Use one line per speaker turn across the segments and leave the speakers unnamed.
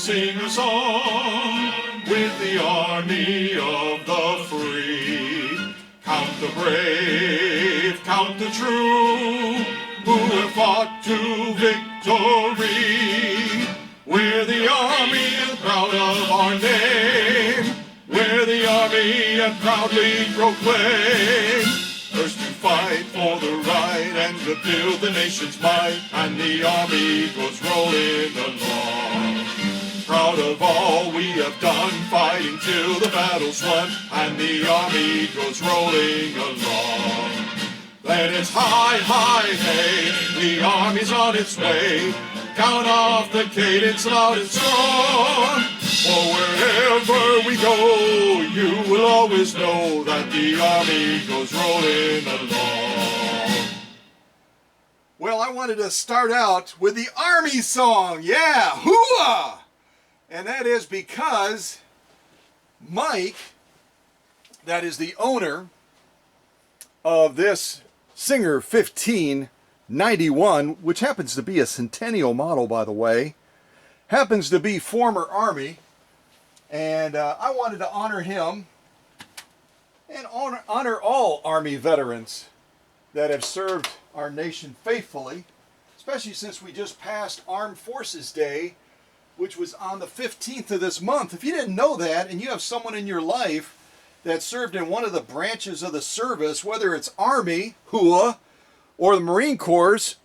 sing a song with the army of the free. Count the brave, count the true, who have fought to victory. We're the army and proud of our name. We're the army and proudly proclaim. First to fight for the right and to build the nation's might, and the army goes rolling along. Proud of all we have done, fighting till the battle's won, and the army goes rolling along. Then it's hi, hi, hey, the army's on its way. Count off the cadence loud and strong. For wherever we go, you will always know that the army goes rolling along.
Well, I wanted to start out with the army song. Yeah, hooah! And that is because Mike, that is the owner of this Singer 1591, which happens to be a Centennial model, by the way, happens to be former Army, and I wanted to honor him and honor all Army veterans that have served our nation faithfully, especially since we just passed Armed Forces Day, which was on the 15th of this month. If you didn't know that, and you have someone in your life that served in one of the branches of the service, whether it's Army, hooah, or the Marine Corps,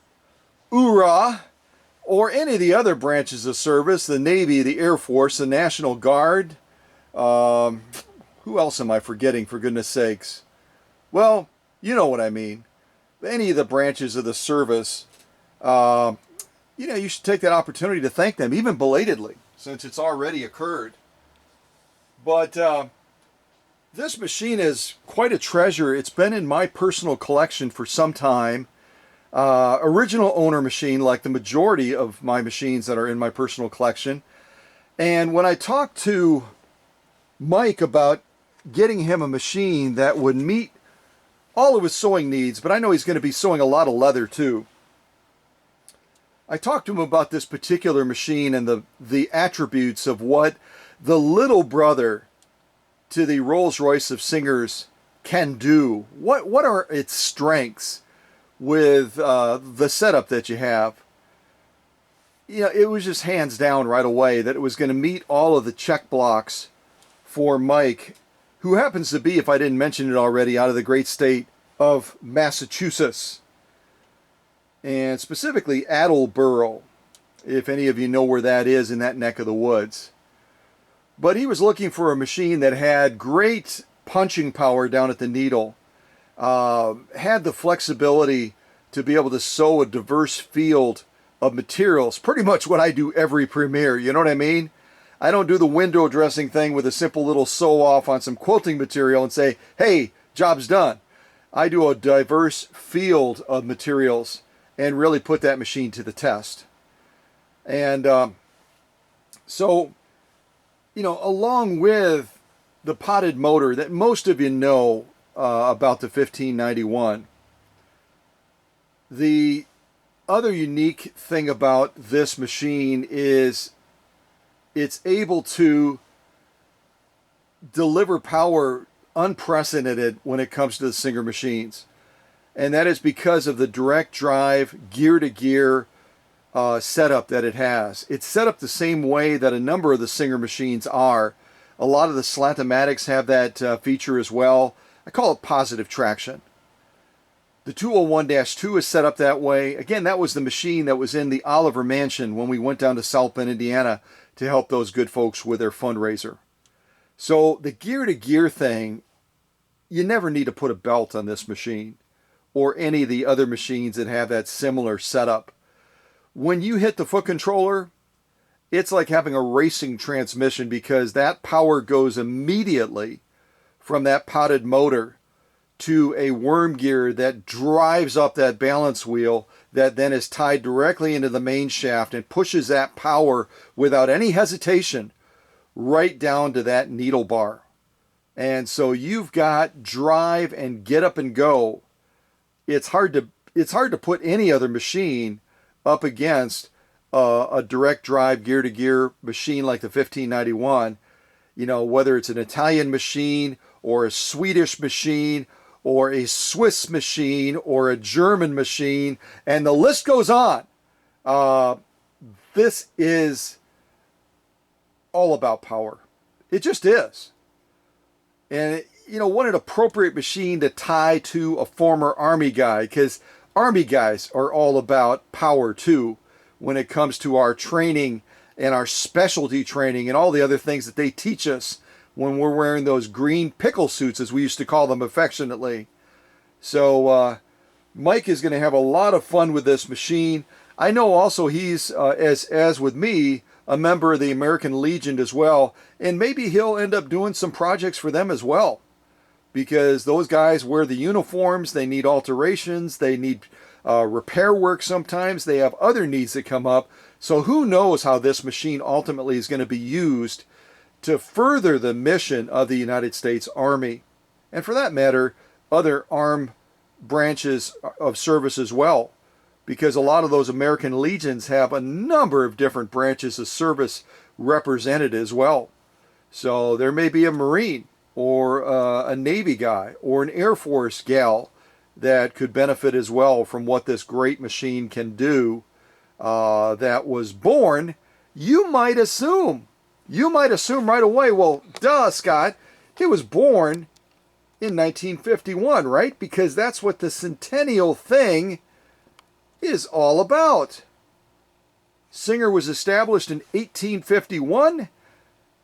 hoorah, or any of the other branches of service, the Navy, the Air Force, the National Guard, who else am I forgetting, for goodness sakes? Well, you know what I mean. Any of the branches of the service, you should take that opportunity to thank them, even belatedly, since it's already occurred. But this machine is quite a treasure. It's been in my personal collection for some time. Original owner machine, like the majority of my machines that are in my personal collection. And when I talked to Mike about getting him a machine that would meet all of his sewing needs, but I know he's going to be sewing a lot of leather too. I talked to him about this particular machine and the attributes of what the little brother to the Rolls-Royce of Singers can do. What are its strengths with the setup that you have? It was just hands down right away that it was going to meet all of the check blocks for Mike, who happens to be, if I didn't mention it already, out of the great state of Massachusetts, and specifically Attleboro, if any of you know where that is in that neck of the woods. But he was looking for a machine that had great punching power down at the needle, had the flexibility to be able to sew a diverse field of materials, pretty much what I do every premiere, you know what I mean? I don't do the window dressing thing with a simple little sew off on some quilting material and say, hey, job's done. I do a diverse field of materials and really put that machine to the test. And so, along with the potted motor that most of you know about the 1591, the other unique thing about this machine is it's able to deliver power unprecedented when it comes to the Singer machines. And that is because of the direct drive, gear-to-gear setup that it has. It's set up the same way that a number of the Singer machines are. A lot of the Slantomatics have that feature as well. I call it positive traction. The 201-2 is set up that way. Again, that was the machine that was in the Oliver Mansion when we went down to South Bend, Indiana to help those good folks with their fundraiser. So the gear-to-gear thing, you never need to put a belt on this machine or any of the other machines that have that similar setup. When you hit the foot controller, it's like having a racing transmission because that power goes immediately from that potted motor to a worm gear that drives up that balance wheel that then is tied directly into the main shaft and pushes that power without any hesitation right down to that needle bar. And so you've got drive and get up and go. It's hard to put any other machine up against a direct drive gear-to-gear machine like the 1591, whether it's an Italian machine or a Swedish machine or a Swiss machine or a German machine, and the list goes on. This is all about power. It just is. And, what an appropriate machine to tie to a former Army guy, because Army guys are all about power too when it comes to our training and our specialty training and all the other things that they teach us when we're wearing those green pickle suits, as we used to call them affectionately. So Mike is going to have a lot of fun with this machine. I know also he's, as with me, a member of the American Legion as well, and maybe he'll end up doing some projects for them as well, because those guys wear the uniforms, they need alterations, they need repair work sometimes, they have other needs that come up. So who knows how this machine ultimately is going to be used to further the mission of the United States Army, and for that matter, other armed branches of service as well, because a lot of those American Legions have a number of different branches of service represented as well. So there may be a Marine or a Navy guy or an Air Force gal that could benefit as well from what this great machine can do, that was born, you might assume right away, well, duh, Scott, it was born in 1951, right? Because that's what the Centennial thing is all about. Singer was established in 1851,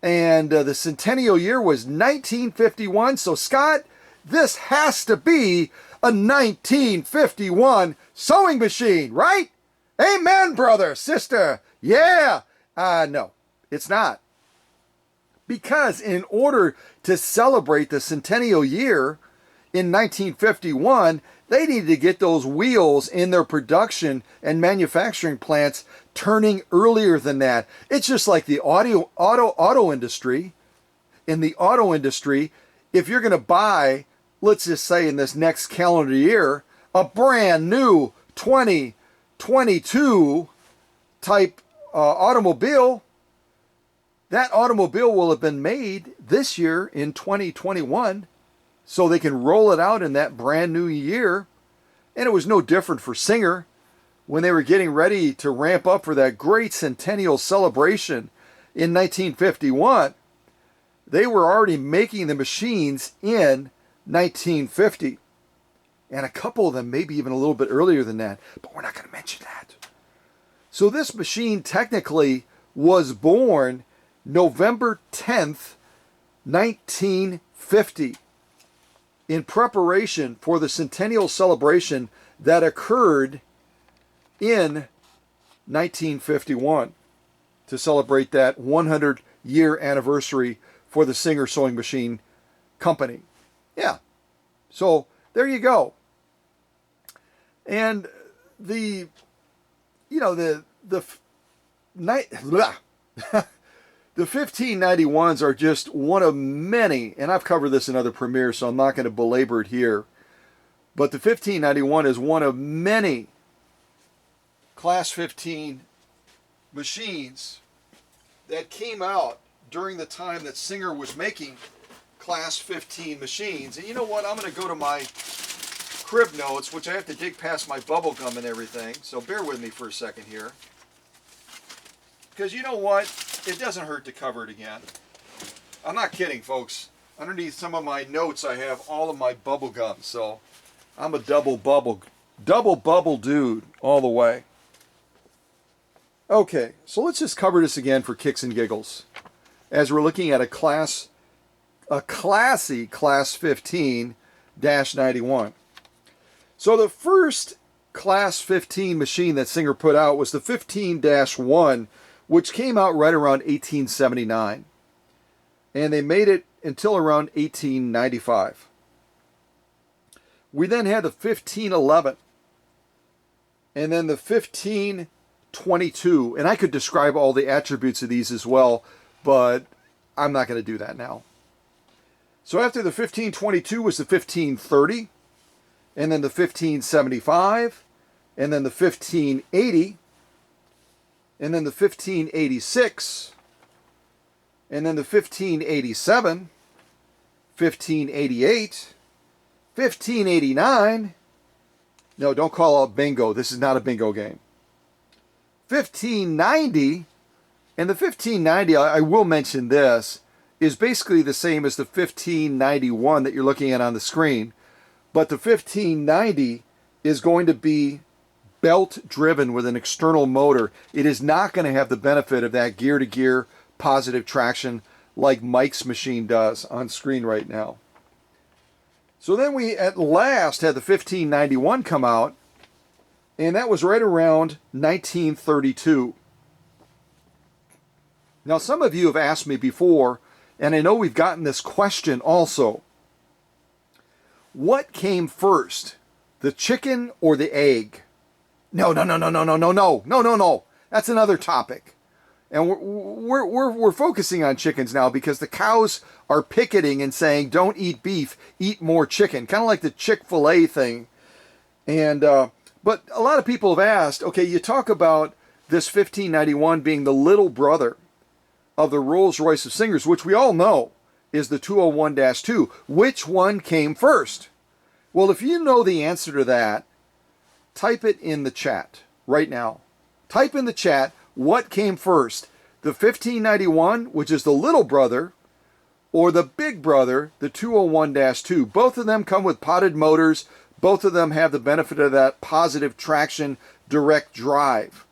and the Centennial year was 1951. So, Scott, this has to be a 1951 sewing machine, right? Amen, brother, sister. Yeah. No, it's not. Because in order to celebrate the Centennial year in 1951, they needed to get those wheels in their production and manufacturing plants turning earlier than that. It's just like the auto industry. In the auto industry, if you're going to buy, let's just say in this next calendar year, a brand new 2022 type automobile, that automobile will have been made this year in 2021, so they can roll it out in that brand new year. And it was no different for Singer when they were getting ready to ramp up for that great centennial celebration in 1951. They were already making the machines in 1950. And a couple of them maybe even a little bit earlier than that, but we're not going to mention that. So this machine technically was born November 10th, 1950, in preparation for the centennial celebration that occurred in 1951 to celebrate that 100-year anniversary for the Singer Sewing Machine Company. Yeah, so there you go. And the 1591s are just one of many, and I've covered this in other premieres, so I'm not going to belabor it here. But the 1591 is one of many Class 15 machines that came out during the time that Singer was making Class 15 machines. And you know what? I'm going to go to my crib notes, which I have to dig past my bubble gum and everything, so bear with me for a second here. Because you know what? It doesn't hurt to cover it again. I'm not kidding, folks. Underneath some of my notes, I have all of my bubble gum, so I'm a double bubble dude all the way. Okay, so let's just cover this again for kicks and giggles, as we're looking at a classy Class 15-91. So the first Class 15 machine that Singer put out was the 15-1, which came out right around 1879. And they made it until around 1895. We then had the 1511. And then the 1522. And I could describe all the attributes of these as well, but I'm not going to do that now. So after the 1522 was the 1530. And then the 1575. And then the 1580. and then the 1586, and then the 1587, 1588, 1589. No, don't call out bingo. This is not a bingo game. 1590, and the 1590, I will mention this, is basically the same as the 1591 that you're looking at on the screen. But the 1590 is going to be belt driven with an external motor. It is not going to have the benefit of that gear-to-gear positive traction like Mike's machine does on screen right now. So then we at last had the 1591 come out, and that was right around 1932. Now some of you have asked me before, and I know we've gotten this question also. What came first, the chicken or the egg? No. That's another topic. And we're focusing on chickens now because the cows are picketing and saying, don't eat beef, eat more chicken. Kind of like the Chick-fil-A thing. And but a lot of people have asked, okay, you talk about this 1591 being the little brother of the Rolls-Royce of Singers, which we all know is the 201-2. Which one came first? Well, if you know the answer to that, type it in the chat right now. Type in the chat what came first, the 1591, which is the little brother, or the big brother, the 201-2. Both of them come with potted motors. Both of them have the benefit of that positive traction direct drive.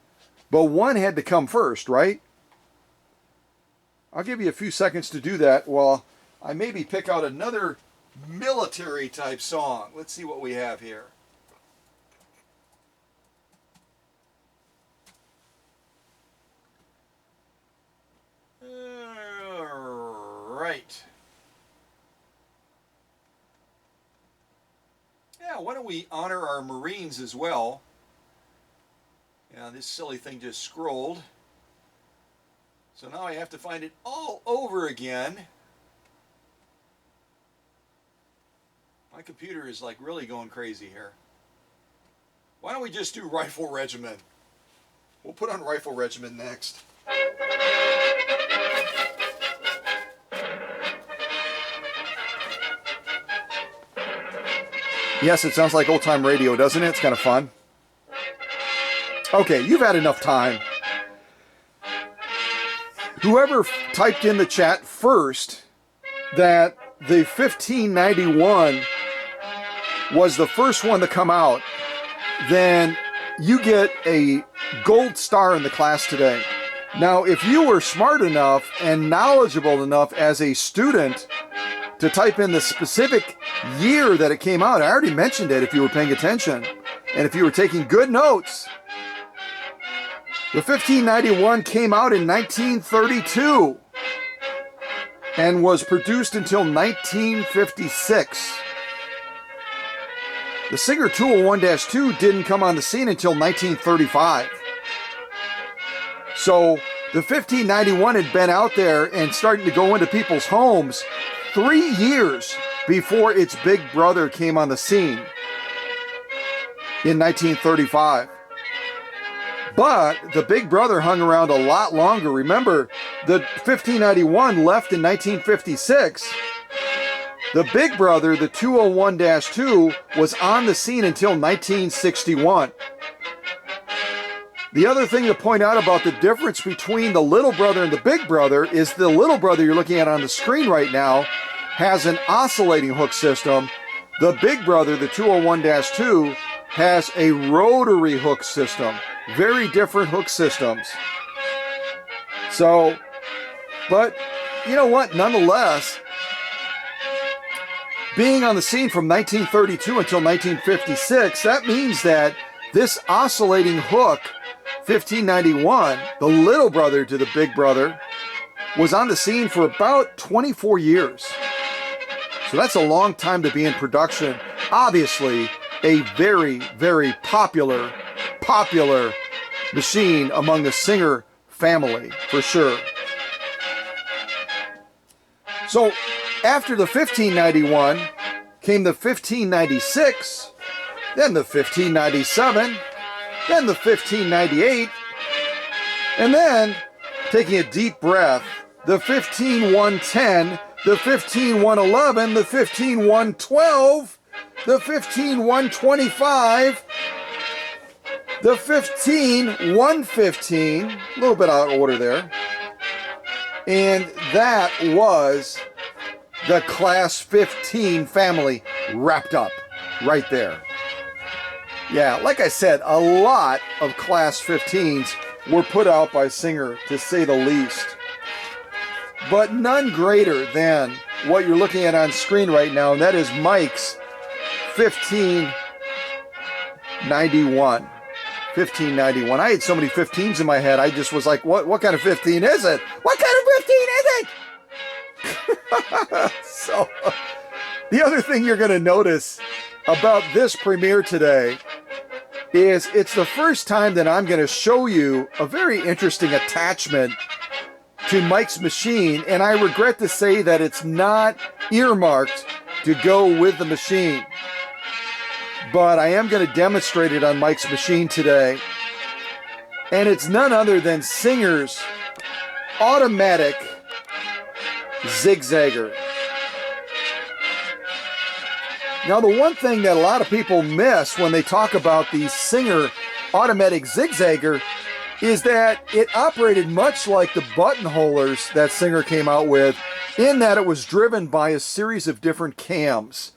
But one had to come first, right? I'll give you a few seconds to do that while I maybe pick out another military type song. Let's see what we have here. Right. Yeah, why don't we honor our Marines as well? Yeah, this silly thing just scrolled. So now I have to find it all over again. My computer is like really going crazy here. Why don't we just do Rifle Regiment? We'll put on Rifle Regiment next. Yes, it sounds like old-time radio, doesn't it? It's kind of fun. Okay, you've had enough time. Whoever typed in the chat first that the 1591 was the first one to come out, then you get a gold star in the class today. Now, if you were smart enough and knowledgeable enough as a student to type in the specific year that it came out, I already mentioned it if you were paying attention, and if you were taking good notes, the 1591 came out in 1932 and was produced until 1956. The Singer 201-2 didn't come on the scene until 1935. So the 1591 had been out there and starting to go into people's homes 3 years before its big brother came on the scene in 1935. But the big brother hung around a lot longer. Remember, the 1591 left in 1956. The big brother, the 201-2, was on the scene until 1961. The other thing to point out about the difference between the little brother and the big brother is the little brother you're looking at on the screen right now has an oscillating hook system. The big brother, the 201-2, has a rotary hook system. Very different hook systems. So, but you know what? Nonetheless, being on the scene from 1932 until 1956, that means that this oscillating hook, 1591, the little brother to the big brother, was on the scene for about 24 years. So that's a long time to be in production. Obviously, a very, very popular machine among the Singer family, for sure. So after the 1591 came the 1596, then the 1597, then the 1598, And then, taking a deep breath, the 15-110, the 15-111, the 15-112, the 15-125, the 15-115, a little bit out of order there. And that was the Class 15 family wrapped up right there. Yeah, like I said, a lot of Class 15s were put out by Singer, to say the least. But none greater than what you're looking at on screen right now, and that is Mike's 1591. 1591. I had so many 15s in my head, I just was like, what kind of 15 is it? What kind of 15 is it? So, the other thing you're going to notice about this premiere today is it's the first time that I'm going to show you a very interesting attachment to Mike's machine, and I regret to say that it's not earmarked to go with the machine. But I am going to demonstrate it on Mike's machine today. And it's none other than Singer's automatic zigzagger. Now, the one thing that a lot of people miss when they talk about the Singer automatic zigzagger is that it operated much like the buttonholers that Singer came out with, in that it was driven by a series of different cams.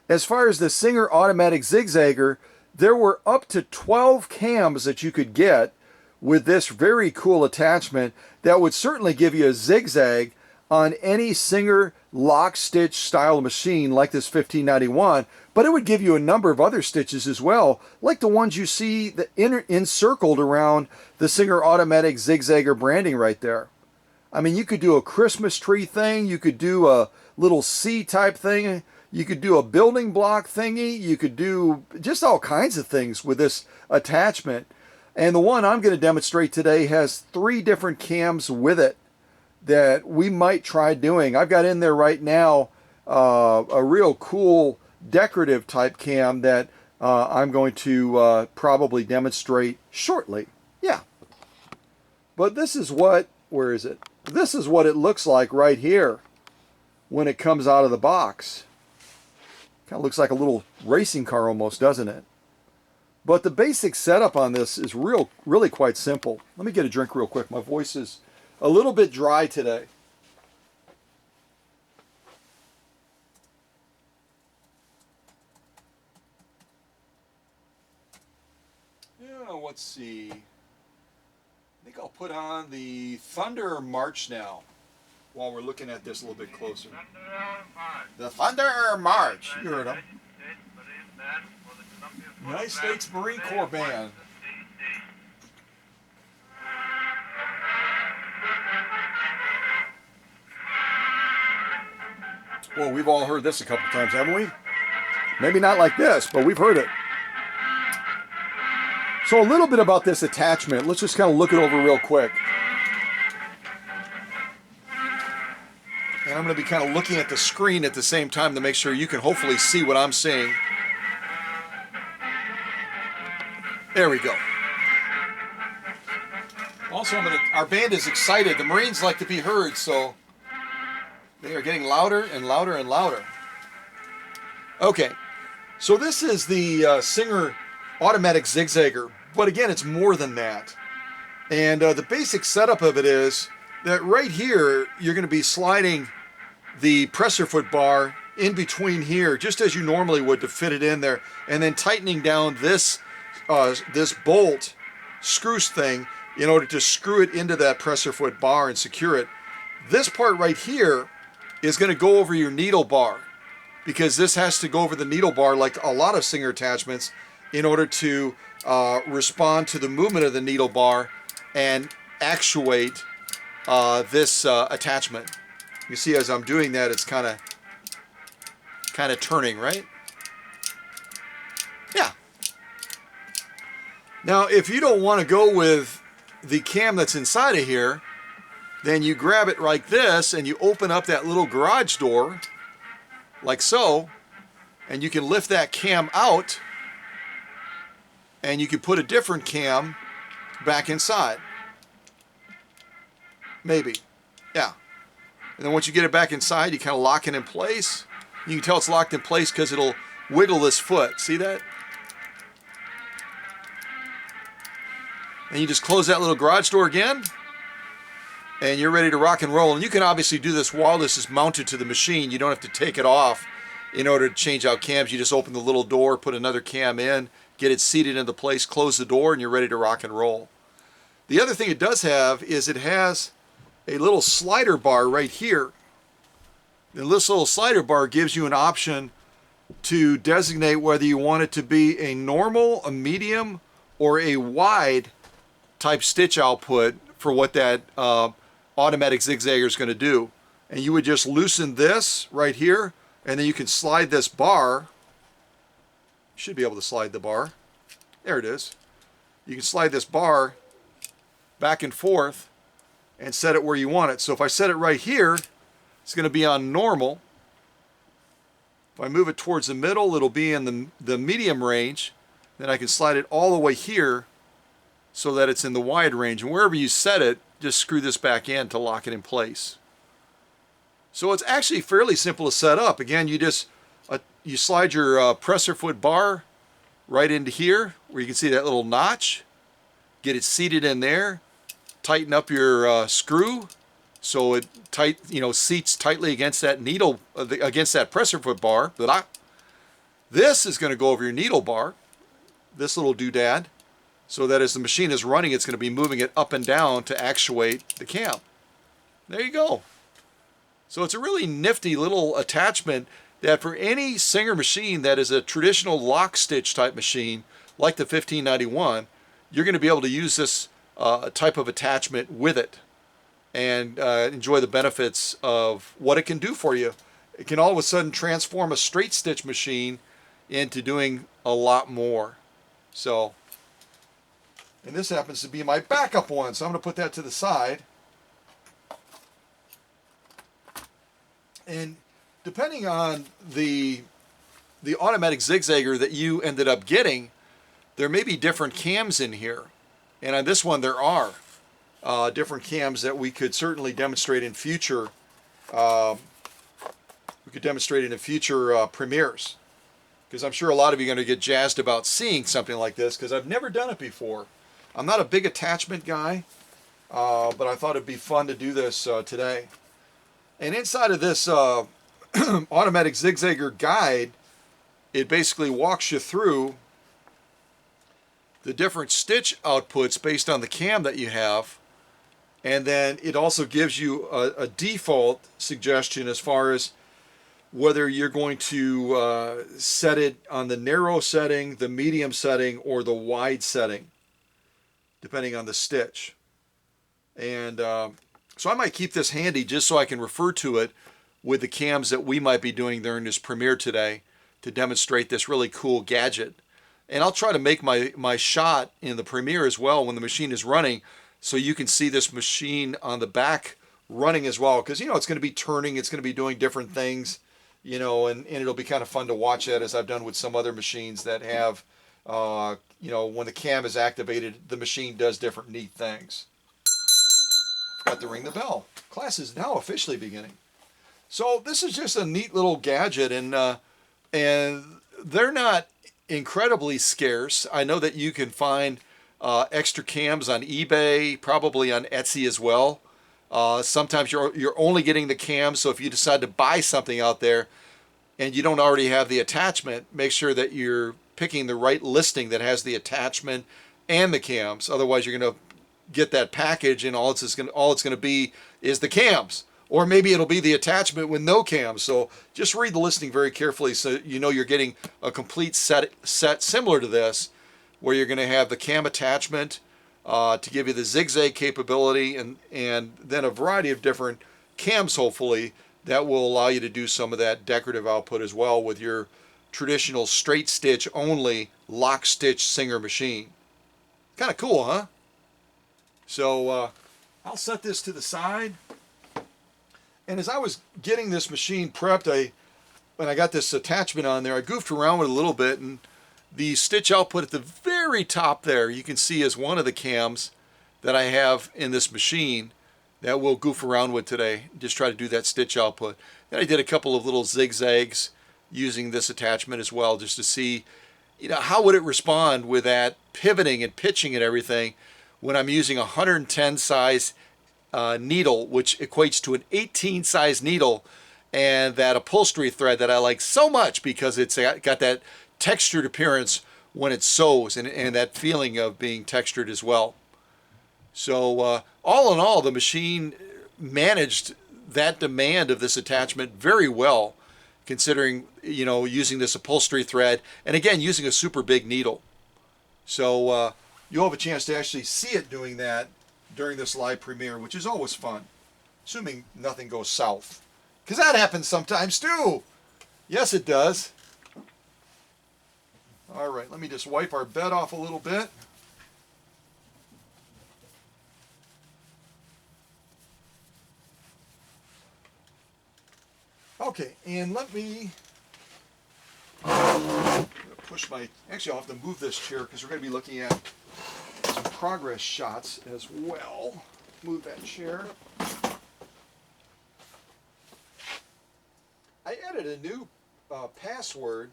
As far as the Singer automatic zigzagger, there were up to 12 cams that you could get with this very cool attachment that would certainly give you a zigzag on any Singer lock stitch style machine like this 1591, but it would give you a number of other stitches as well, like the ones you see that encircled around the Singer automatic zigzagger branding right there. I mean, you could do a Christmas tree thing, you could do a little C type thing, you could do a building block thingy, you could do just all kinds of things with this attachment. And the one I'm going to demonstrate today has 3 different cams with it that we might try doing. I've got in there right now a real cool decorative type cam that I'm going to probably demonstrate shortly. Yeah. But this is what, where is it? This is what it looks like right here when it comes out of the box. Kind of looks like a little racing car almost, doesn't it? But the basic setup on this is really quite simple. Let me get a drink real quick. My voice is a little bit dry today. Yeah, let's see. I think I'll put on the Thunder March now while we're looking at this a little bit closer. The Thunder March. You heard them. United States Marine Corps Band. Well, we've all heard this a couple times, haven't we? Maybe not like this, but we've heard it. So a little bit about this attachment. Let's just kind of look it over real quick. And I'm going to be kind of looking at the screen at the same time to make sure you can hopefully see what I'm seeing. There we go. Also, our band is excited. The Marines like to be heard, so they are getting louder and louder and louder. Okay, so this is the Singer automatic zigzagger, but again, it's more than that. And the basic setup of it is that right here, you're going to be sliding the presser foot bar in between here, just as you normally would to fit it in there, and then tightening down this bolt screw thing in order to screw it into that presser foot bar and secure it. This part right here is going to go over your needle bar, because this has to go over the needle bar like a lot of Singer attachments in order to respond to the movement of the needle bar and actuate this attachment. You see, as I'm doing that, it's kind of turning, right? Yeah. Now, if you don't want to go with the cam that's inside of here, then you grab it like this and you open up that little garage door like so, and you can lift that cam out and you can put a different cam back inside. maybe. Yeah. And then once you get it back inside, you kind of lock it in place. You can tell it's locked in place because it'll wiggle this foot. See that? And you just close that little garage door again, and you're ready to rock and roll. And you can obviously do this while this is mounted to the machine. You don't have to take it off in order to change out cams. You just open the little door, put another cam in, get it seated into place, close the door, and you're ready to rock and roll. The other thing it does have is it has a little slider bar right here. And this little slider bar gives you an option to designate whether you want it to be a normal, a medium, or a wide type stitch output for what that automatic zigzagger is going to do. And you would just loosen this right here, and then you can slide this bar. You should be able to slide the bar. There it is. You can slide this bar back and forth and set it where you want it. So if I set it right here, it's going to be on normal. If I move it towards the middle, it'll be in the medium range. Then I can slide it all the way here so that it's in the wide range. And wherever you set it, just screw this back in to lock it in place. So it's actually fairly simple to set up. Again, you just you slide your presser foot bar right into here where you can see that little notch. Get it seated in there. Tighten up your screw so it seats tightly against that needle, against that presser foot bar. This is going to go over your needle bar, this little doodad, so that as the machine is running, it's going to be moving it up and down to actuate the cam. There you go. So it's a really nifty little attachment that for any Singer machine that is a traditional lock stitch type machine, like the 1591, you're going to be able to use this type of attachment with it and enjoy the benefits of what it can do for you. It can all of a sudden transform a straight stitch machine into doing a lot more. So, and this happens to be my backup one, so I'm going to put that to the side. And depending on the automatic zigzagger that you ended up getting, there may be different cams in here. And on this one there are different cams that we could certainly demonstrate in future. Premieres. Because I'm sure a lot of you are going to get jazzed about seeing something like this, because I've never done it before. I'm not a big attachment guy, but I thought it'd be fun to do this today. And inside of this automatic zigzagger guide, it basically walks you through the different stitch outputs based on the cam that you have. And then it also gives you a default suggestion as far as whether you're going to set it on the narrow setting, the medium setting, or the wide setting, depending on the stitch. And so I might keep this handy just so I can refer to it with the cams that we might be doing during this premiere today to demonstrate this really cool gadget. And I'll try to make my shot in the premiere as well when the machine is running, so you can see this machine on the back running as well. Because, it's going to be turning, it's going to be doing different things, and it'll be kind of fun to watch that, as I've done with some other machines that have, when the cam is activated, the machine does different neat things. Forgot to ring the bell. Class is now officially beginning. So this is just a neat little gadget, and they're not incredibly scarce. I know that you can find extra cams on eBay, probably on Etsy as well. Sometimes you're only getting the cam, so if you decide to buy something out there and you don't already have the attachment, make sure that you're picking the right listing that has the attachment and the cams. Otherwise, you're going to get that package and all it's going to be is the cams. Or maybe it'll be the attachment with no cams. So just read the listing very carefully so you're getting a complete set similar to this, where you're going to have the cam attachment to give you the zigzag capability, and then a variety of different cams, hopefully, that will allow you to do some of that decorative output as well with your traditional straight stitch only lock stitch Singer machine. Kind of cool, huh? So I'll set this to the side. And as I was getting this machine prepped, when I got this attachment on there, I goofed around with it a little bit, and the stitch output at the very top there, you can see is one of the cams that I have in this machine. that we'll goof around with today. Just try to do that stitch output. Then I did a couple of little zigzags using this attachment as well, just to see, how would it respond with that pivoting and pitching and everything when I'm using a 110 size needle, which equates to an 18 size needle, and that upholstery thread that I like so much because it's got that textured appearance when it sews, and that feeling of being textured as well. So all in all, the machine managed that demand of this attachment very well, considering, using this upholstery thread, and again, using a super big needle. So you'll have a chance to actually see it doing that during this live premiere, which is always fun, assuming nothing goes south. Because that happens sometimes too. Yes, it does. All right, let me just wipe our bed off a little bit. Okay, and let me push my, actually I'll have to move this chair because we're going to be looking at some progress shots as well. Move that chair. I added a new password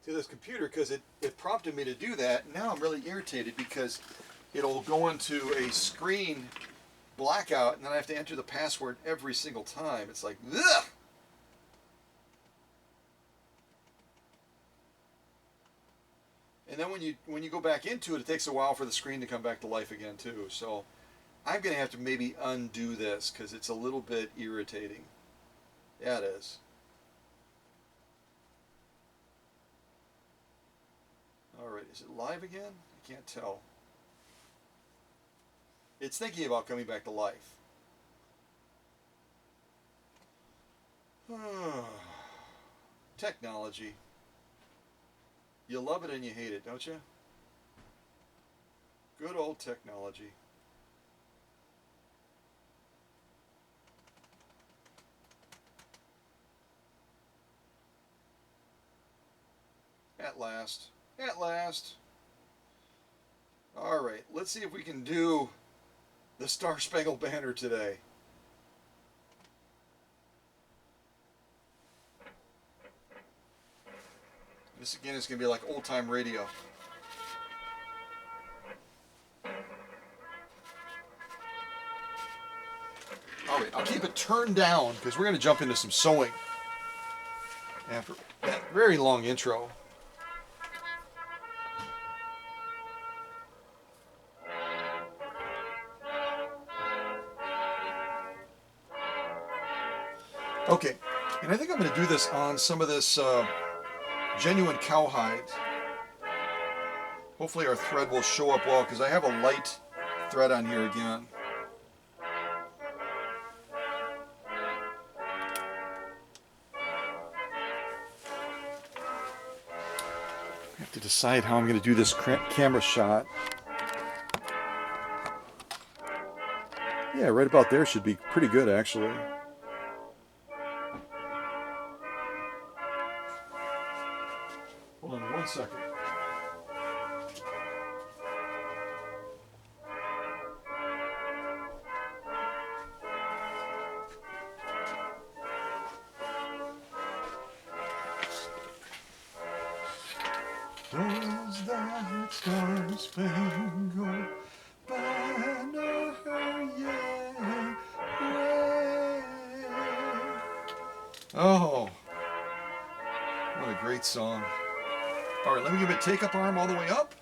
to this computer because it prompted me to do that. Now I'm really irritated because it'll go into a screen blackout and then I have to enter the password every single time. It's like, ugh! And then when you go back into it, it takes a while for the screen to come back to life again too. So I'm going to have to maybe undo this because it's a little bit irritating. Yeah, it is. All right, is it live again? I can't tell. It's thinking about coming back to life. Technology. You love it and you hate it, don't you? Good old technology. At last. At last. All right, let's see if we can do the Star Spangled Banner today. This again is going to be like old-time radio. All right, I'll keep it turned down because we're going to jump into some sewing after that very long intro. Okay, and I think I'm going to do this on some of this genuine cowhide. Hopefully our thread will show up well because I have a light thread on here again. I have to decide how I'm going to do this camera shot. Yeah, right about there should be pretty good actually. Hold on 1 second. Does that star-spangled banner yet wave? Oh, what a great song. All right, let me give it a take-up arm all the way up.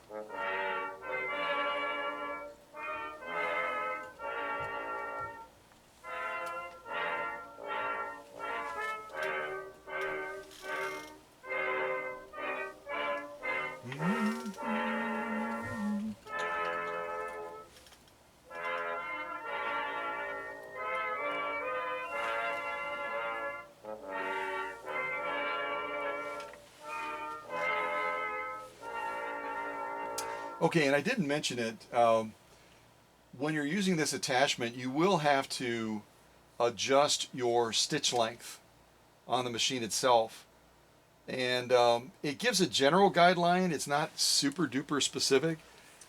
Okay, and I didn't mention it. When you're using this attachment, you will have to adjust your stitch length on the machine itself. And it gives a general guideline. It's not super duper specific.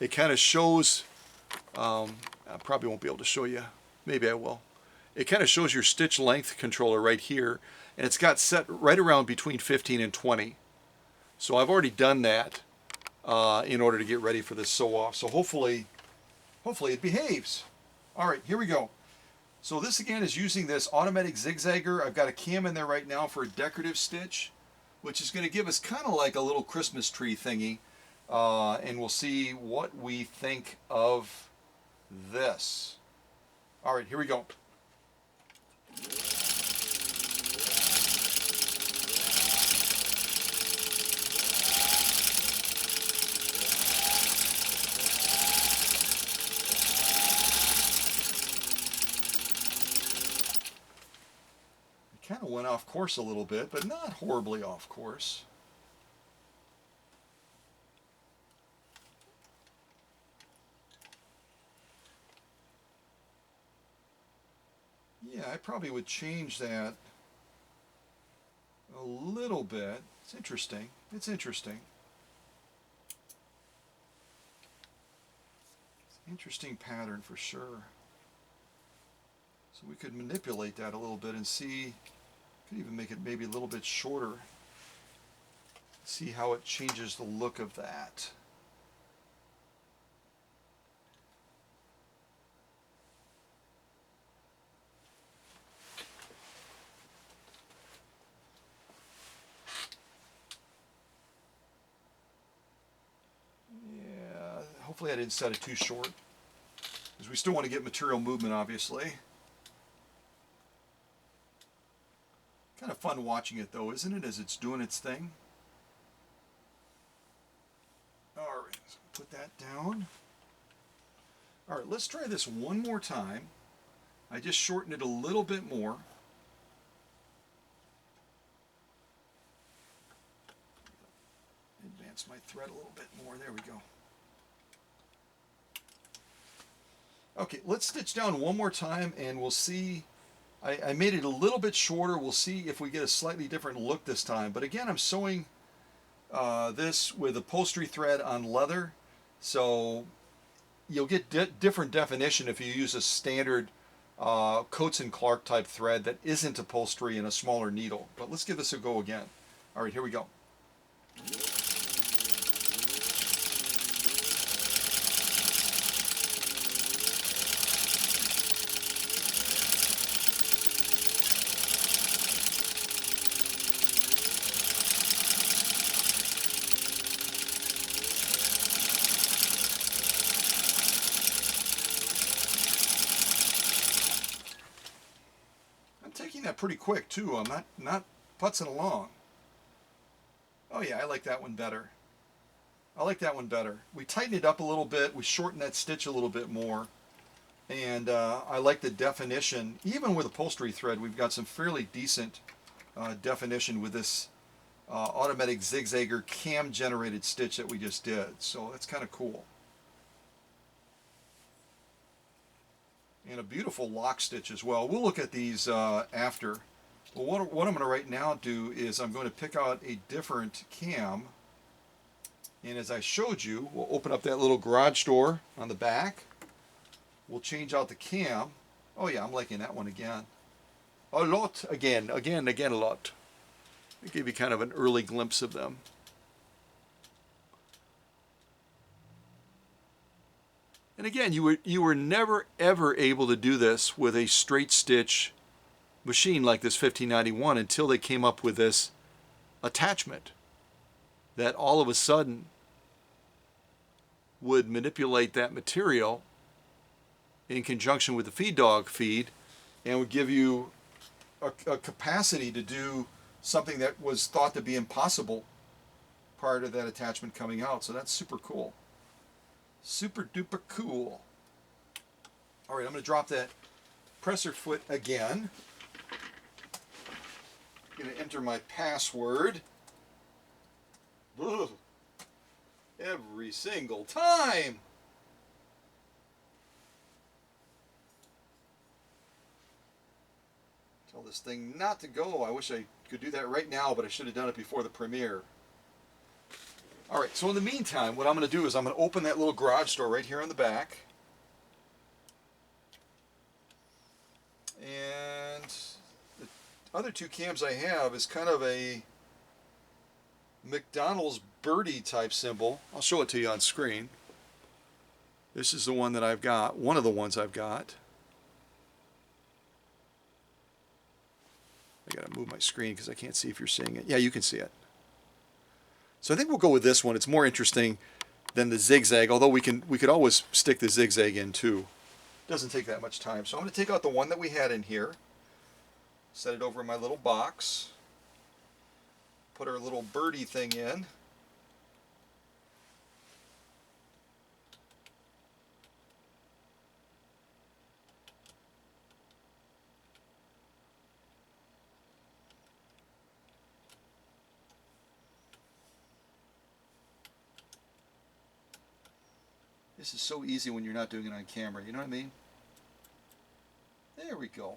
It kind of shows I probably won't be able to show you. Maybe I will. It kind of shows your stitch length controller right here, and it's got set right around between 15 and 20. So I've already done that in order to get ready for this sew off. So hopefully it behaves. All right, here we go. So this again is using this automatic zigzagger. I've got a cam in there right now for a decorative stitch, which is going to give us kind of like a little Christmas tree thingy. And we'll see what we think of this. All right, here we go. Kind of went off course a little bit, but not horribly off course. Yeah, I probably would change that a little bit. It's interesting. It's interesting. It's an interesting pattern for sure. So we could manipulate that a little bit and see, could even make it maybe a little bit shorter. See how it changes the look of that. Yeah, hopefully I didn't set it too short, because we still want to get material movement, obviously. Kind of fun watching it though, isn't it, as it's doing its thing? Alright, so put that down. Alright, let's try this one more time. I just shortened it a little bit more. Advance my thread a little bit more. There we go. Okay, let's stitch down one more time and we'll see. I made it a little bit shorter. We'll see if we get a slightly different look this time. But again, I'm sewing this with upholstery thread on leather. So you'll get different definition if you use a standard Coates and Clark type thread that isn't upholstery and a smaller needle. But let's give this a go again. All right, here we go. That pretty quick too. I'm not putzing along. Oh yeah, I like that one better. I like that one better. We tightened it up a little bit. We shortened that stitch a little bit more. And I like the definition. Even with upholstery thread, we've got some fairly decent definition with this automatic zigzagger cam generated stitch that we just did. So that's kind of cool. And a beautiful lock stitch as well. We'll look at these after. But what I'm going to right now do is I'm going to pick out a different cam. And as I showed you, we'll open up that little garage door on the back. We'll change out the cam. Oh yeah, I'm liking that one again. A lot. Again a lot. It gave you kind of an early glimpse of them. And again, you were never ever able to do this with a straight stitch machine like this 1591 until they came up with this attachment that all of a sudden would manipulate that material in conjunction with the feed dog feed and would give you a capacity to do something that was thought to be impossible prior to that attachment coming out. So that's super cool. Super duper cool. All right, I'm going to drop that presser foot again. I'm going to enter my password. Ugh. Every single time. Tell this thing not to go. I wish I could do that right now, but I should have done it before the premiere. All right, so in the meantime, what I'm going to do is I'm going to open that little garage door right here on the back. other two cams I have is kind of a McDonald's birdie type symbol. I'll show it to you on screen. This is the one that I've got, one of the ones I've got. I gotta move my screen because I can't see if you're seeing it. Yeah, you can see it. So I think we'll go with this one. It's more interesting than the zigzag, although we could always stick the zigzag in too. Doesn't take that much time. So I'm going to take out the one that we had in here, set it over in my little box, put our little birdie thing in. This is so easy when you're not doing it on camera, you know what I mean? There we go.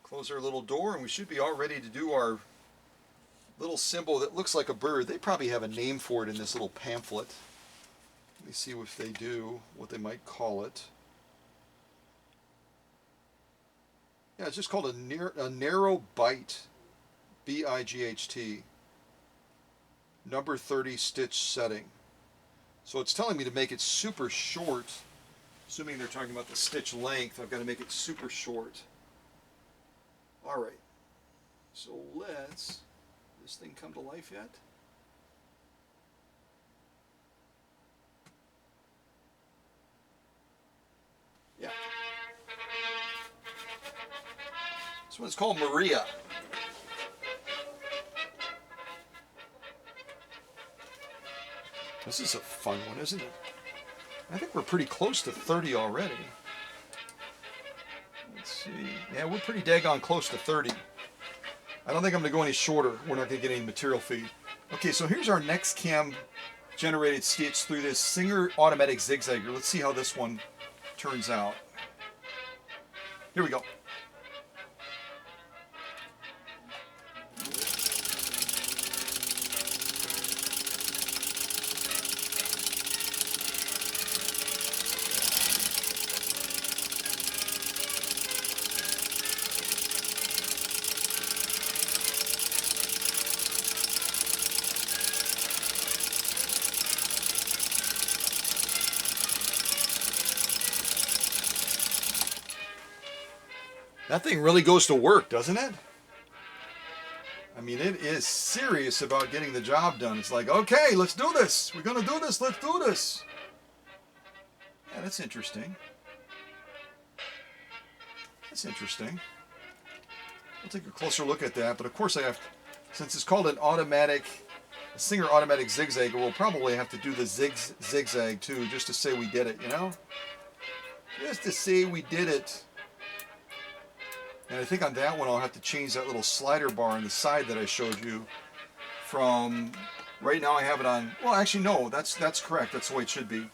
Close our little door and we should be all ready to do our little symbol that looks like a bird. They probably have a name for it in this little pamphlet. Let me see if they do, what they might call it. Yeah, it's just called a narrow bight, B-I-G-H-T. Number 30 stitch setting. So it's telling me to make it super short. Assuming they're talking about the stitch length, I've got to make it super short. Alright, so let's, this thing come to life yet? Yeah. This one's called Maria. This is a fun one, isn't it? I think we're pretty close to 30 already. Let's see. Yeah, we're pretty daggone close to 30. I don't think I'm going to go any shorter. We're not going to get any material feed. Okay, so here's our next cam generated stitch through this Singer automatic zigzagger. Let's see how this one turns out. Here we go. That thing really goes to work, doesn't it? I mean, it is serious about getting the job done. It's like, okay, let's do this. We're going to do this. Let's do this. Yeah, that's interesting. That's interesting. I'll take a closer look at that. But of course I have, since it's called a Singer automatic zigzag, we'll probably have to do the zigzag too, just to say we did it, you know? Just to say we did it. And I think on that one I'll have to change that little slider bar on the side that I showed you from, right now I have it on, well actually no, that's correct, that's the way it should be.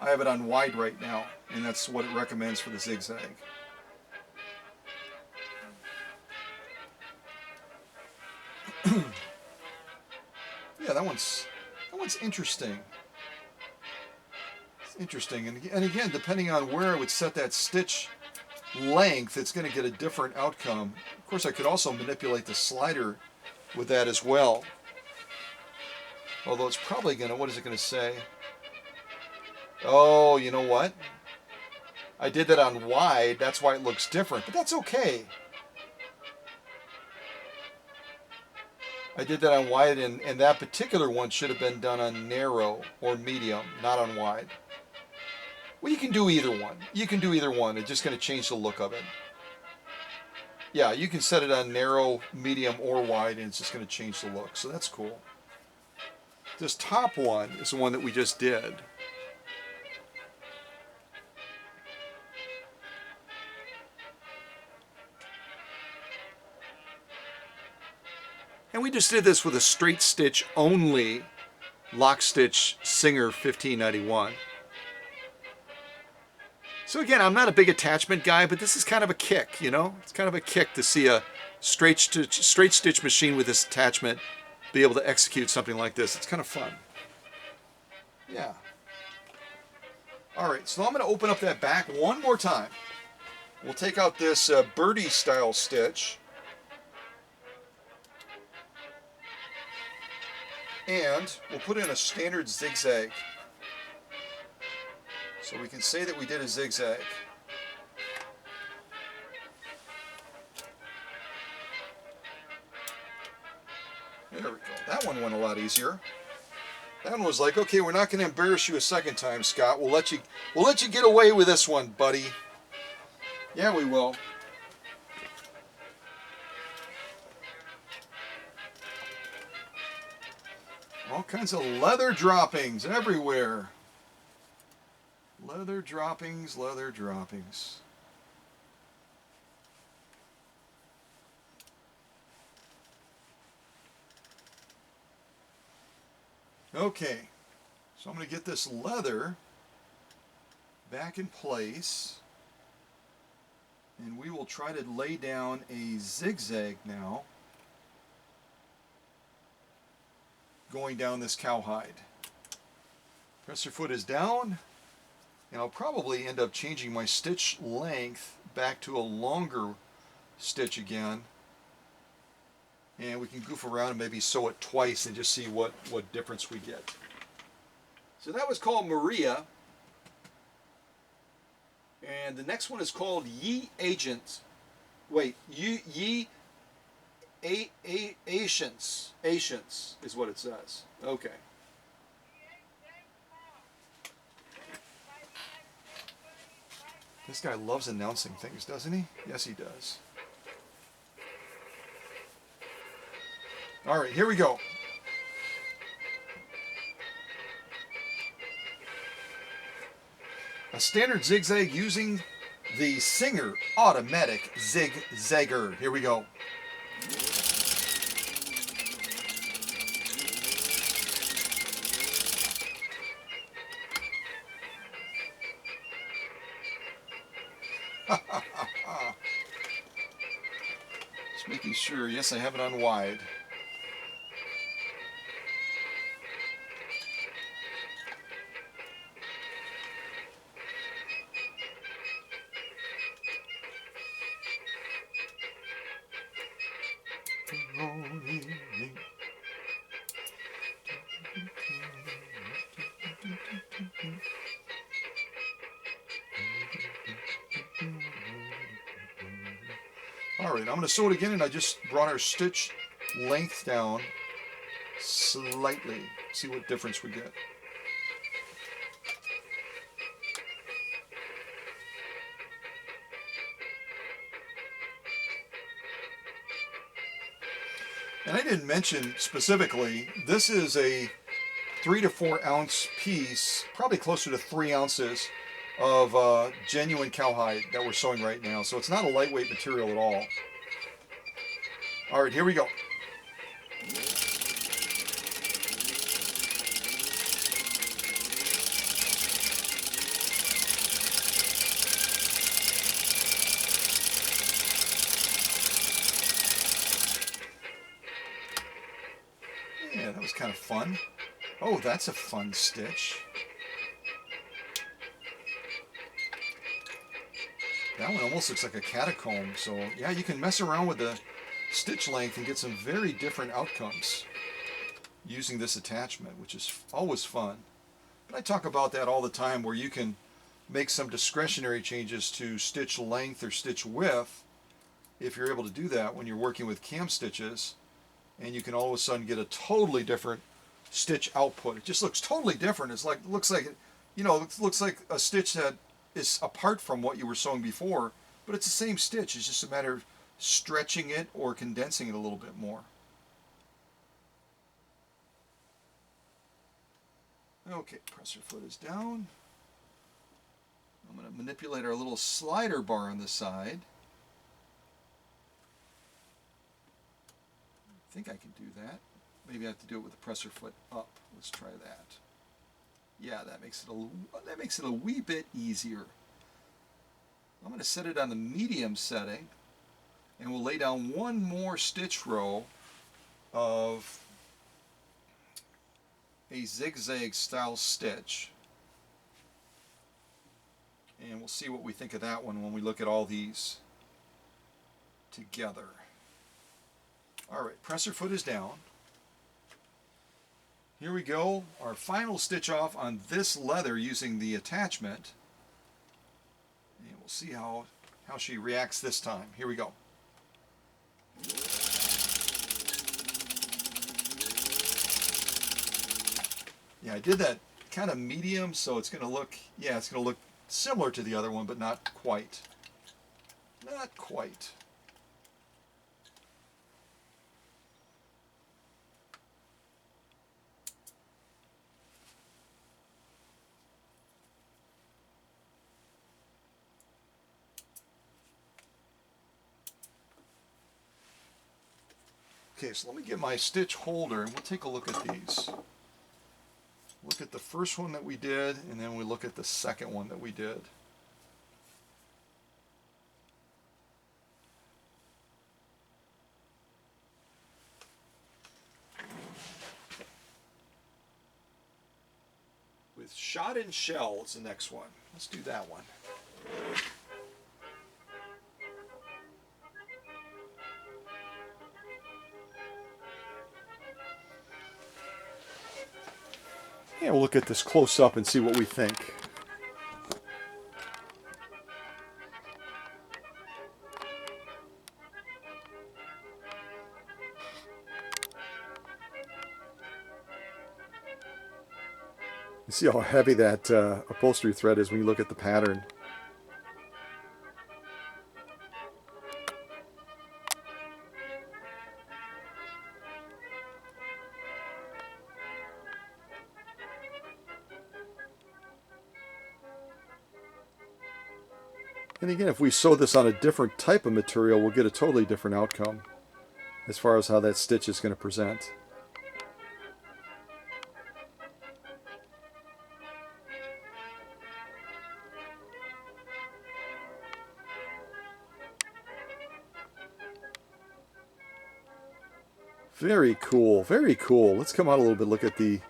I have it on wide right now, and that's what it recommends for the zigzag. Yeah, that one's interesting. It's interesting, and again, depending on where I would set that stitch length, it's going to get a different outcome. Of course, I could also manipulate the slider with that as well. Although it's probably going to, what is it going to say? Oh, you know what? I did that on wide, that's why it looks different, but that's okay. I did that on wide, and that particular one should have been done on narrow or medium, not on wide. Well, you can do either one. You can do either one. It's just going to change the look of it. Yeah, you can set it on narrow, medium, or wide, and it's just going to change the look. So that's cool. This top one is the one that we just did. And we just did this with a straight stitch only lock stitch Singer 1591. So again, I'm not a big attachment guy, but this is kind of a kick, you know? It's kind of a kick to see a straight stitch machine with this attachment be able to execute something like this. It's kind of fun. Yeah. All right, so I'm going to open up that back one more time. We'll take out this birdie style stitch. And we'll put in a standard zigzag. So we can say that we did a zigzag. There we go. That one went a lot easier. That one was like, okay, we're not going to embarrass you a second time, Scott. We'll let you get away with this one, buddy. Yeah, we will. All kinds of leather droppings everywhere. Leather droppings, leather droppings. Okay, so I'm going to get this leather back in place, and we will try to lay down a zigzag now, going down this cowhide. Presser foot is down, and I'll probably end up changing my stitch length back to a longer stitch again. And we can goof around and maybe sew it twice and just see what difference we get. So that was called Maria. And the next one is called Ye Agent. Wait, Ye Asians. Asians is what it says. Okay. This guy loves announcing things, doesn't he? Yes, he does. All right, here we go. A standard zigzag using the Singer automatic zigzagger. Here we go. Just making sure. Yes, I have it on wide. Alright, I'm going to sew it again, and I just brought our stitch length down slightly. See what difference we get. And I didn't mention specifically, this is a 3 to 4 ounce piece, probably closer to 3 ounces of genuine cowhide that we're sewing right now. So it's not a lightweight material at all. All right, here we go. Yeah, that was kind of fun. Oh, that's a fun stitch. That one almost looks like a catacomb. So yeah, you can mess around with the stitch length and get some very different outcomes using this attachment, which is always fun. But I talk about that all the time, where you can make some discretionary changes to stitch length or stitch width if you're able to do that when you're working with cam stitches, and you can all of a sudden get a totally different stitch output. It just looks totally different. It's like, looks like, you know, it looks like a stitch that is apart from what you were sewing before, but it's the same stitch. It's just a matter of stretching it or condensing it a little bit more. Okay, presser foot is down. I'm going to manipulate our little slider bar on the side. I think I can do that. Maybe I have to do it with the presser foot up. Let's try that. Yeah, that makes it a wee bit easier. I'm going to set it on the medium setting, and we'll lay down one more stitch row of a zigzag style stitch. And we'll see what we think of that one when we look at all these together. All right, presser foot is down. Here we go, our final stitch off on this leather using the attachment. And we'll see how she reacts this time. Here we go. Yeah, I did that kind of medium, so it's going to look, yeah, it's going to look similar to the other one, but not quite. Not quite. Okay, so let me get my stitch holder and we'll take a look at these. Look at the first one that we did, and then we look at the second one that we did. With Shot and Shell is the next one. Let's do that one. Yeah, we'll look at this close up and see what we think. You see how heavy that upholstery thread is when you look at the pattern. And again, if we sew this on a different type of material, we'll get a totally different outcome as far as how that stitch is going to present. Very cool, very cool. Let's come out a little bit, look at the,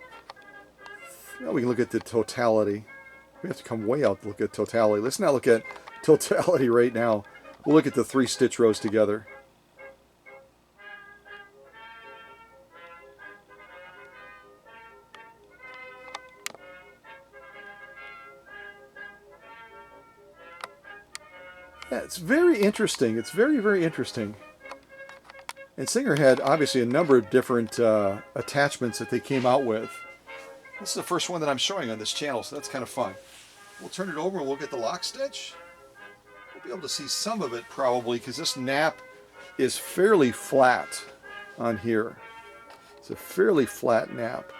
now we can look at the totality. We have to come way out to look at totality. Let's not look at totality right now. We'll look at the 3 stitch rows together. Yeah, it's very interesting. It's very, very interesting. And Singer had obviously a number of different attachments that they came out with. This is the first one that I'm showing on this channel, so that's kind of fun. We'll turn it over and we'll get the lock stitch. We'll be able to see some of it probably because this nap is fairly flat on here. It's a fairly flat nap.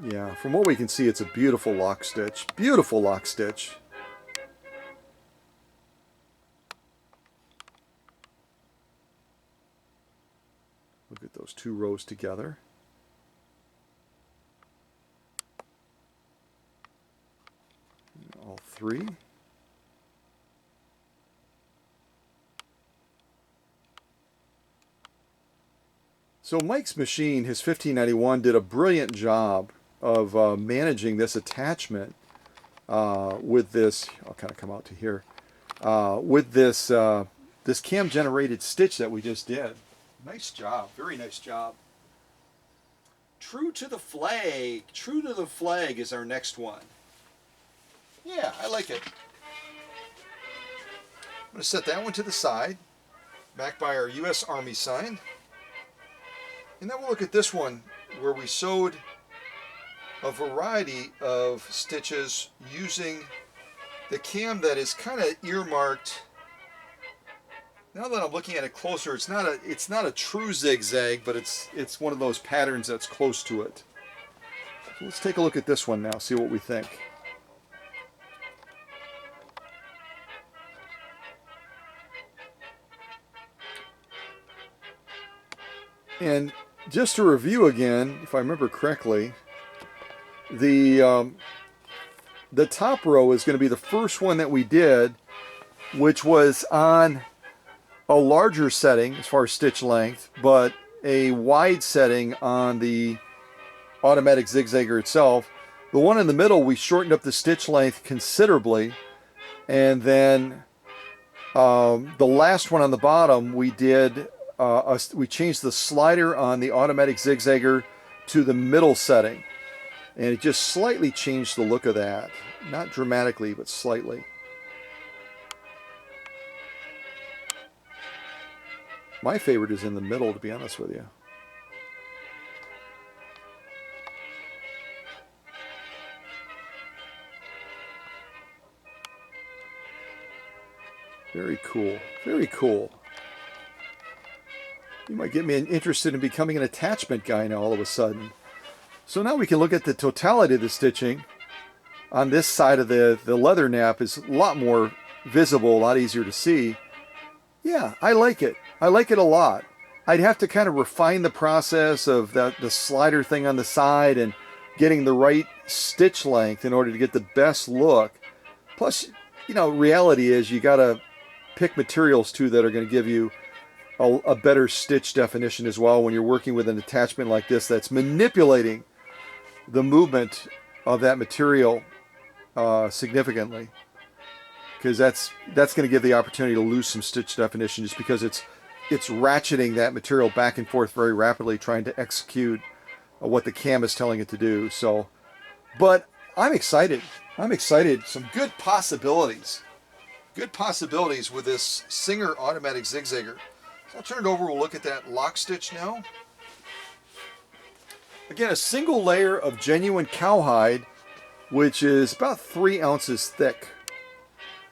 Yeah, from what we can see, it's a beautiful lock stitch. Beautiful lock stitch. Look at those 2 rows together. All 3. So Mike's machine, his 1591, did a brilliant job of managing this attachment with this, I'll kind of come out to here, with this, this cam generated stitch that we just did. Nice job, very nice job. True to the Flag. True to the Flag is our next one. Yeah, I like it. I'm going to set that one to the side, back by our U.S. Army sign. And then we'll look at this one where we sewed a variety of stitches using the cam that is kind of earmarked. Now that I'm looking at it closer, it's not a true zigzag, but it's one of those patterns that's close to it. So let's take a look at this one now, see what we think. And just to review again, if I remember correctly, the top row is going to be the first one that we did, which was on a larger setting as far as stitch length, but a wide setting on the automatic zigzagger itself. The one in the middle, we shortened up the stitch length considerably, and then the last one on the bottom, we did we changed the slider on the automatic zigzagger to the middle setting, and it just slightly changed the look of that. Not dramatically, but slightly. My favorite is in the middle, to be honest with you. Very cool. Very cool. You might get me interested in becoming an attachment guy now all of a sudden. So now we can look at the totality of the stitching. On this side of the leather nap is a lot more visible, a lot easier to see. Yeah, I like it. I like it a lot. I'd have to kind of refine the process of the slider thing on the side and getting the right stitch length in order to get the best look. Plus, you know, reality is you got to pick materials too that are going to give you a better stitch definition as well when you're working with an attachment like this that's manipulating the movement of that material significantly, because that's going to give the opportunity to lose some stitch definition just because it's ratcheting that material back and forth very rapidly trying to execute what the cam is telling it to do. So, but I'm excited. Some good possibilities. Good possibilities with this Singer automatic zigzagger. So I'll turn it over. We'll look at that lock stitch now. Again, a single layer of genuine cowhide, which is about 3 ounces thick.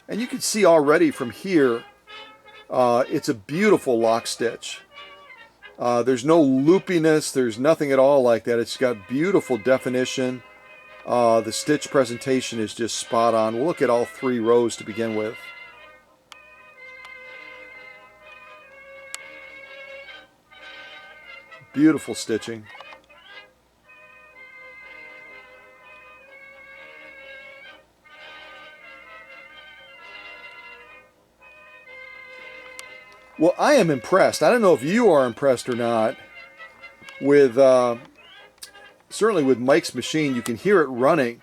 And you can see already from here, it's a beautiful lock stitch. There's no loopiness. There's nothing at all like that. It's got beautiful definition. The stitch presentation is just spot on. We'll look at all 3 rows to begin with. Beautiful stitching. Well, I am impressed. I don't know if you are impressed or not with, certainly with Mike's machine. You can hear it running,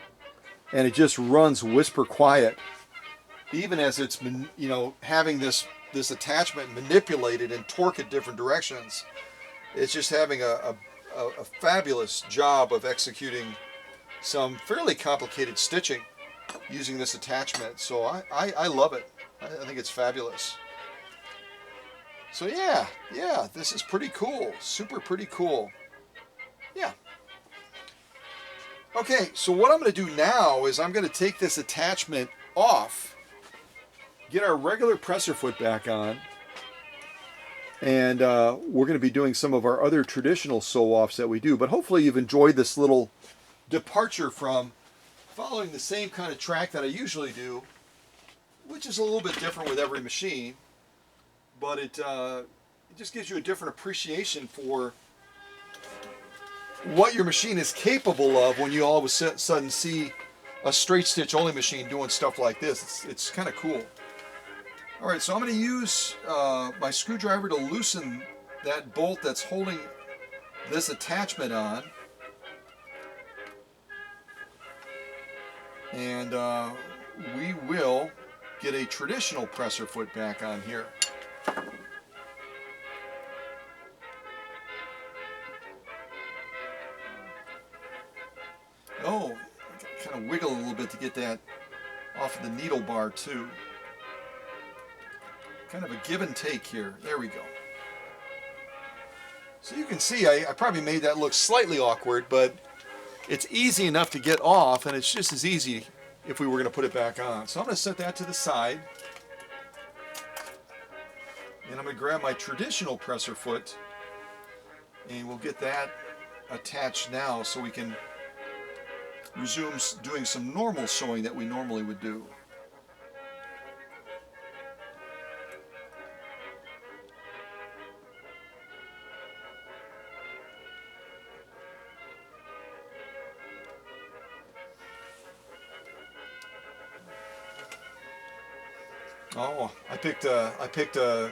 and it just runs whisper quiet. Even as it's, you know, having this attachment manipulated and torque in different directions, it's just having a fabulous job of executing some fairly complicated stitching using this attachment. So I love it. I think it's fabulous. So yeah, this is pretty cool. Super pretty cool. Yeah. Okay, so what I'm going to do now is I'm going to take this attachment off, get our regular presser foot back on, and we're going to be doing some of our other traditional sew-offs that we do. But hopefully you've enjoyed this little departure from following the same kind of track that I usually do, which is a little bit different with every machine. But it just gives you a different appreciation for what your machine is capable of when you all of a sudden see a straight stitch only machine doing stuff like this. It's kind of cool. All right, so I'm going to use my screwdriver to loosen that bolt that's holding this attachment on. And we will get a traditional presser foot back on here. Oh, kind of wiggle a little bit to get that off of the needle bar too. Kind of a give and take here. There we go. So you can see I probably made that look slightly awkward, but it's easy enough to get off, and it's just as easy if we were going to put it back on. So I'm going to set that to the side. And I'm going to grab my traditional presser foot, and we'll get that attached now so we can resume doing some normal sewing that we normally would do. Oh, I picked a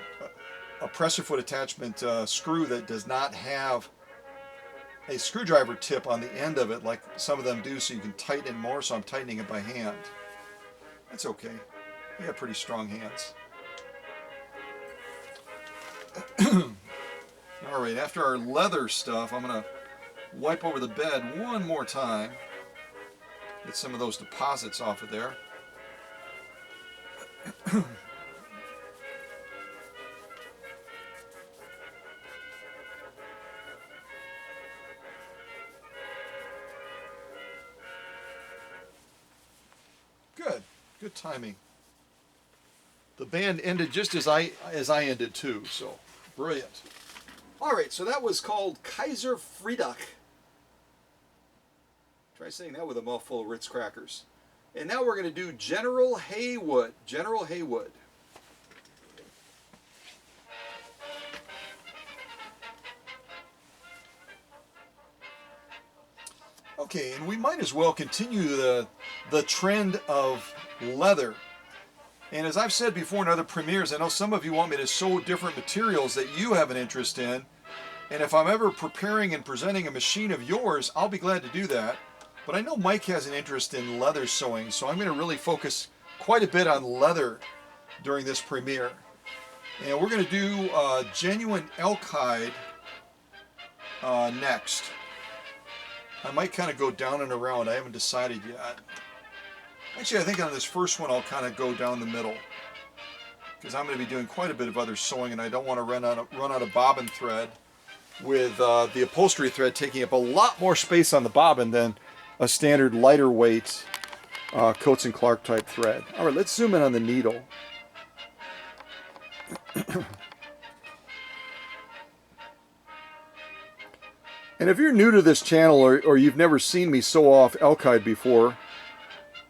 presser foot attachment screw that does not have a screwdriver tip on the end of it like some of them do so you can tighten it more, so I'm tightening it by hand. That's okay. You have pretty strong hands. Alright, after our leather stuff, I'm going to wipe over the bed one more time. Get some of those deposits off of there. Good. Good timing. The band ended just as I ended too, so brilliant. All right, so that was called Kaiser Friedag. Try saying that with a mouthful of Ritz crackers. And now we're going to do General Haywood. General Haywood. Okay, and we might as well continue the trend of leather. And as I've said before in other premieres, I know some of you want me to sew different materials that you have an interest in. And if I'm ever preparing and presenting a machine of yours, I'll be glad to do that. But I know Mike has an interest in leather sewing, so I'm going to really focus quite a bit on leather during this premiere. And we're going to do genuine elk hide next. I might kind of go down and around. I haven't decided yet. Actually, I think on this first one I'll kind of go down the middle, because I'm going to be doing quite a bit of other sewing, and I don't want to run out of bobbin thread with the upholstery thread taking up a lot more space on the bobbin than a standard lighter weight Coates and Clark type thread. All right, let's zoom in on the needle. And if you're new to this channel, or you've never seen me sew off elk hide before,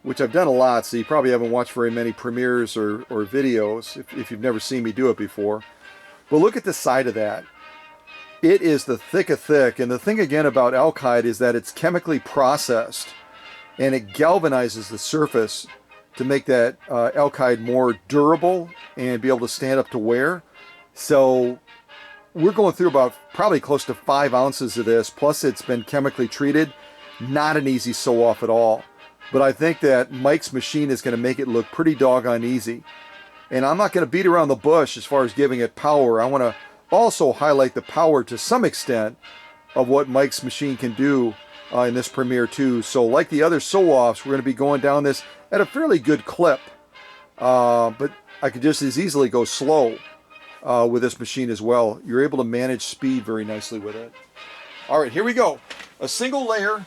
which I've done a lot, so you probably haven't watched very many premieres or videos if you've never seen me do it before. But look at the side of that. It is the thick of thick, and the thing again about elk hide is that it's chemically processed, and it galvanizes the surface to make that elk hide more durable and be able to stand up to wear. So we're going through about probably close to 5 ounces of this, plus it's been chemically treated. Not an easy sew off at all. But I think that Mike's machine is going to make it look pretty doggone easy. And I'm not going to beat around the bush as far as giving it power. I want to also highlight the power to some extent of what Mike's machine can do in this premiere too. So like the other sew-offs, we're going to be going down this at a fairly good clip. But I could just as easily go slow with this machine as well. You're able to manage speed very nicely with it. All right, here we go. A single layer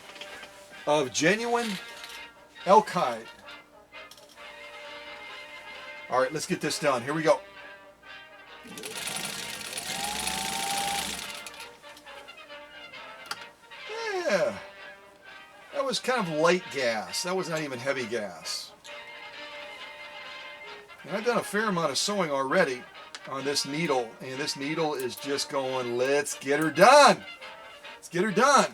of genuine elk hide. All right, let's get this done. Here we go. Yeah, that was kind of light gas. That was not even heavy gas. And I've done a fair amount of sewing already on this needle, and this needle is just going, let's get her done. Let's get her done.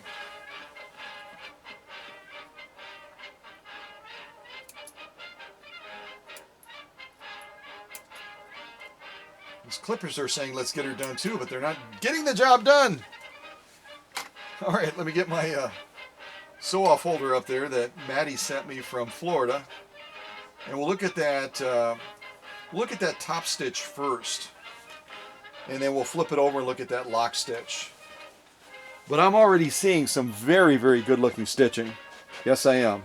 These clippers are saying let's get her done too, but they're not getting the job done. All right, let me get my sew-off holder up there that Maddie sent me from Florida, and we'll look at that. Look at that top stitch first, and then we'll flip it over and look at that lock stitch. But I'm already seeing some very, very good-looking stitching. Yes, I am.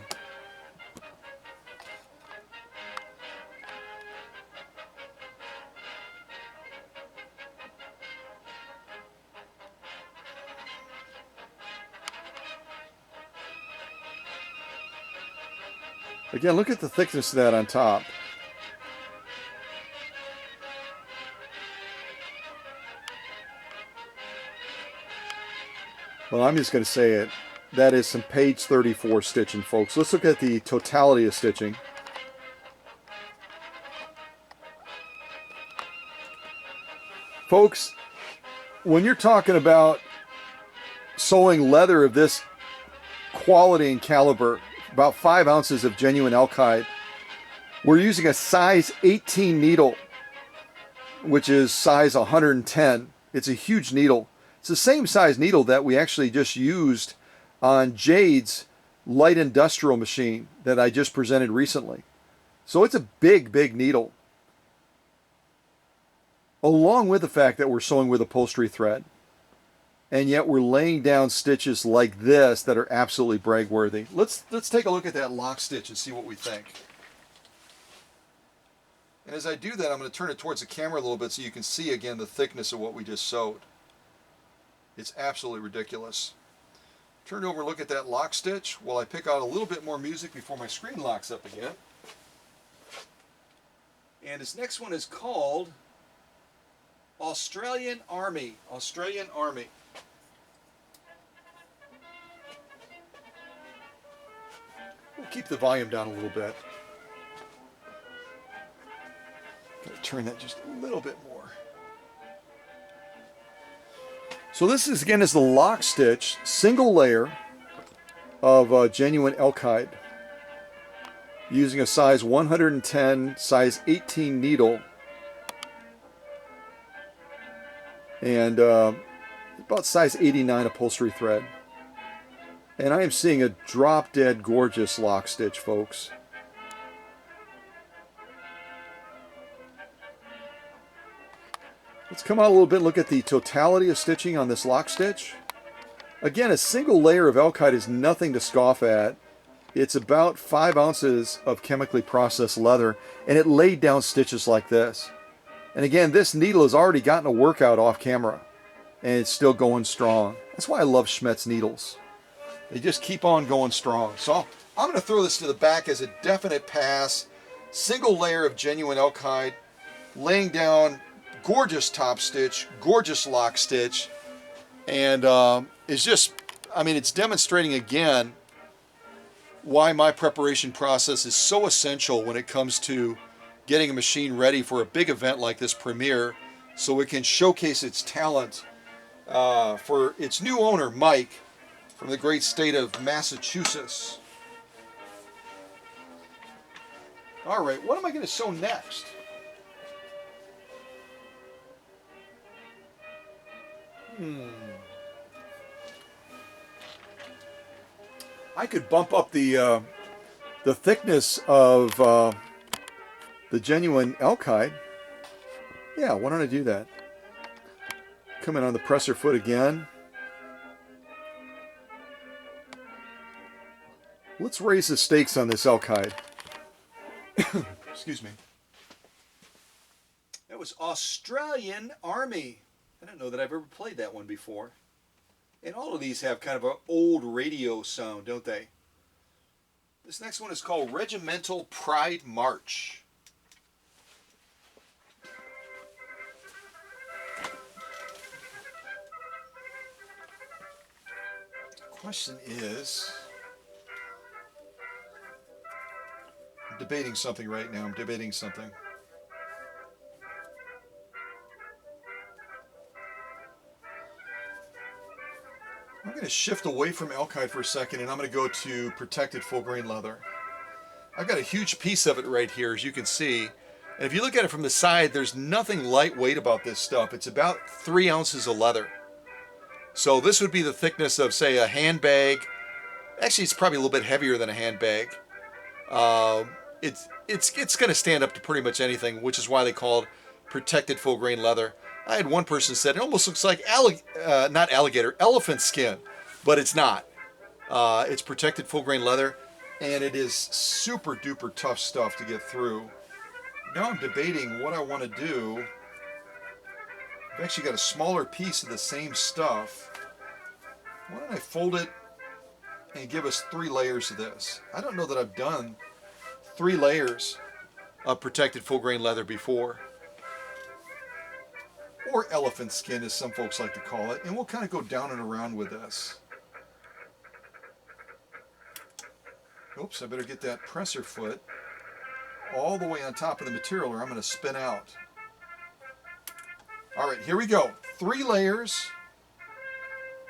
Again, look at the thickness of that on top. Well, I'm just going to say it. That is some page 34 stitching, folks. Let's look at the totality of stitching. Folks, when you're talking about sewing leather of this quality and caliber, about 5 ounces of genuine elk hide, we're using a size 18 needle, which is size 110. It's a huge needle. It's the same size needle that we actually just used on Jade's light industrial machine that I just presented recently. So it's a big, big needle. Along with the fact that we're sewing with upholstery thread. And yet we're laying down stitches like this that are absolutely brag-worthy. Let's take a look at that lock stitch and see what we think. And as I do that, I'm going to turn it towards the camera a little bit so you can see again the thickness of what we just sewed. It's absolutely ridiculous. Turn over and look at that lock stitch while I pick out a little bit more music before my screen locks up again. And this next one is called Australian Army. Australian Army. We'll keep the volume down a little bit. Gotta turn that just a little bit more. So this is again is the lock stitch, single layer of genuine elk hide, using a size 110, size 18 needle, and about size 89 upholstery thread. And I am seeing a drop dead gorgeous lock stitch, folks. Let's come out a little bit and look at the totality of stitching on this lock stitch. Again, a single layer of elk hide is nothing to scoff at. It's about 5 ounces of chemically processed leather, and it laid down stitches like this. And again, this needle has already gotten a workout off camera, and it's still going strong. That's why I love Schmetz needles. They just keep on going strong. So I'm going to throw this to the back as a definite pass. Single layer of genuine elk hide, laying down gorgeous top stitch, gorgeous lock stitch, and it's just, I mean, it's demonstrating again why my preparation process is so essential when it comes to getting a machine ready for a big event like this premiere, so it can showcase its talent for its new owner, Mike, from the great state of Massachusetts. All right, what am I going to sew next? I could bump up the thickness of the genuine elk hide. Yeah, why don't I do that? Come in on the presser foot again. Let's raise the stakes on this elk hide. Excuse me. That was Australian Army. I don't know that I've ever played that one before. And all of these have kind of an old radio sound, don't they? This next one is called Regimental Pride March. The question is, I'm debating something right now. I'm debating something. I'm going to shift away from elk hide for a second, and I'm going to go to protected full grain leather. I've got a huge piece of it right here, as you can see. And if you look at it from the side, there's nothing lightweight about this stuff. It's about 3 ounces of leather. So this would be the thickness of, say, a handbag. Actually, it's probably a little bit heavier than a handbag. It's going to stand up to pretty much anything, which is why they call it protected full grain leather. I had one person said it almost looks like not alligator, elephant skin, but it's not. It's protected full grain leather, and it is super duper tough stuff to get through. Now I'm debating what I want to do. I've actually got a smaller piece of the same stuff. Why don't I fold it and give us 3 layers of this? I don't know that I've done 3 layers of protected full grain leather before. Or elephant skin, as some folks like to call it, and we'll kind of go down and around with this. Oops, I better get that presser foot all the way on top of the material or I'm going to spin out. All right, here we go. 3 layers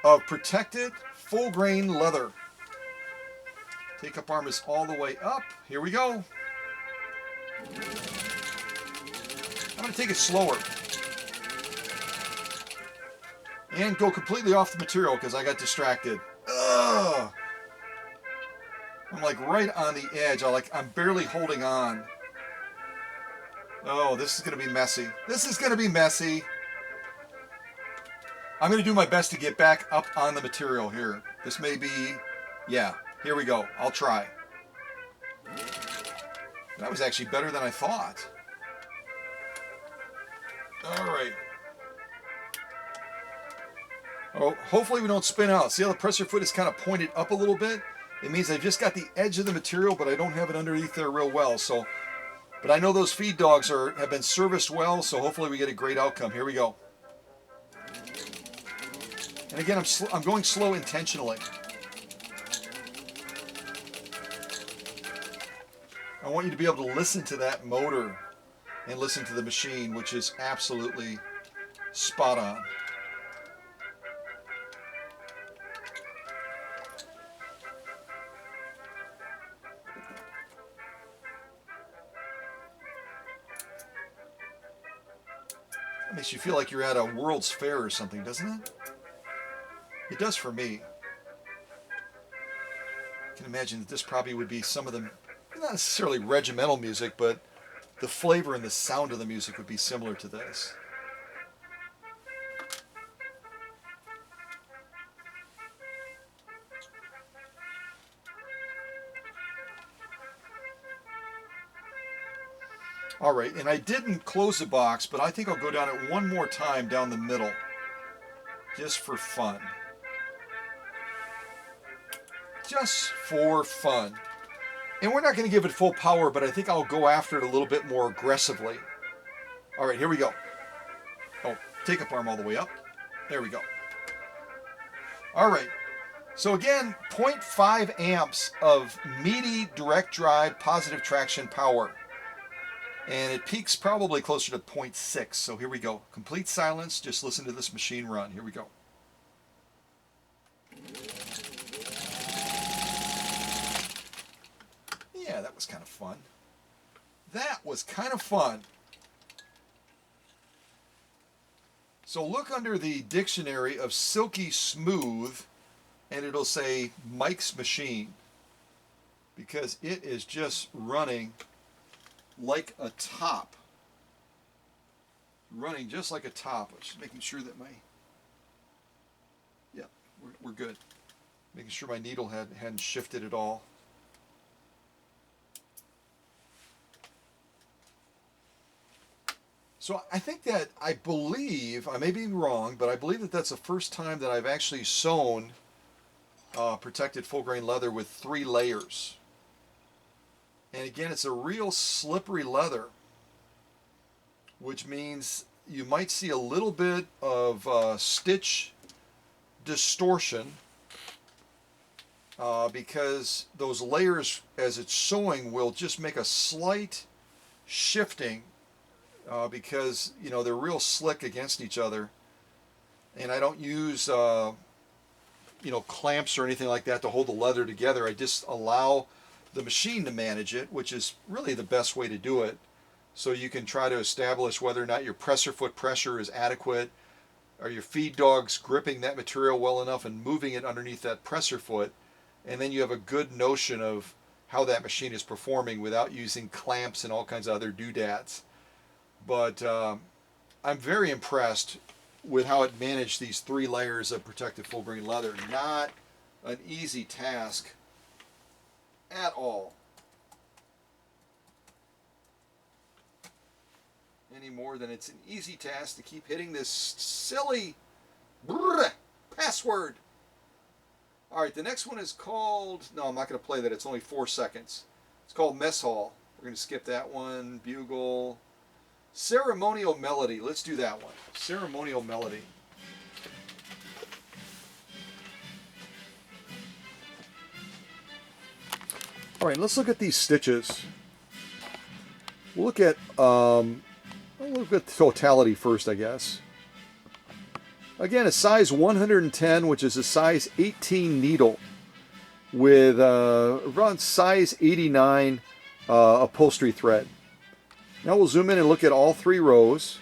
of protected full grain leather. Take up arm is all the way up. Here we go. I'm going to take it slower. and go completely off the material because I got distracted. Ugh. I'm like right on the edge. I'm barely holding on. Oh, this is going to be messy. This is going to be messy. I'm going to do my best to get back up on the material here. This may be, yeah, here we go. I'll try. That was actually better than I thought. All right. Oh, hopefully we don't spin out. See how the pressure foot is kind of pointed up a little bit? It means I've just got the edge of the material, but I don't have it underneath there real well. So, but I know those feed dogs have been serviced well, so hopefully we get a great outcome. Here we go. And again, I'm going slow intentionally. I want you to be able to listen to that motor and listen to the machine, which is absolutely spot on. It makes you feel like you're at a World's Fair or something, doesn't it? It does for me. I can imagine that this probably would be some of the, not necessarily regimental music, but the flavor and the sound of the music would be similar to this. All right, and I didn't close the box, but I think I'll go down it one more time down the middle, just for fun. Just for fun. And we're not going to give it full power, but I think I'll go after it a little bit more aggressively. All right, here we go. Oh, take up arm all the way up. There we go. All right. So again, 0.5 amps of meaty direct drive positive traction power. And it peaks probably closer to 0.6. So here we go. Complete silence. Just listen to this machine run. Here we go. Yeah, that was kind of fun. That was kind of fun. So look under the dictionary of silky smooth, and it'll say Mike's machine, because it is just running like a top. Running just like a top. I'm just making sure that yeah, we're good. Making sure my needle hadn't shifted at all. So I think that, I believe, I may be wrong, but I believe that that's the first time that I've actually sewn protected full grain leather with 3 layers. And again, it's a real slippery leather, which means you might see a little bit of stitch distortion because those layers, as it's sewing, will just make a slight shifting because, you know, they're real slick against each other. And I don't use, you know, clamps or anything like that to hold the leather together. I just allow the machine to manage it, which is really the best way to do it. So you can try to establish whether or not your presser foot pressure is adequate. Are your feed dogs gripping that material well enough and moving it underneath that presser foot? And then you have a good notion of how that machine is performing without using clamps and all kinds of other doodads. But I'm very impressed with how it managed these 3 layers of protected full grain leather. Not an easy task at all. Any more than it's an easy task to keep hitting this silly password. All right, the next one is called, no, I'm not going to play that. It's only 4 seconds. It's called Mess Hall. We're going to skip that one. Bugle. Ceremonial Melody. Let's do that one. Ceremonial Melody. All right, let's look at these stitches. We'll look at totality first, I guess. Again, a size 110, which is a size 18 needle, with around size 89 upholstery thread. Now we'll zoom in and look at all 3 rows.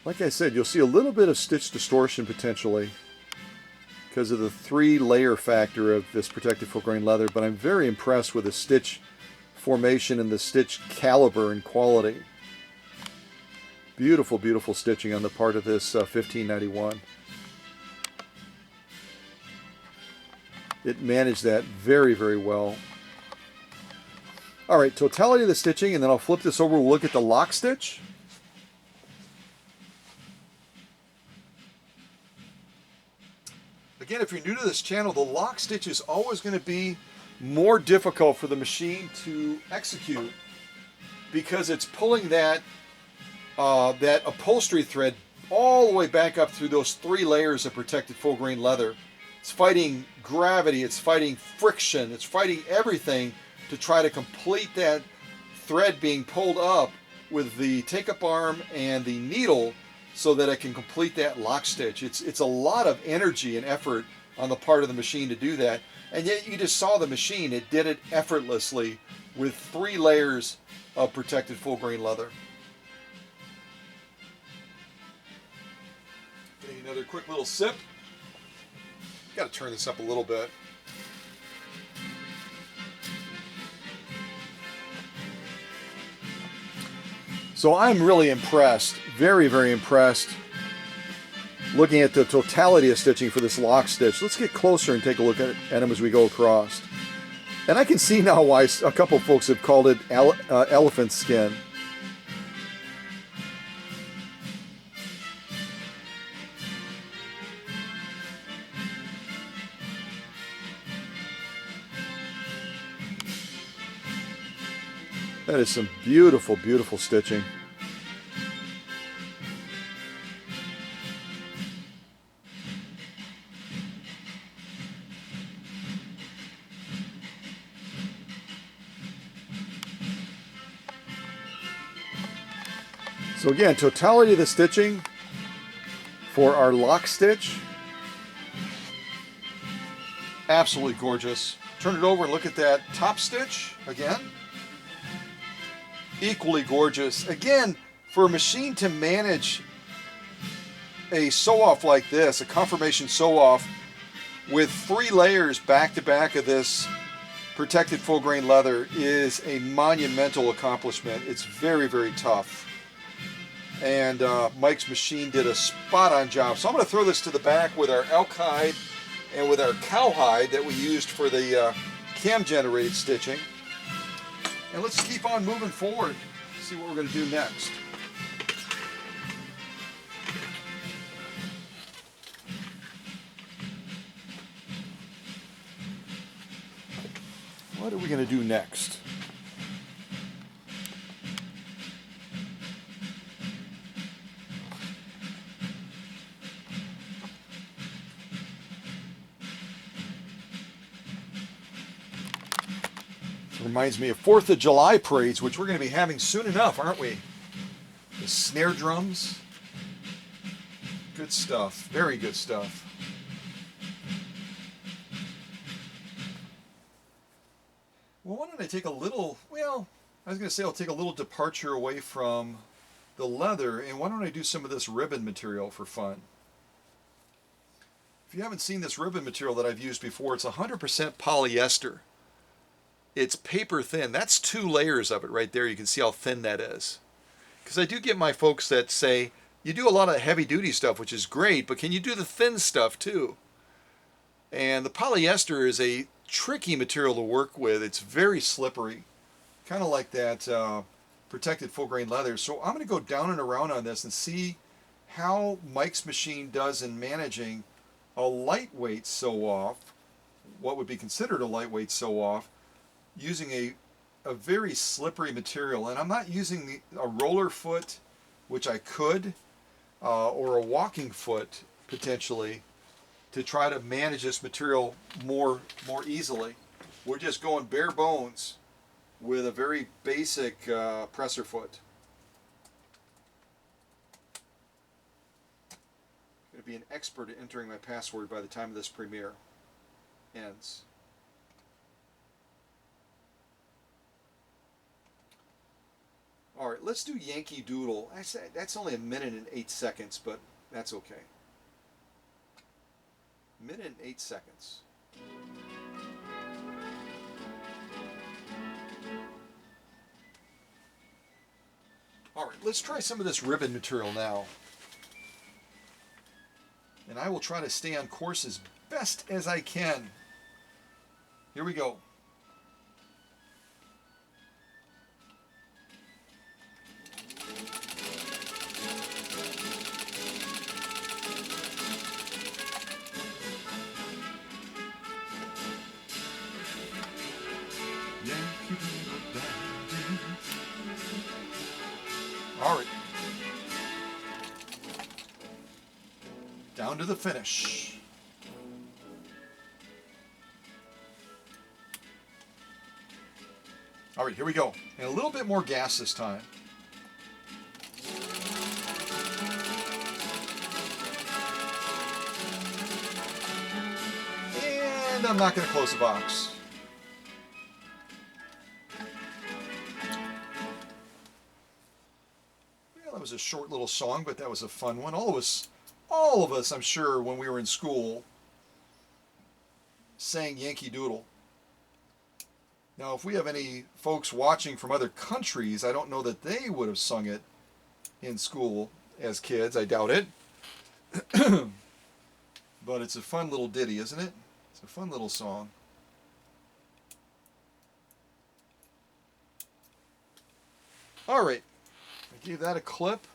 Like I said, you'll see a little bit of stitch distortion potentially because of the 3-layer factor of this protected full grain leather, but I'm very impressed with the stitch formation and the stitch caliber and quality. Beautiful, beautiful stitching on the part of this 1591. It managed that very, very well. All right, totality of the stitching, and then I'll flip this over. We'll look at the lock stitch. Again, if you're new to this channel, the lock stitch is always going to be more difficult for the machine to execute because it's pulling that that upholstery thread all the way back up through those 3 layers of protected full grain leather. It's fighting gravity, it's fighting friction, it's fighting everything to try to complete that thread being pulled up with the take-up arm and the needle so that it can complete that lock stitch. It's a lot of energy and effort on the part of the machine to do that. And yet you just saw the machine, it did it effortlessly with 3 layers of protected full grain leather. Getting another quick little sip. Got to turn this up a little bit. So I'm really impressed, very, very impressed, looking at the totality of stitching for this lock stitch. Let's get closer and take a look at them as we go across. And I can see now why a couple of folks have called it elephant skin. That is some beautiful, beautiful stitching. So again, totality of the stitching for our lock stitch. Absolutely gorgeous. Turn it over and look at that top stitch again. Equally gorgeous. Again, for a machine to manage a sew-off like this, a conformation sew-off with 3 layers back to back of this protected full grain leather is a monumental accomplishment. It's very, very tough. And Mike's machine did a spot-on job. So I'm going to throw this to the back with our elk hide and with our cowhide that we used for the cam-generated stitching. And let's keep on moving forward, see what we're going to do next. What are we going to do next? Reminds me of 4th of July parades, which we're going to be having soon enough, aren't we? The snare drums. Good stuff. Very good stuff. Well, why don't I take a little, well, I was going to say I'll take a little departure away from the leather, and why don't I do some of this ribbon material for fun? If you haven't seen this ribbon material that I've used before, it's 100% polyester. It's paper thin. That's 2 layers of it right there. You can see how thin that is. Because I do get my folks that say, you do a lot of heavy duty stuff, which is great, but can you do the thin stuff too? And the polyester is a tricky material to work with. It's very slippery, kind of like that protected full grain leather. So I'm going to go down and around on this and see how Mike's machine does in managing a lightweight sew-off, what would be considered a lightweight sew-off, using a very slippery material. And I'm not using a roller foot, which I could, or a walking foot potentially, to try to manage this material more easily. We're just going bare bones with a very basic presser foot. I'm going to be an expert at entering my password by the time this premiere ends. All right, let's do Yankee Doodle. That's only 1:08, but that's okay. 1:08. All right, let's try some of this ribbon material now. And I will try to stay on course as best as I can. Here we go. All right. Down to the finish. All right, here we go. And a little bit more gas this time. And I'm not going to close the box. Well, that was a short little song, but that was a fun one. All of us, I'm sure, when we were in school, sang Yankee Doodle. Now, if we have any folks watching from other countries, I don't know that they would have sung it in school as kids. I doubt it. But it's a fun little ditty, isn't it? It's a fun little song. All right. I gave that a clip.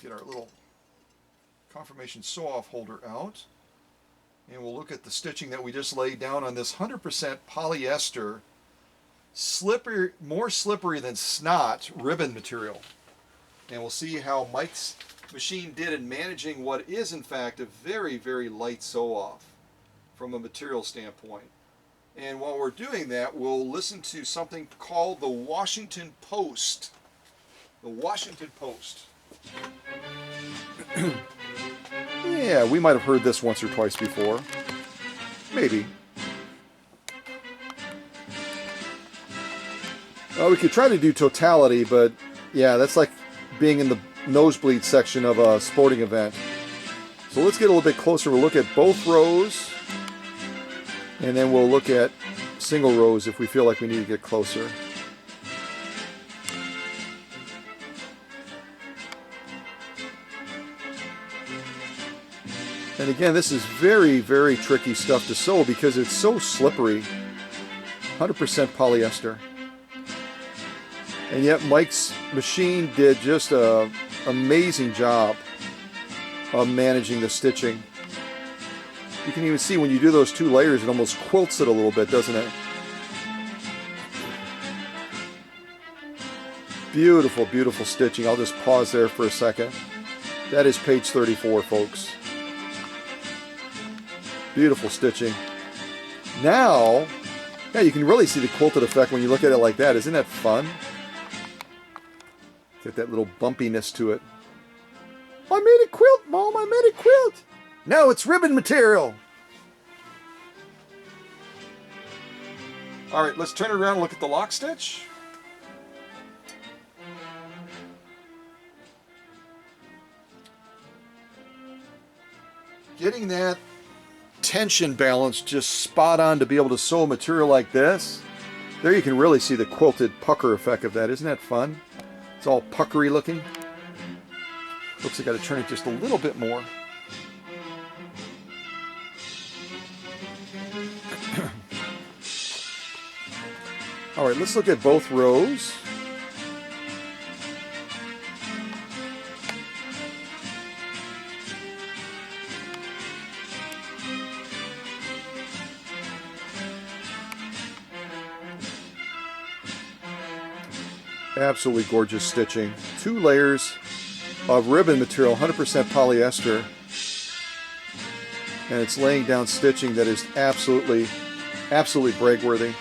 Get our little confirmation sew-off holder out. And we'll look at the stitching that we just laid down on this 100% polyester, slippery, more slippery than snot ribbon material. And we'll see how Mike's machine did in managing what is in fact a very, very light sew-off from a material standpoint. And while we're doing that, we'll listen to something called the Washington Post. The Washington Post. Yeah, we might have heard this once or twice before. Maybe. We could try to do totality, but yeah, that's like being in the nosebleed section of a sporting event. So let's get a little bit closer. We'll look at both rows, and then we'll look at single rows if we feel like we need to get closer. And again, this is very, very tricky stuff to sew because it's so slippery. 100% polyester. And yet Mike's machine did just an amazing job of managing the stitching. You can even see when you do those two layers, it almost quilts it a little bit, doesn't it? Beautiful, beautiful stitching. I'll just pause there for a second. That is page 34, folks. Beautiful stitching. Now, yeah, you can really see the quilted effect when you look at it like that. Isn't that fun? Get that little bumpiness to it. I made a quilt, Mom. I made a quilt. No, it's ribbon material. All right, let's turn it around and look at the lock stitch. Getting that tension balance just spot on to be able to sew material like this. There you can really see the quilted pucker effect of that. Isn't that fun? It's all puckery looking. Looks like I got to turn it just a little bit more. All right, let's look at both rows. Absolutely gorgeous stitching. 2 layers of ribbon material, 100% polyester. And it's laying down stitching that is absolutely, absolutely brag-worthy.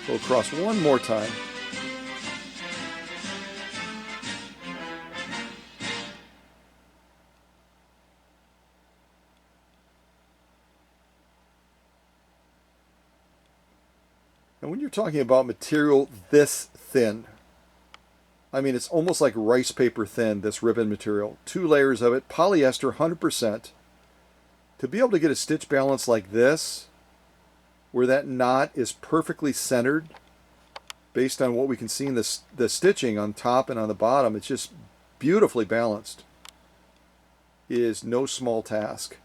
Go across one more time. And when you're talking about material this thin, I mean, it's almost like rice paper thin, this ribbon material. 2 layers of it, polyester 100%. To be able to get a stitch balance like this, where that knot is perfectly centered, based on what we can see in the stitching on top and on the bottom, it's just beautifully balanced, is no small task.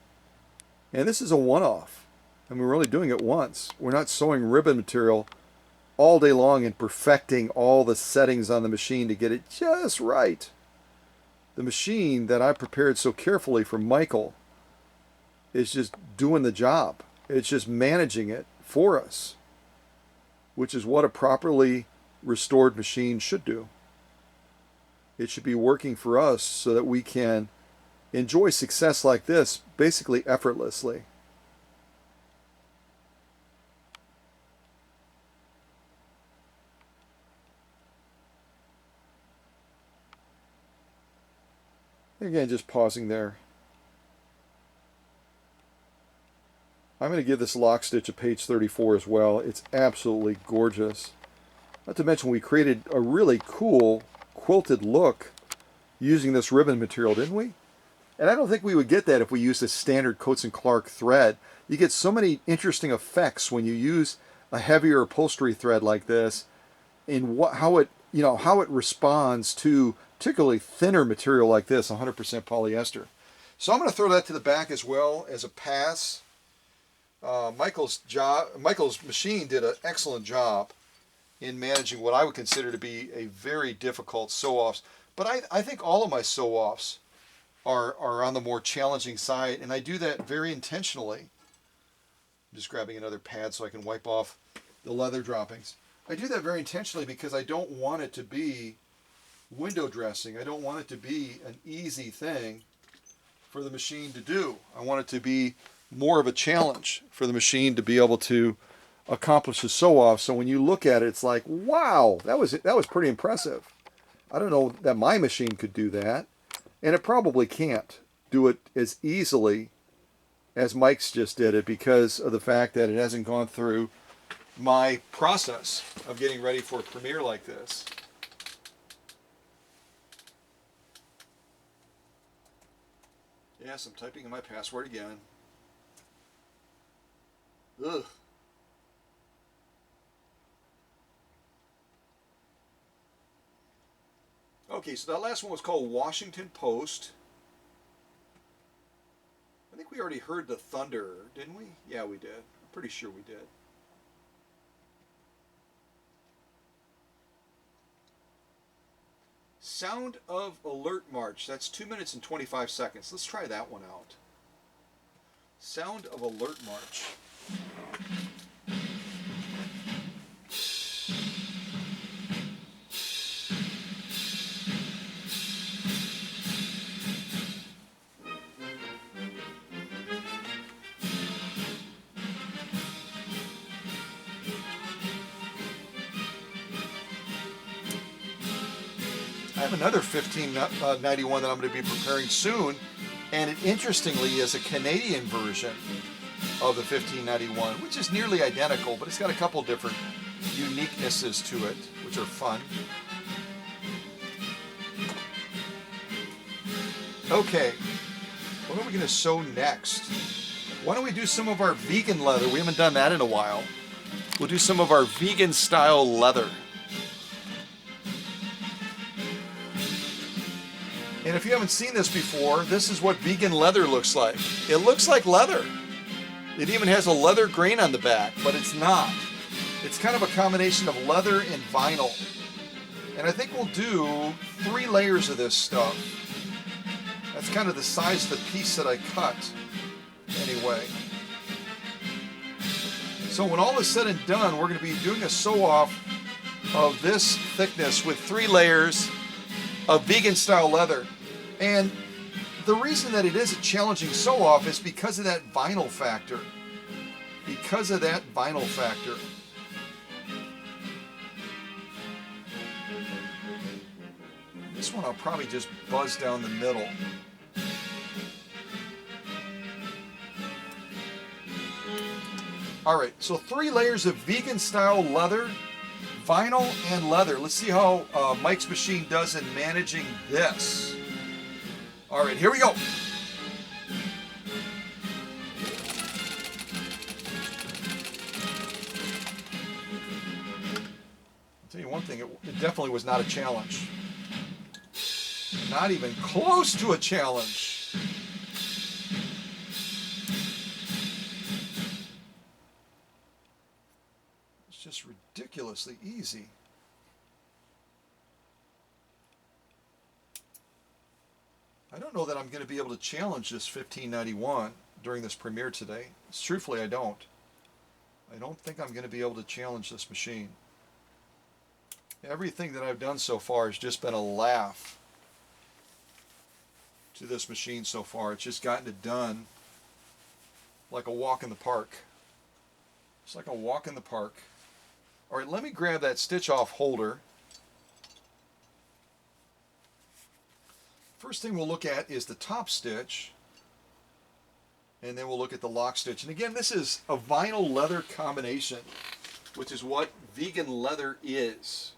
And this is a one-off. And we're only doing it once. We're not sewing ribbon material all day long and perfecting all the settings on the machine to get it just right. The machine that I prepared so carefully for Michael is just doing the job. It's just managing it for us, which is what a properly restored machine should do. It should be working for us so that we can enjoy success like this basically effortlessly. Again, just pausing there. I'm going to give this lock stitch a page 34 as well. It's absolutely gorgeous. Not to mention we created a really cool quilted look using this ribbon material, didn't we? And I don't think we would get that if we used a standard Coats & Clark thread. You get so many interesting effects when you use a heavier upholstery thread like this in how it responds to particularly thinner material like this, 100% polyester. So I'm going to throw that to the back as well as a pass. Michael's machine did an excellent job in managing what I would consider to be a very difficult sew-offs. But I think all of my sew-offs are on the more challenging side, and I do that very intentionally. I'm just grabbing another pad so I can wipe off the leather droppings. I do that very intentionally because I don't want it to be window dressing. I don't want it to be an easy thing for the machine to do. I want it to be more of a challenge for the machine to be able to accomplish a sew-off. So when you look at it, it's like, wow, that was pretty impressive. I don't know that my machine could do that, and it probably can't do it as easily as Mike's just did it because of the fact that it hasn't gone through my process of getting ready for a premiere like this. Yes, I'm typing in my password again. Ugh. Okay, so that last one was called Washington Post. I think we already heard the thunder, didn't we? Yeah, we did. I'm pretty sure we did. Sound of Alert March. That's 2 minutes and 25 seconds. Let's try that one out. Sound of Alert March. I have another 1591 that I'm going to be preparing soon, and it interestingly is a Canadian version of the 1591, which is nearly identical, but it's got a couple different uniquenesses to it, which are fun. Okay, what are we going to sew next? Why don't we do some of our vegan leather? We haven't done that in a while. We'll do some of our vegan style leather. And if you haven't seen this before, this is what vegan leather looks like. It looks like leather. It even has a leather grain on the back, but it's not. It's kind of a combination of leather and vinyl. And I think we'll do 3 layers of this stuff. That's kind of the size of the piece that I cut, anyway. So when all is said and done, we're going to be doing a sew-off of this thickness with 3 layers of vegan style leather. And the reason that it is a challenging sew-off is because of that vinyl factor. Because of that vinyl factor. This one I'll probably just buzz down the middle. All right, so 3 layers of vegan style leather, vinyl and leather. Let's see how Mike's machine does in managing this. All right, here we go. I'll tell you one thing, it definitely was not a challenge. Not even close to a challenge. It's just ridiculously easy. I don't know that I'm going to be able to challenge this 1591 during this premiere today. Truthfully, I don't. I don't think I'm going to be able to challenge this machine. Everything that I've done so far has just been a laugh to this machine so far. It's just gotten it done like a walk in the park. It's like a walk in the park. All right, let me grab that stitch off holder. First thing we'll look at is the top stitch, and then we'll look at the lock stitch. And again, this is a vinyl leather combination, which is what vegan leather is.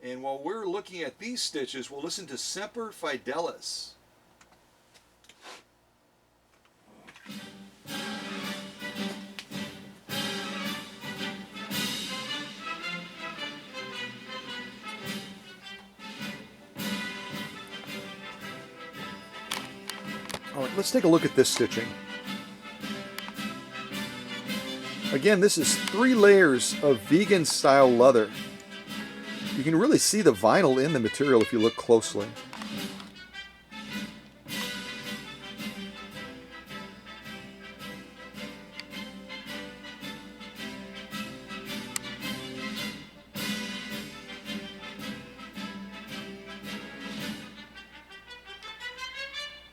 And while we're looking at these stitches, we'll listen to Semper Fidelis. All right, let's take a look at this stitching. Again, this is 3 layers of vegan style leather. You can really see the vinyl in the material if you look closely.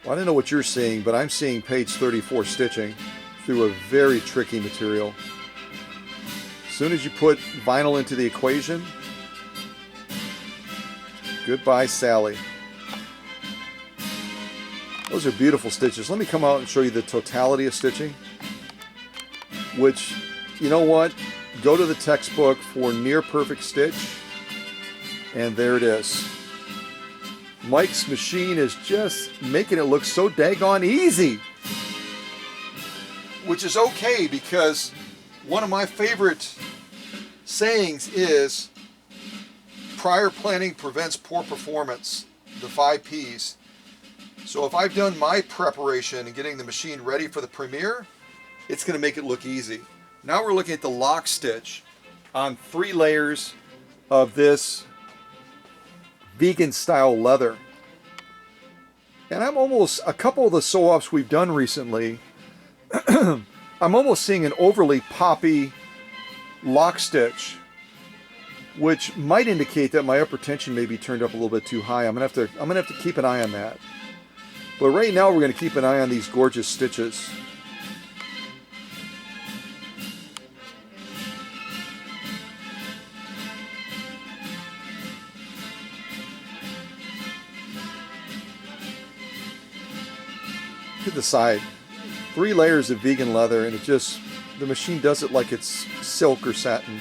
Well, I don't know what you're seeing, but I'm seeing page 34 stitching through a very tricky material. As soon as you put vinyl into the equation, goodbye, Sally. Those are beautiful stitches. Let me come out and show you the totality of stitching, which, you know what? Go to the textbook for near perfect stitch, and there it is. Mike's machine is just making it look so daggone easy, which is okay, because one of my favorite sayings is prior planning prevents poor performance, the 5 P's. So if I've done my preparation and getting the machine ready for the premiere, it's going to make it look easy. Now we're looking at the lock stitch on 3 layers of this vegan style leather. And I'm almost, a couple of the sew-offs we've done recently, I'm almost seeing an overly poppy lock stitch, which might indicate that my upper tension may be turned up a little bit too high. I'm gonna have to keep an eye on that. But right now we're gonna keep an eye on these gorgeous stitches. Look at the side. 3 layers of vegan leather, and it just, the machine does it like it's silk or satin.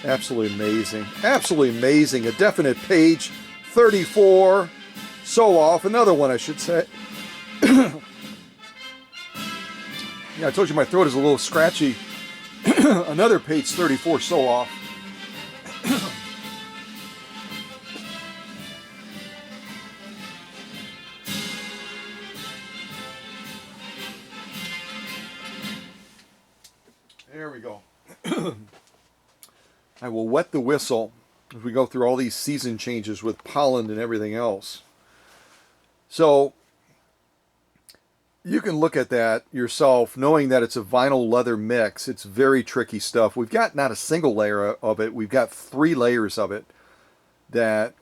Absolutely amazing. Absolutely amazing. A definite page 34 sew off. Another one, I should say. Yeah, I told you my throat is a little scratchy. Another page 34 sew off. There we go. I will wet the whistle as we go through all these season changes with pollen and everything else. So you can look at that yourself, knowing that it's a vinyl leather mix. It's very tricky stuff. We've got not a single layer of it. We've got 3 layers of it. Getting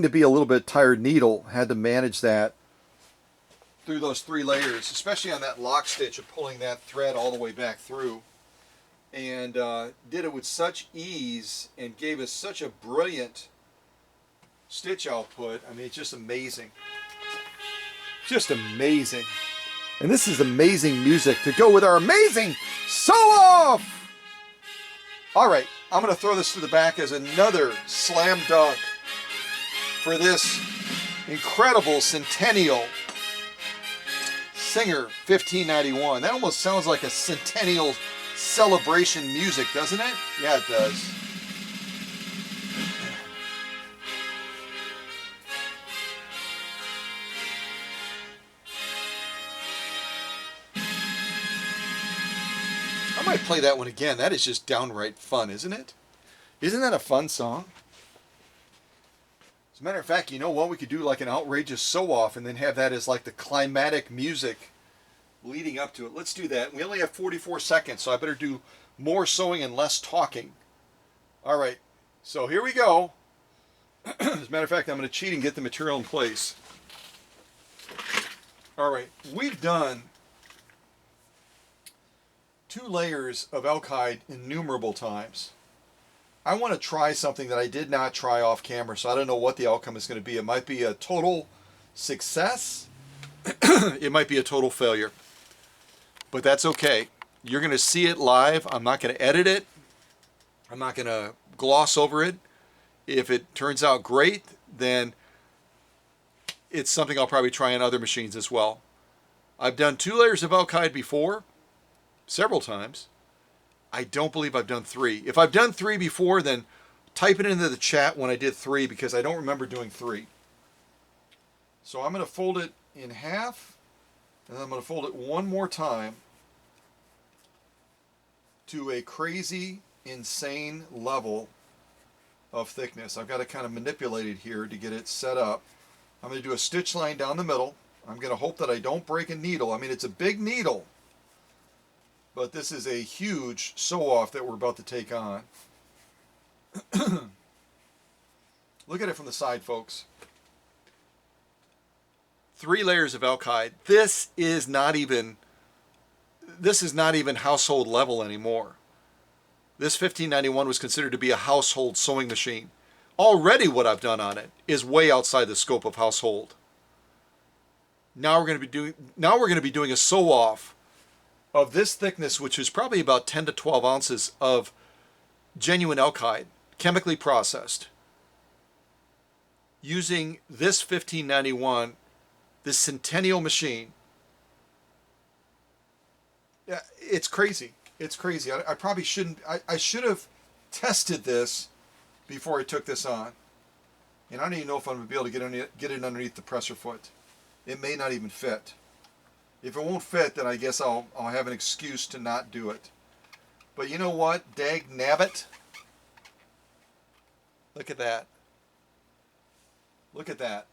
to be a little bit tired needle had to manage that through those 3 layers, especially on that lock stitch of pulling that thread all the way back through. and did it with such ease and gave us such a brilliant stitch output. I mean, it's just amazing. Just amazing. And this is amazing music to go with our amazing sew-off! All right, I'm going to throw this to the back as another slam dunk for this incredible Centennial Singer 1591. That almost sounds like a Centennial celebration music, doesn't it? Yeah, it does. I might play that one again. That is just downright fun, isn't it? Isn't that a fun song? As a matter of fact, you know what? We could do like an outrageous sew-off and then have that as like the climatic music leading up to it. Let's do that. We only have 44 seconds, so I better do more sewing and less talking. All right, so here we go. As a matter of fact, I'm going to cheat and get the material in place. All right, we've done 2 layers of elk hide innumerable times. I want to try something that I did not try off camera, so I don't know what the outcome is going to be. It might be a total success. It might be a total failure. But that's okay. You're going to see it live. I'm not going to edit it. I'm not going to gloss over it. If it turns out great, then it's something I'll probably try on other machines as well. I've done 2 layers of elk hide before, several times. I don't believe I've done 3. If I've done 3 before, then type it into the chat when I did 3, because I don't remember doing 3. So I'm going to fold it in half, and then I'm going to fold it one more time to a crazy, insane level of thickness. I've got to kind of manipulate it here to get it set up. I'm going to do a stitch line down the middle. I'm going to hope that I don't break a needle. I mean, it's a big needle, but this is a huge sew-off that we're about to take on. Look at it from the side, folks. 3 layers of elk hide. This is not even household level anymore. This 1591 was considered to be a household sewing machine. Already what I've done on it is way outside the scope of household. Now we're going to be doing a sew-off of this thickness, which is probably about 10 to 12 ounces of genuine elk hide, chemically processed, using this 1591, this Centennial machine. Yeah, it's crazy. It's crazy. I probably shouldn't. I should have tested this before I took this on. And I don't even know if I'm going to be able to get it underneath the presser foot. It may not even fit. If it won't fit, then I guess I'll have an excuse to not do it. But you know what? Dag nabbit. Look at that. Look at that.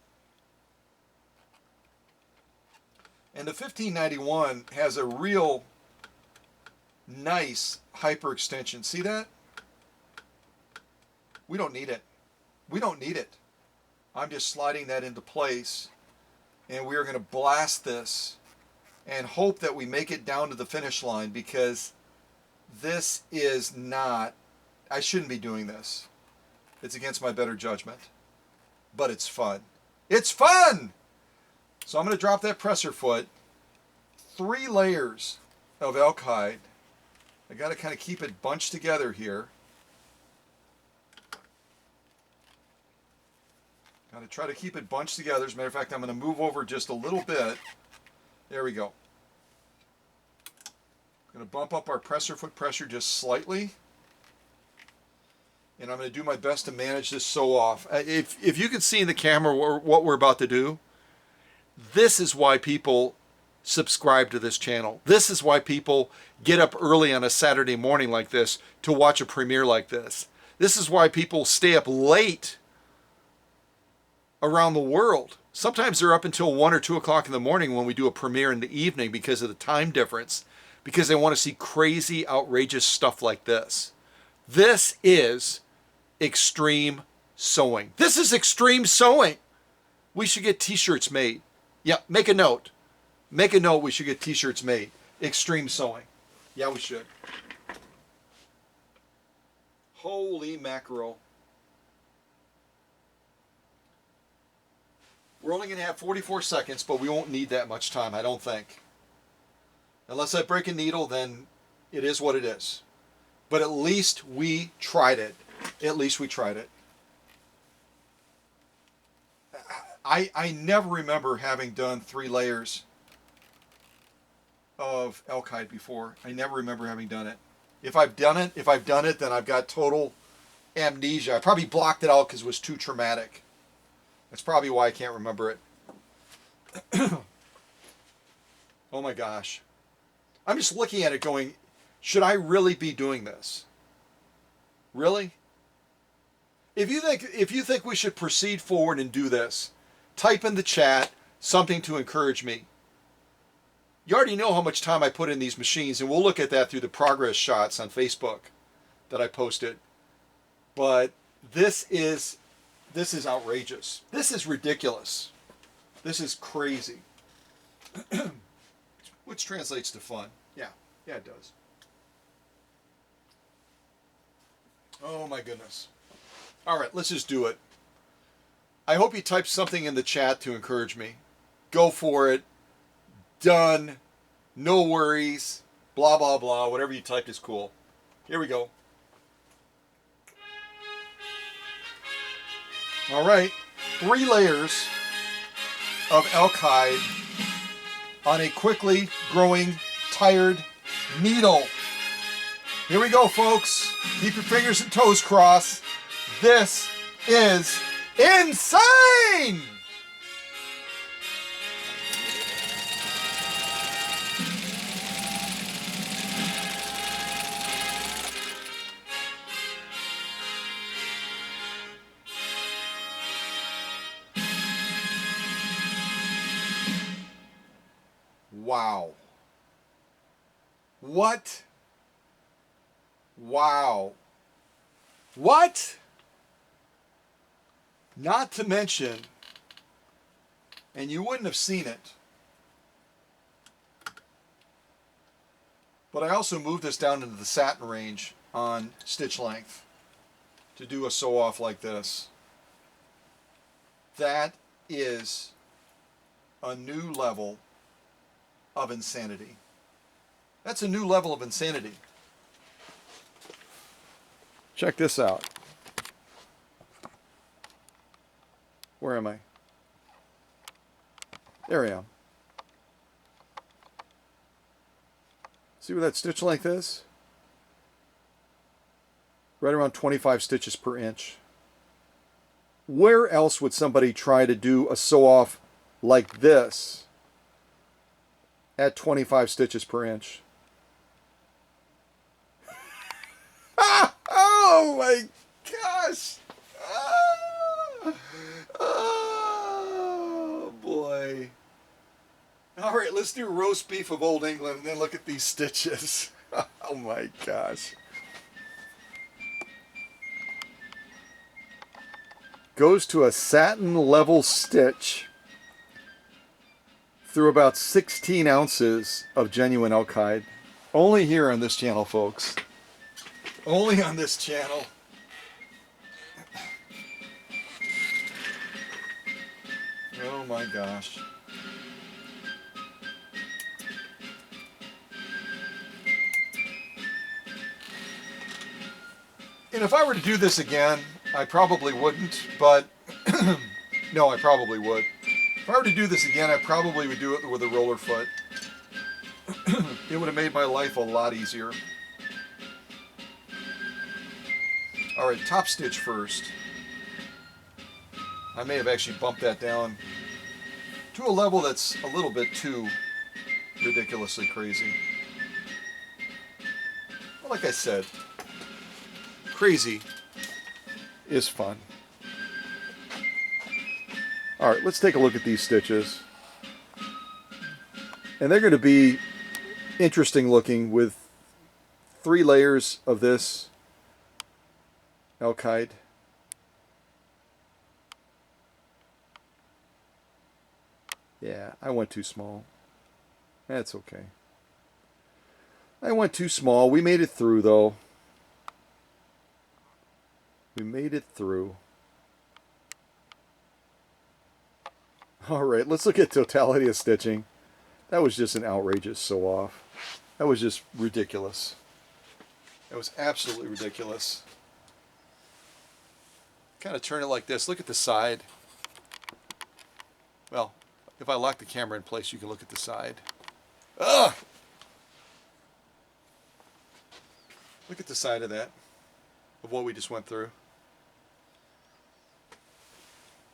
And the 1591 has a real nice hyperextension. See that? We don't need it. We don't need it. I'm just sliding that into place, and we are going to blast this and hope that we make it down to the finish line, because this is not, I shouldn't be doing this. It's against my better judgment, but it's fun. It's fun! So I'm going to drop that presser foot, 3 layers of elk hide. I got to kind of keep it bunched together here. Got to try to keep it bunched together. As a matter of fact, I'm going to move over just a little bit. There we go. I'm going to bump up our presser foot pressure just slightly. And I'm going to do my best to manage this sew off. If you can see in the camera what we're about to do, this is why people subscribe to this channel. This is why people get up early on a Saturday morning like this to watch a premiere like this. This is why people stay up late around the world. Sometimes they're up until 1 or 2 o'clock in the morning when we do a premiere in the evening because of the time difference, because they want to see crazy, outrageous stuff like this. This is extreme sewing. This is extreme sewing. We should get t-shirts made. Yeah, make a note. Make a note, we should get t-shirts made. Extreme sewing. Yeah, we should. Holy mackerel. We're only going to have 44 seconds, but we won't need that much time, I don't think. Unless I break a needle, then it is what it is. But at least we tried it. At least we tried it. I never remember having done 3 layers of elk hide before. I never remember having done it. If I've done it, then I've got total amnesia. I probably blocked it out because it was too traumatic. That's probably why I can't remember it. Oh my gosh. I'm just looking at it going, should I really be doing this? Really? If you think we should proceed forward and do this, type in the chat something to encourage me. You already know how much time I put in these machines, and we'll look at that through the progress shots on Facebook that I posted. But this is outrageous. This is ridiculous. This is crazy. Which translates to fun. Yeah, it does. Oh my goodness. All right, let's just do it. I hope you typed something in the chat to encourage me. Go for it. Done. No worries. Blah, blah, blah. Whatever you typed is cool. Here we go. All right. 3 layers of elk hide on a quickly growing, tired needle. Here we go, folks. Keep your fingers and toes crossed. This is insane! Wow. What? Wow. What? Not to mention, and you wouldn't have seen it, but I also moved this down into the satin range on stitch length to do a sew off like this. That is a new level of insanity. That's a new level of insanity. Check this out. Where am I? There I am. See where that stitch length is? Right around 25 stitches per inch. Where else would somebody try to do a sew off like this at 25 stitches per inch? Oh my gosh! Oh boy. All right, let's do roast beef of Old England and then look at these stitches. Oh my gosh. Goes to a satin level stitch through about 16 ounces of genuine elk hide. Only here on this channel, folks. Only on this channel. Oh my gosh. And if I were to do this again, I probably wouldn't, but no, I probably would. If I were to do this again, I probably would do it with a roller foot. It would have made my life a lot easier. All right, top stitch first. I may have actually bumped that down to a level that's a little bit too ridiculously crazy. Well, like I said, crazy is fun. All right, let's take a look at these stitches. And they're going to be interesting looking with 3 layers of this elk hide. Yeah, I went too small. That's okay. I went too small. We made it through though. We made it through. All right, let's look at totality of stitching. That was just an outrageous sew off. That was just ridiculous. That was absolutely ridiculous. Kind of turn it like this. Look at the side. Well, if I lock the camera in place, you can look at the side. Ugh! Look at the side of that, of what we just went through.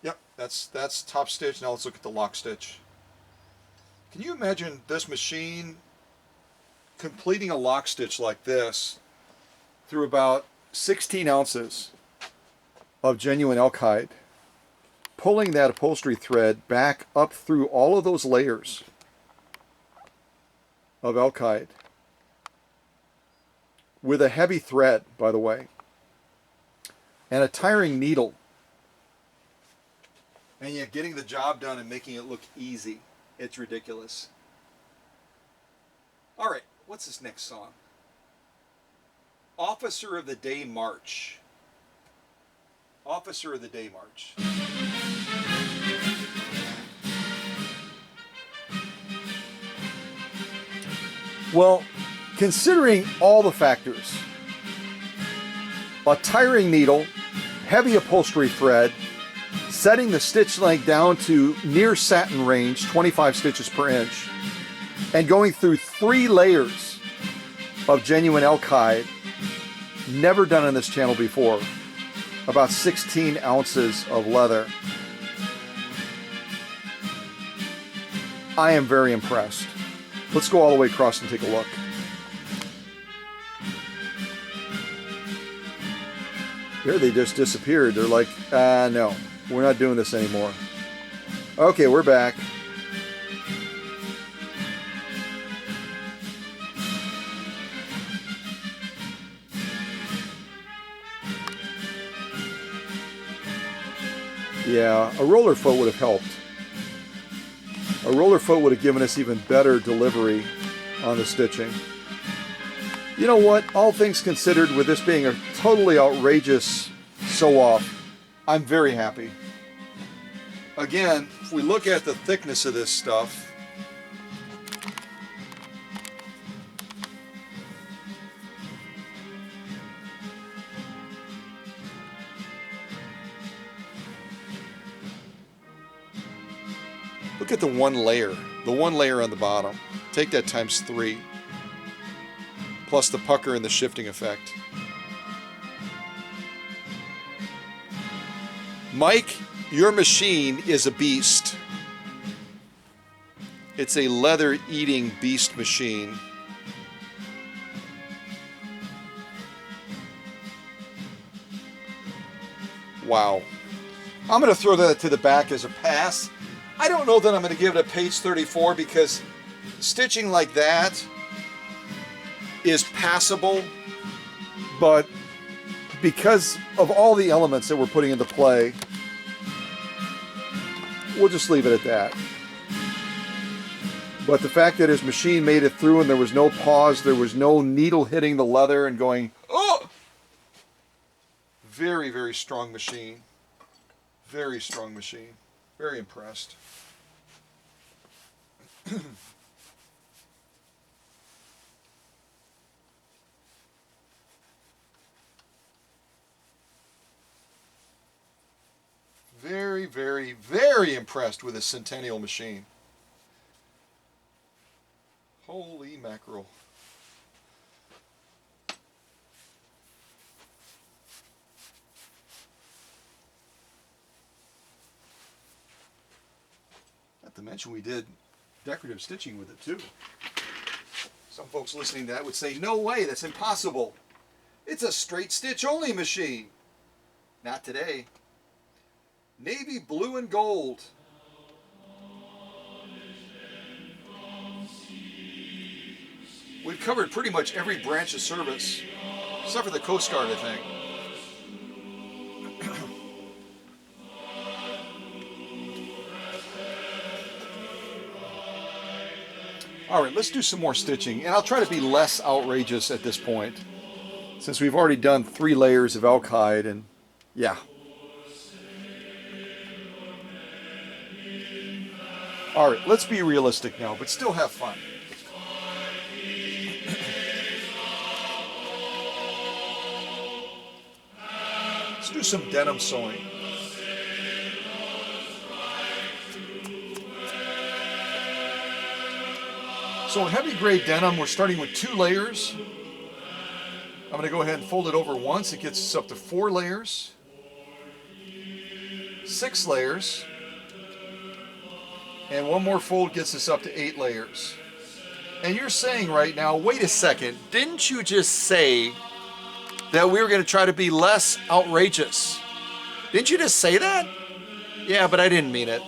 Yep, that's top stitch. Now let's look at the lock stitch. Can you imagine this machine completing a lock stitch like this through about 16 ounces of genuine elk hide, pulling that upholstery thread back up through all of those layers of elk hide with a heavy thread, by the way, and a tiring needle, and yet getting the job done and making it look easy. It's ridiculous. All right, what's this next song? Officer of the Day March. Officer of the Day March. Well, considering all the factors, a tiring needle, heavy upholstery thread, setting the stitch length down to near satin range, 25 stitches per inch, and going through 3 layers of genuine elk hide, never done on this channel before, about 16 ounces of leather. I am very impressed. Let's go all the way across and take a look. Here they just disappeared. They're like, no, we're not doing this anymore. Okay, we're back. Yeah, a roller foot would have helped. A roller foot would have given us even better delivery on the stitching. You know what? All things considered, with this being a totally outrageous sew-off, I'm very happy. Again, if we look at the thickness of this stuff, look at the one layer on the bottom. Take that times 3, plus the pucker and the shifting effect. Mike, your machine is a beast. It's a leather-eating beast machine. Wow. I'm going to throw that to the back as a pass. I don't know that I'm going to give it a page 34 because stitching like that is passable, but because of all the elements that we're putting into play, we'll just leave it at that. But the fact that his machine made it through and there was no pause, there was no needle hitting the leather and going, oh! Very, very strong machine. Very strong machine. Very impressed. Very, very, very impressed with this Centennial machine. Holy mackerel. Not to mention we did decorative stitching with it too. Some folks listening to that would say, no way, that's impossible. It's a straight stitch only machine. Not today. Navy blue and gold. We've covered pretty much every branch of service, except for the Coast Guard, I think. All right, let's do some more stitching, and I'll try to be less outrageous at this point, since we've already done 3 layers of elk hide, and Yeah. All right, let's be realistic now, but still have fun. Let's do some denim sewing. So in heavy grade denim, we're starting with 2 layers. I'm going to go ahead and fold it over once. It gets us up to 4 layers, 6 layers, and one more fold gets us up to 8 layers. And you're saying right now, wait a second, didn't you just say that we were going to try to be less outrageous? Didn't you just say that? Yeah, but I didn't mean it.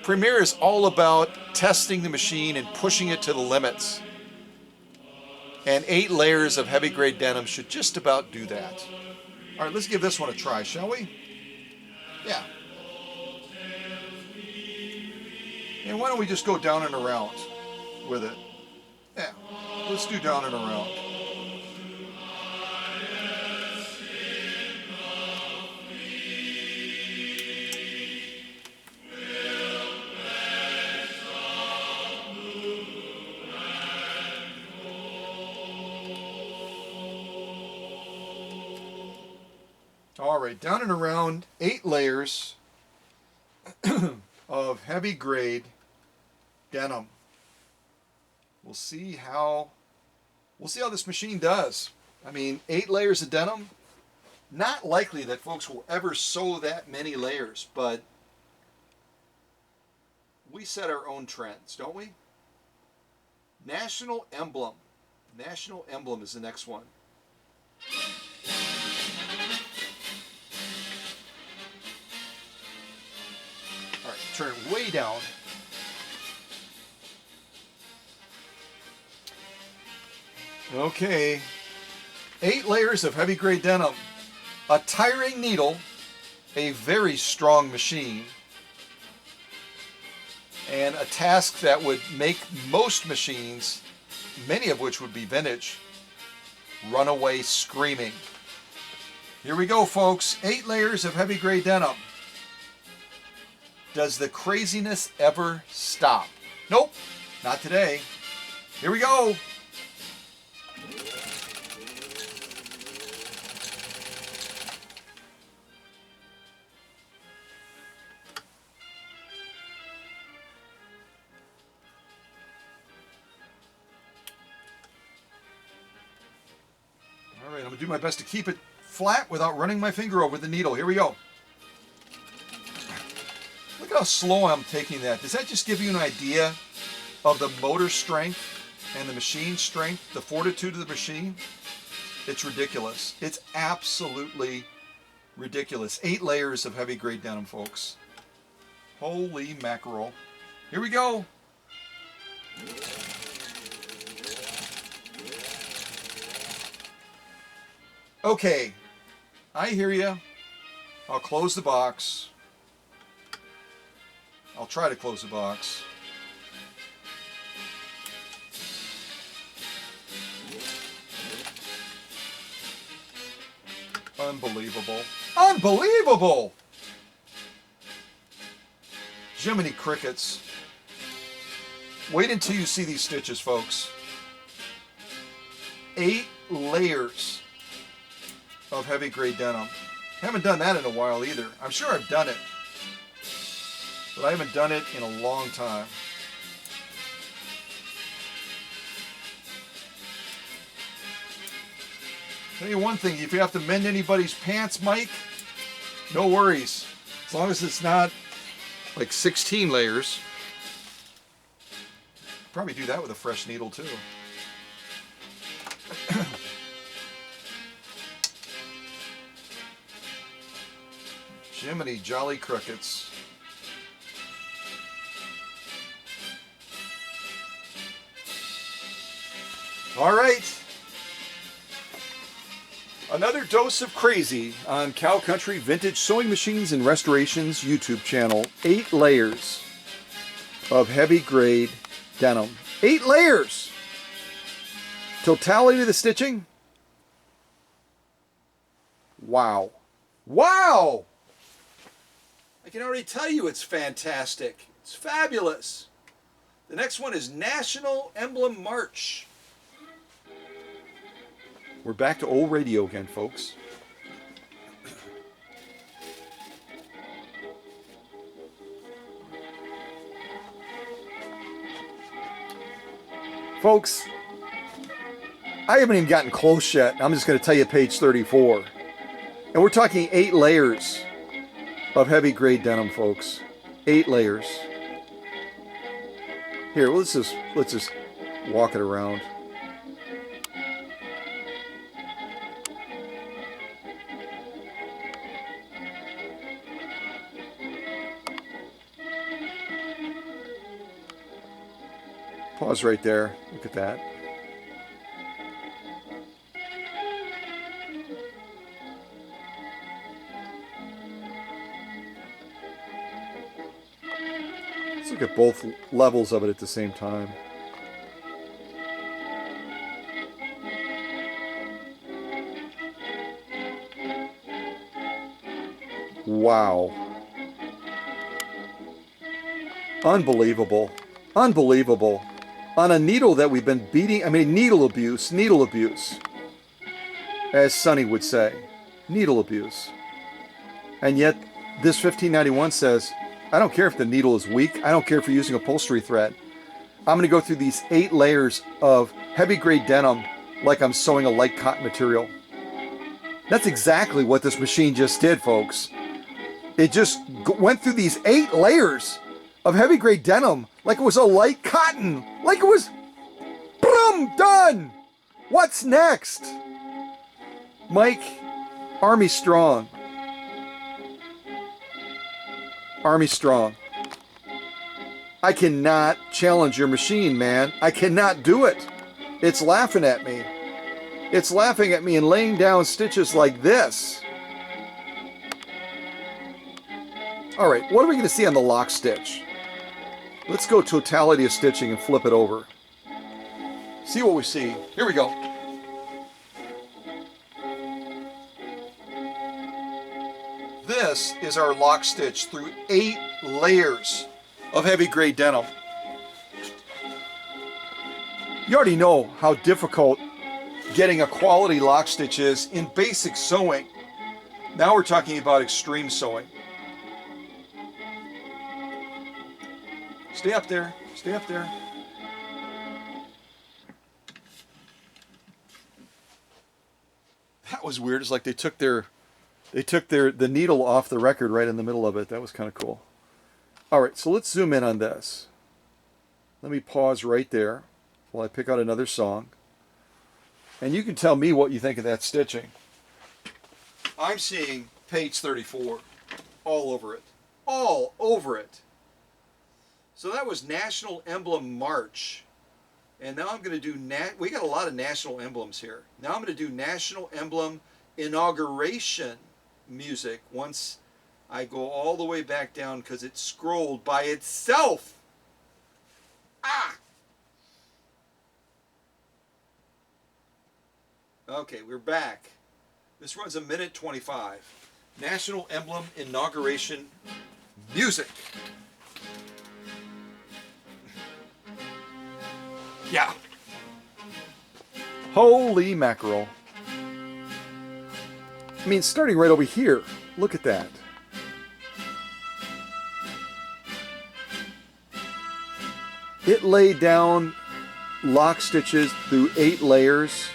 Premiere is all about testing the machine and pushing it to the limits. And 8 layers of heavy grade denim should just about do that. All right, let's give this one a try, shall we? Yeah. And why don't we just go down and around with it? Yeah, let's do down and around. All right, down and around 8 layers of heavy grade denim. We'll see how this machine does. I mean, 8 layers of denim. Not likely that folks will ever sew that many layers, but we set our own trends, don't we? National emblem. National emblem is the next one. All right, turn it way down. Okay, 8 layers of heavy grade denim, a tiring needle, a very strong machine, and a task that would make most machines, many of which would be vintage, run away screaming. Here we go, folks, 8 layers of heavy grade denim. Does the craziness ever stop? Nope, not today. Here we go. All right, I'm going to do my best to keep it flat without running my finger over the needle. Here we go. Look at how slow I'm taking that. Does that just give you an idea of the motor strength and the machine strength, the fortitude of the machine? It's ridiculous. It's absolutely ridiculous. 8 layers of heavy grade denim, folks. Holy mackerel. Here we go. Okay, I hear you. I'll close the box. I'll try to close the box. Unbelievable. Unbelievable! Jiminy crickets. Wait until you see these stitches, folks. 8 layers of heavy grade denim. Haven't done that in a while either. I'm sure I've done it, but I haven't done it in a long time. Tell you one thing, if you have to mend anybody's pants, Mike, no worries. As long as it's not like 16 layers. Probably do that with a fresh needle too. Jiminy jolly crickets. All right. Another dose of crazy on Cow Country Vintage Sewing Machines and Restorations YouTube channel. 8 layers of heavy grade denim. 8 layers! Totality of the stitching, Wow. Wow! I can already tell you it's fantastic. It's fabulous. The next one is National Emblem March. We're back to old radio again, folks. Folks, I haven't even gotten close yet. I'm just going to tell you page 34. And we're talking 8 layers of heavy grade denim, folks. 8 layers. Here, let's just walk it around. Pause right there. Look at that. Let's look at both levels of it at the same time. Wow. Unbelievable. Unbelievable. On a needle that we've been beating, I mean, needle abuse, as Sonny would say, needle abuse. And yet, this 1591 says, I don't care if the needle is weak, I don't care if you're using upholstery thread. I'm going to go through these 8 layers of heavy grade denim like I'm sewing a light cotton material. That's exactly what this machine just did, folks. It just went through these 8 layers of heavy grade denim like it was a light cotton, like it was, boom, done. What's next? Mike, Army Strong. Army Strong. I cannot challenge your machine, man. I cannot do it. It's laughing at me. It's laughing at me and laying down stitches like this. All right, what are we going to see on the lock stitch? Let's go totality of stitching and flip it over. See what we see. Here we go. This is our lock stitch through 8 layers of heavy grade denim. You already know how difficult getting a quality lock stitch is in basic sewing. Now we're talking about extreme sewing. Stay up there. Stay up there. That was weird. It's like they took the needle off the record right in the middle of it. That was kind of cool. All right, so let's zoom in on this. Let me pause right there while I pick out another song. And you can tell me what you think of that stitching. I'm seeing page 34 all over it. All over it. So that was National Emblem March. And now I'm going to do, we got a lot of national emblems here. Now I'm going to do National Emblem Inauguration music once I go all the way back down because it scrolled by itself. Ah! Okay, we're back. This runs 1:25. National Emblem Inauguration music. Yeah. Holy mackerel. I mean, starting right over here. Look at that. It laid down lock stitches through 8 layers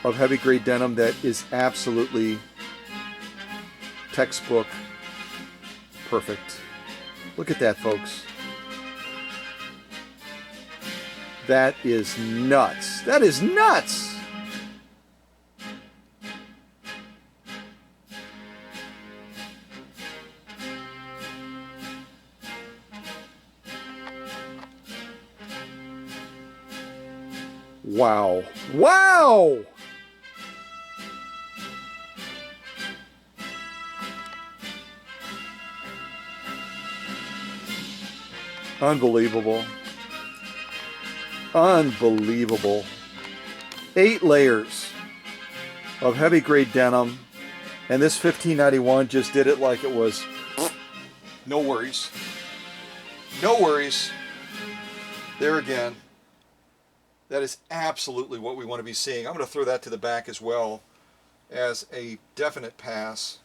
of heavy grade denim that is absolutely textbook perfect. Look at that, folks. That is nuts. That is nuts. Wow. Wow! Unbelievable. Unbelievable. 8 layers. of heavy grade denim, and this 1591 just did it like it was. No worries. No worries. There again. That is absolutely what we want to be seeing. I'm going to throw that to the back as well as a definite pass.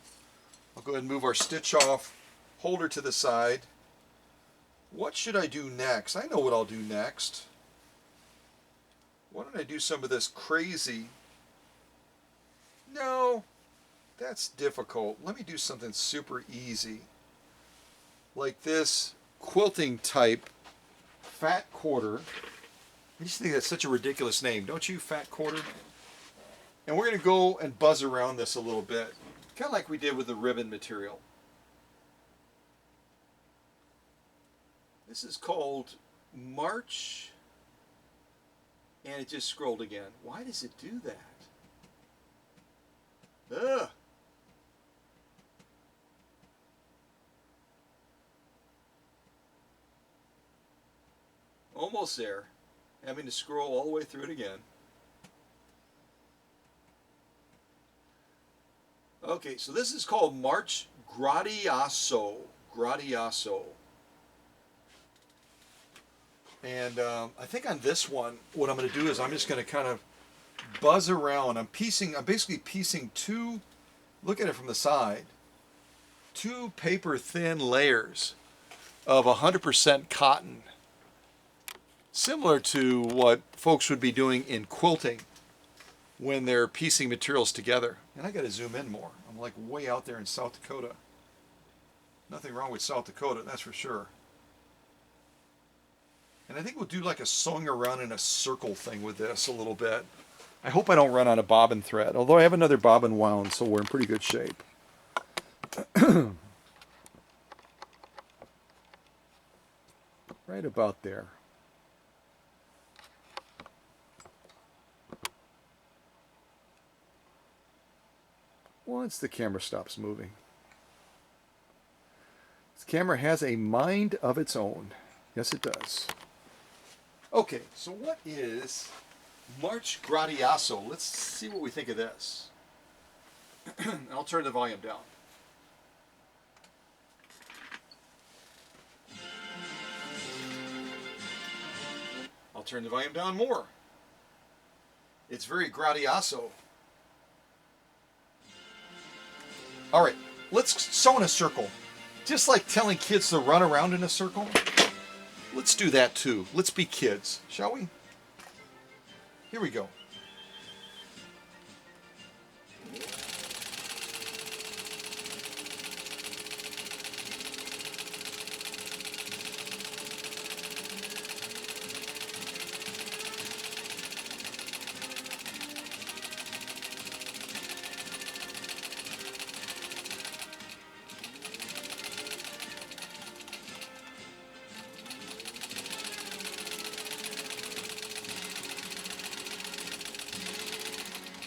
I'll go ahead and move our stitch off, holder to the side. What should I do next? I know what I'll do next. Why don't I do some of this crazy? No, that's difficult. Let me do something super easy. Like this quilting type fat quarter. I just think that's such a ridiculous name, don't you, fat quarter? And we're going to go and buzz around this a little bit, kind of like we did with the ribbon material. This is called March, and it just scrolled again. Why does it do that? Ugh. Almost there. Having to scroll all the way through it again. Okay, so this is called March Gradiaso. Gradiaso. And I think on this one, what I'm going to do is I'm just going to kind of buzz around. I'm basically piecing two, look at it from the side, two paper thin layers of 100% cotton. Similar to what folks would be doing in quilting when they're piecing materials together. And I got to zoom in more. I'm like way out there in South Dakota. Nothing wrong with South Dakota, that's for sure. And I think we'll do like a sewing around in a circle thing with this a little bit. I hope I don't run out of bobbin thread, although I have another bobbin wound, so we're in pretty good shape. Right about there. Once the camera stops moving. This camera has a mind of its own. Yes, it does. Okay, so what is March Gradiaso? Let's see what we think of this. I'll turn the volume down. I'll turn the volume down more. It's very Gradiaso. All right, let's sew in a circle. Just like telling kids to run around in a circle. Let's do that too. Let's be kids, shall we? Here we go.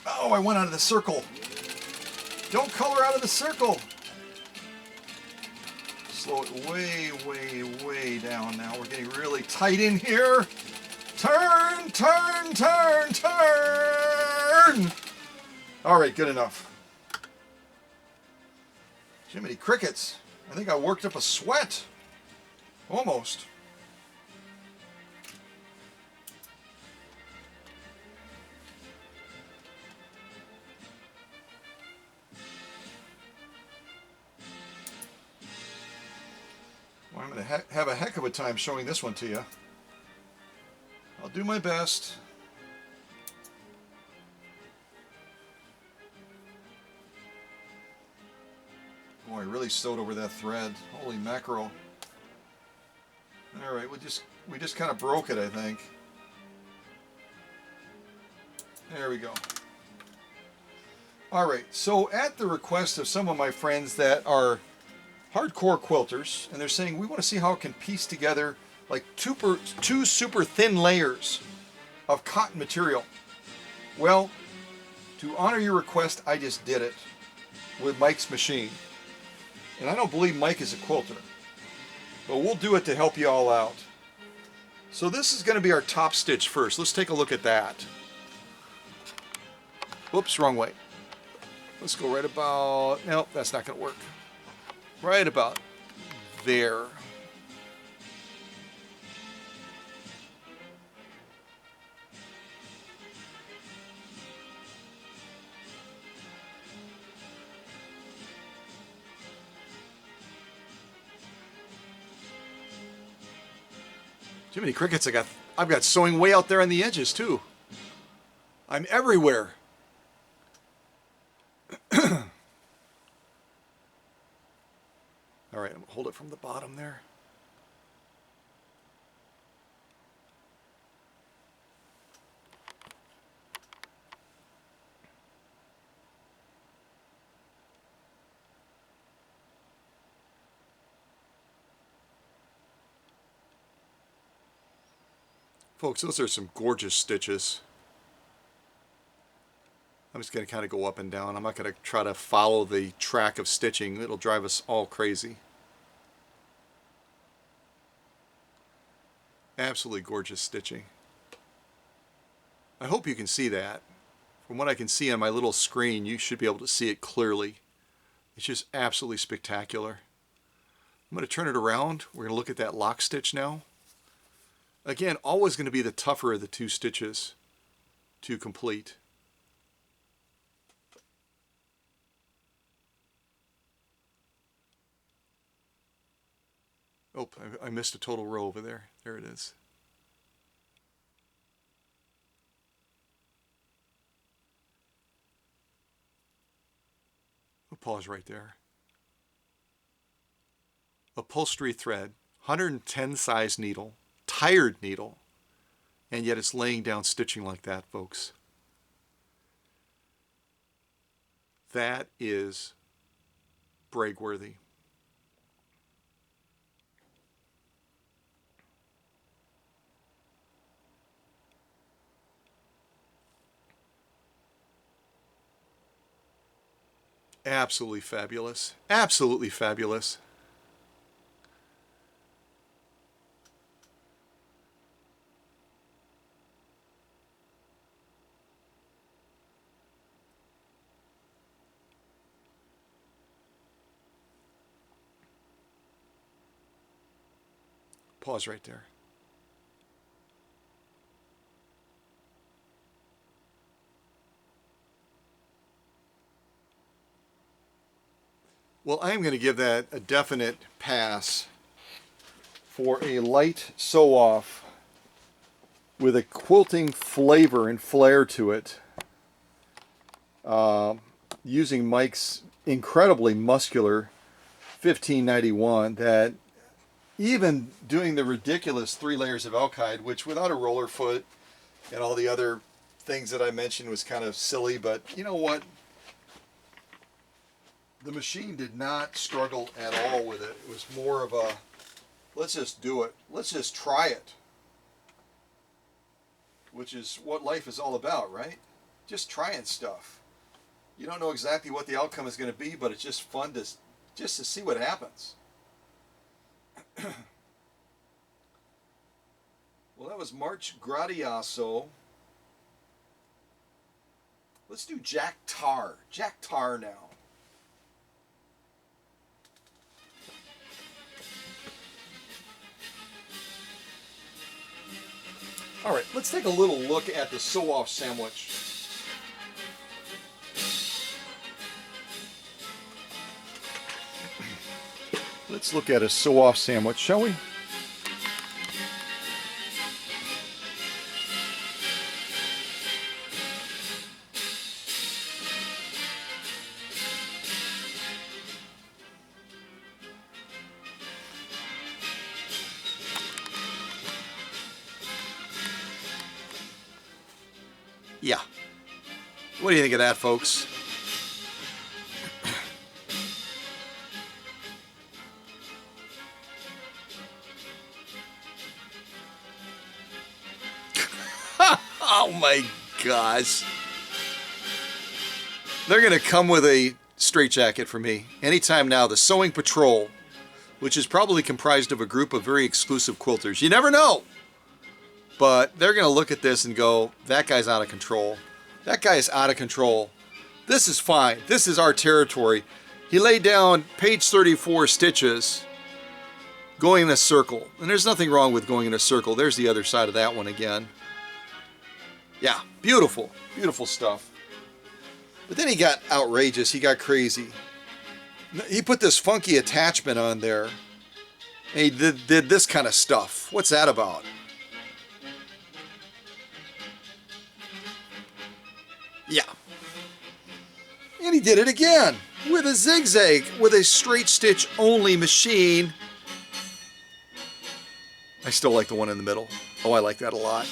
Oh, I went out of the circle. Don't color out of the circle. Slow it way, way, way down now. We're getting really tight in here. Turn, turn, turn, turn. All right, good enough. Jiminy crickets. I think I worked up a sweat. Almost. Well, I'm going to have a heck of a time showing this one to you. I'll do my best. Boy, I really sewed over that thread. Holy mackerel. All right, we just kind of broke it, I think. There we go. All right, so at the request of some of my friends that are hardcore quilters, and they're saying we want to see how it can piece together like two super thin layers of cotton material. Well, to honor your request, I just did it with Mike's machine. And I don't believe Mike is a quilter, but we'll do it to help you all out. So this is going to be our top stitch first. Let's take a look at that. Whoops, wrong way. Let's go right about, nope, that's not going to work. Right about there. Too many crickets. I've got sewing way out there on the edges too. I'm everywhere. All right, I'm gonna hold it from the bottom there. Folks, those are some gorgeous stitches. I'm just going to kind of go up and down. I'm not going to try to follow the track of stitching. It'll drive us all crazy. Absolutely gorgeous stitching. I hope you can see that. From what I can see on my little screen, you should be able to see it clearly. It's just absolutely spectacular. I'm going to turn it around. We're going to look at that lock stitch now. Again, always going to be the tougher of the two stitches to complete. Oh, I missed a total row over there. There it is. I'll pause right there. Upholstery thread, 110 size needle, tired needle, and yet it's laying down stitching like that, folks. That is brag-worthy. Absolutely fabulous. Absolutely fabulous. Pause right there. Well, I'm going to give that a definite pass for a light sew-off with a quilting flavor and flair to it. Using Mike's incredibly muscular 1591 that even doing the ridiculous 3 layers of elk hide, which without a roller foot and all the other things that I mentioned was kind of silly, but you know what? The machine did not struggle at all with it. It was more of a, let's just do it. Let's just try it. Which is what life is all about, right? Just trying stuff. You don't know exactly what the outcome is going to be, but it's just fun to see what happens. Well, that was March Gradiaso. Let's do Jack Tar. Jack Tar now. All right, let's take a little look at the sew-off sandwich. Let's look at a sew-off sandwich, shall we? Yeah. What do you think of that, folks? Oh my gosh. They're going to come with a straitjacket for me. Anytime now, the Sewing Patrol, which is probably comprised of a group of very exclusive quilters. You never know. But they're going to look at this and go, that guy's out of control. That guy is out of control. This is fine. This is our territory. He laid down page 34 stitches going in a circle. And there's nothing wrong with going in a circle. There's the other side of that one again. Yeah, beautiful. Beautiful stuff. But then he got outrageous. He got crazy. He put this funky attachment on there. And he did this kind of stuff. What's that about? Yeah. And he did it again with a zigzag, with a straight stitch only machine. I still like the one in the middle. Oh, I like that a lot.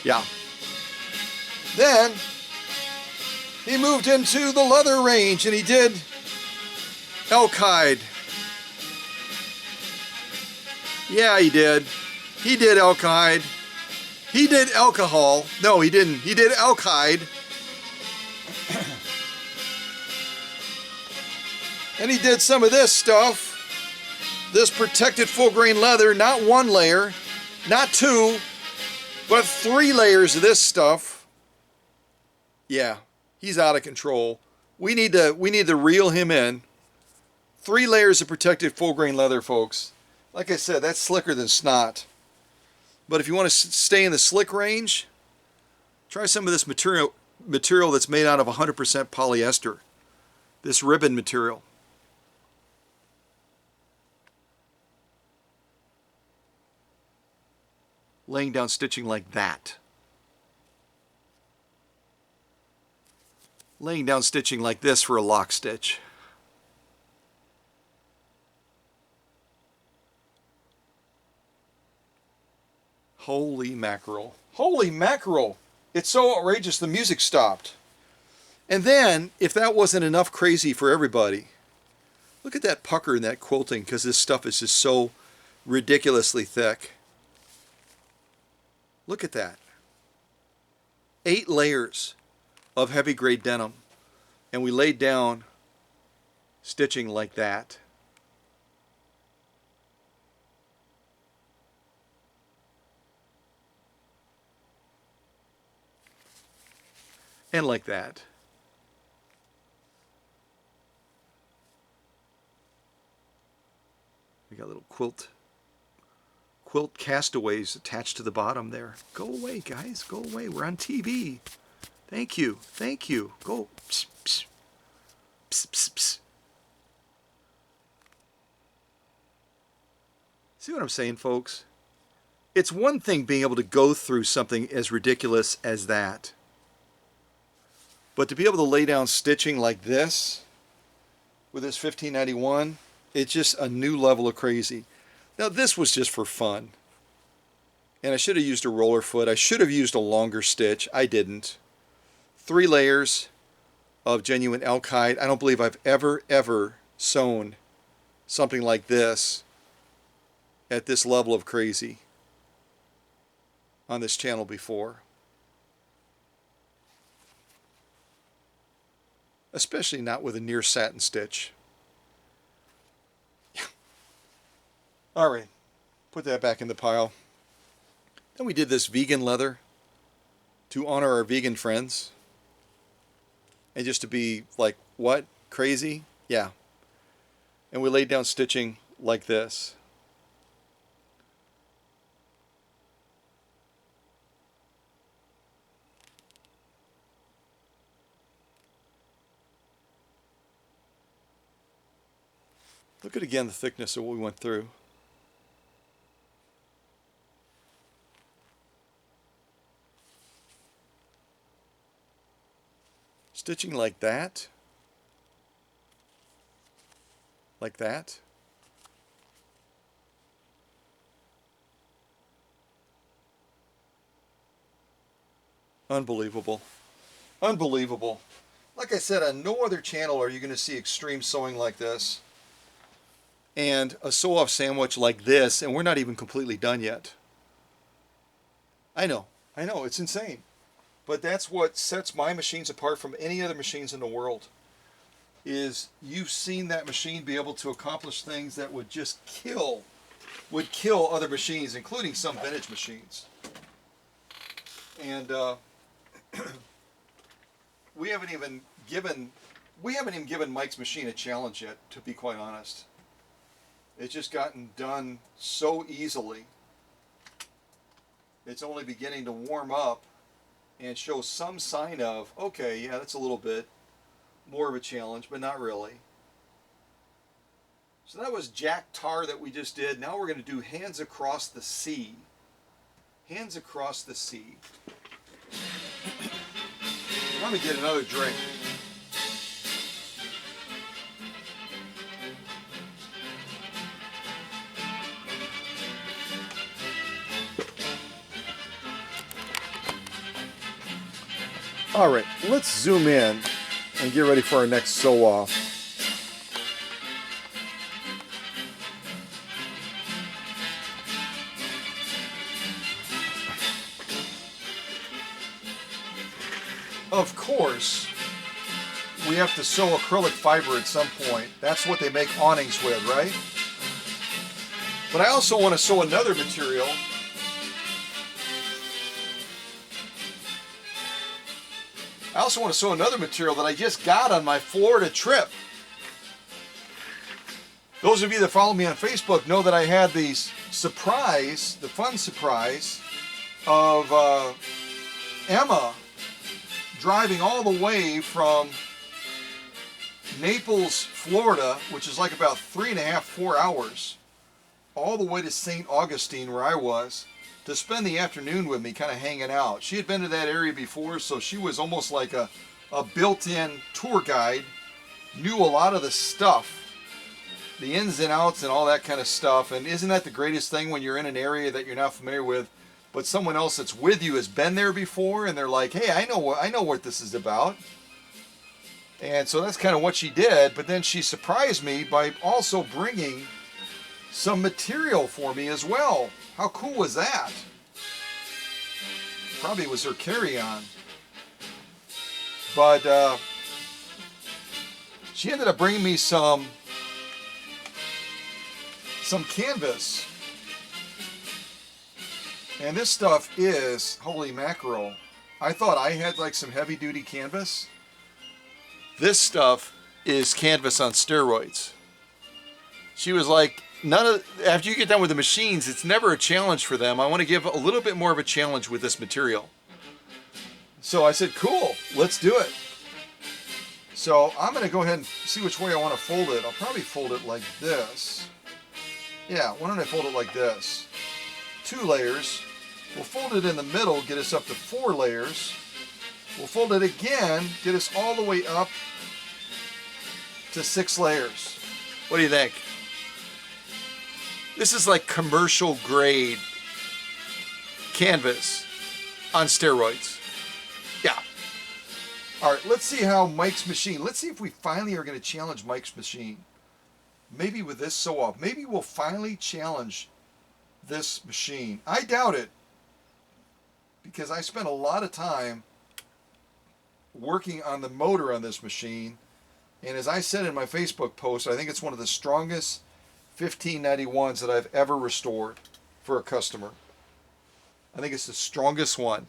Yeah. Then he moved into the leather range and he did elk hide. Yeah, he did. He did elk hide. He did alcohol. No, he didn't. He did elk hide. And he did some of this stuff. This protected full grain leather, not one layer, not two, but 3 layers of this stuff. Yeah, he's out of control. We need to reel him in. 3 layers of protected full grain leather, folks. Like I said, that's slicker than snot. But if you want to stay in the slick range, try some of this material that's made out of 100% polyester. This ribbon material. Laying down stitching like that. Laying down stitching like this for a lock stitch. Holy mackerel. Holy mackerel! It's so outrageous the music stopped. And then, if that wasn't enough crazy for everybody, look at that pucker in that quilting, because this stuff is just so ridiculously thick. Look at that. 8 layers of heavy grade denim. And we laid down stitching like that. And like that. We got little quilt castaways attached to the bottom there. Go away, guys. Go away. We're on TV. Thank you. Thank you. Go. Psst, psst. Psst, psst, psst. See what I'm saying, folks? It's one thing being able to go through something as ridiculous as that. But to be able to lay down stitching like this with this 1591, it's just a new level of crazy. Now this was just for fun. And I should have used a roller foot. I should have used a longer stitch. I didn't. 3 layers of genuine elk hide. I don't believe I've ever sewn something like this at this level of crazy on this channel before. Especially not with a near satin stitch. All right, put that back in the pile. Then we did this vegan leather to honor our vegan friends. And just to be like, what? Crazy? Yeah. And we laid down stitching like this. Look at again the thickness of what we went through. Stitching like that. Like that. Unbelievable. Unbelievable. Like I said, on no other channel are you going to see extreme sewing like this. And a sew-off sandwich like this, and we're not even completely done yet. I know, it's insane. But that's what sets my machines apart from any other machines in the world. Is you've seen that machine be able to accomplish things that would just kill other machines, including some vintage machines. And we haven't even given Mike's machine a challenge yet, to be quite honest. It's just gotten done so easily. It's only beginning to warm up and show some sign of, okay, yeah, that's a little bit more of a challenge, but not really. So that was Jack Tar that we just did. Now we're going to do Hands Across the Sea. Hands Across the Sea. Let me get another drink. All right, let's zoom in and get ready for our next sew-off. Of course, we have to sew acrylic fiber at some point. That's what they make awnings with, right? But I also want to sew another material. I also want to sew another material that I just got on my Florida trip. Those of you that follow me on Facebook know that I had the fun surprise of Emma driving all the way from Naples, Florida, which is like about 3.5, 4 hours, all the way to St. Augustine, where I was, to spend the afternoon with me, kind of hanging out. She had been to that area before, so she was almost like a built-in tour guide, knew a lot of the stuff, the ins and outs and all that kind of stuff. And isn't that the greatest thing when you're in an area that you're not familiar with, but someone else that's with you has been there before, and they're like, hey, I know what this is about. And so that's kind of what she did. But then she surprised me by also bringing some material for me as well. How cool was that? Probably was her carry-on. But she ended up bringing me some canvas. And this stuff is, holy mackerel, I thought I had like some heavy-duty canvas. This stuff is canvas on steroids. She was like, after you get done with the machines, it's never a challenge for them. I want to give a little bit more of a challenge with this material. So I said, cool, let's do it. So I'm going to go ahead and see which way I want to fold it. I'll probably fold it like this. Yeah, why don't I fold it like this? 2 layers. We'll fold it in the middle, get us up to 4 layers. We'll fold it again, get us all the way up to 6 layers. What do you think? This is like commercial grade canvas on steroids. Yeah. All right, let's see how Mike's machine, let's see if we finally are going to challenge Mike's machine. Maybe with this sew-off. Maybe we'll finally challenge this machine. I doubt it, because I spent a lot of time working on the motor on this machine. And as I said in my Facebook post, I think it's one of the strongest 1591s that I've ever restored for a customer. I think it's the strongest one.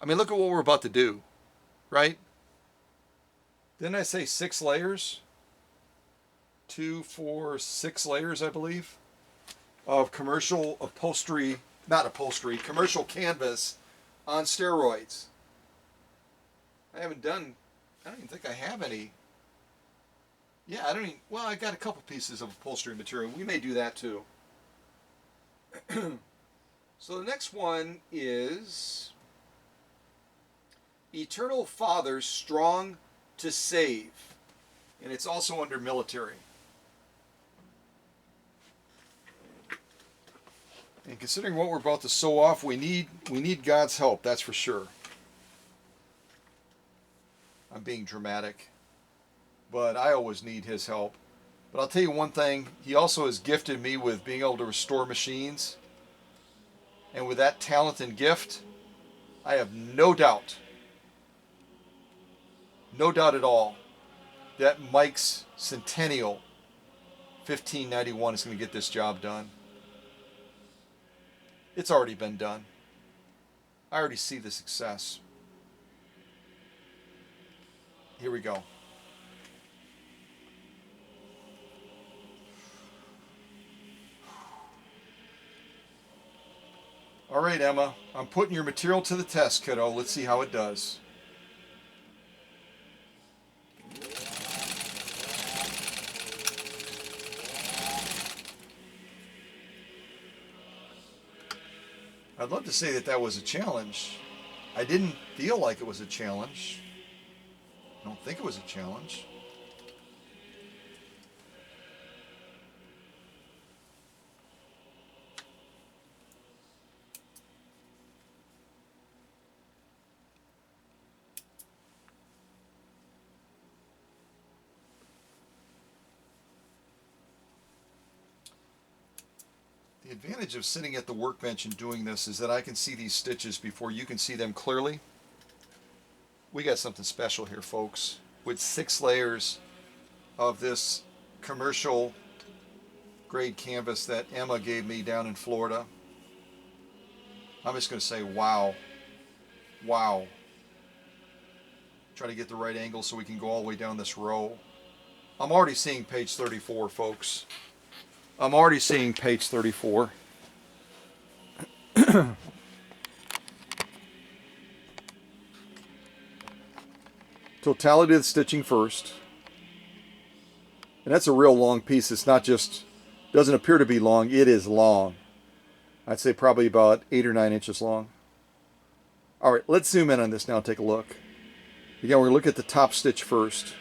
I mean, look at what we're about to do, right? Didn't I say 6 layers? 2, 4, 6 layers, I believe, of commercial upholstery, not upholstery, commercial canvas on steroids. I don't even think I have any. Yeah, well, I got a couple pieces of upholstery material. We may do that too. So the next one is Eternal Father, Strong to Save. And it's also under military. And considering what we're about to sew off, we need God's help, that's for sure. I'm being dramatic, but I always need his help. But I'll tell you one thing, he also has gifted me with being able to restore machines. And with that talent and gift, I have no doubt at all, that Mike's Centennial 1591 is going to get this job done. It's already been done. I already see the success. Here we go. All right, Emma, I'm putting your material to the test, kiddo. Let's see how it does. I'd love to say that that was a challenge. I didn't feel like it was a challenge. I don't think it was a challenge. The advantage of sitting at the workbench and doing this is that I can see these stitches before you can see them clearly. We got something special here, folks, with 6 layers of this commercial grade canvas that Emma gave me down in Florida. I'm just going to say wow. Wow. Try to get the right angle so we can go all the way down this row. I'm already seeing page 34, folks. I'm already seeing page 34. Totality of the stitching first. And that's a real long piece. It's not just, doesn't appear to be long, it is long. I'd say probably about 8 or 9 inches long. All right, let's zoom in on this now and take a look. Again, we're going to look at the top stitch first.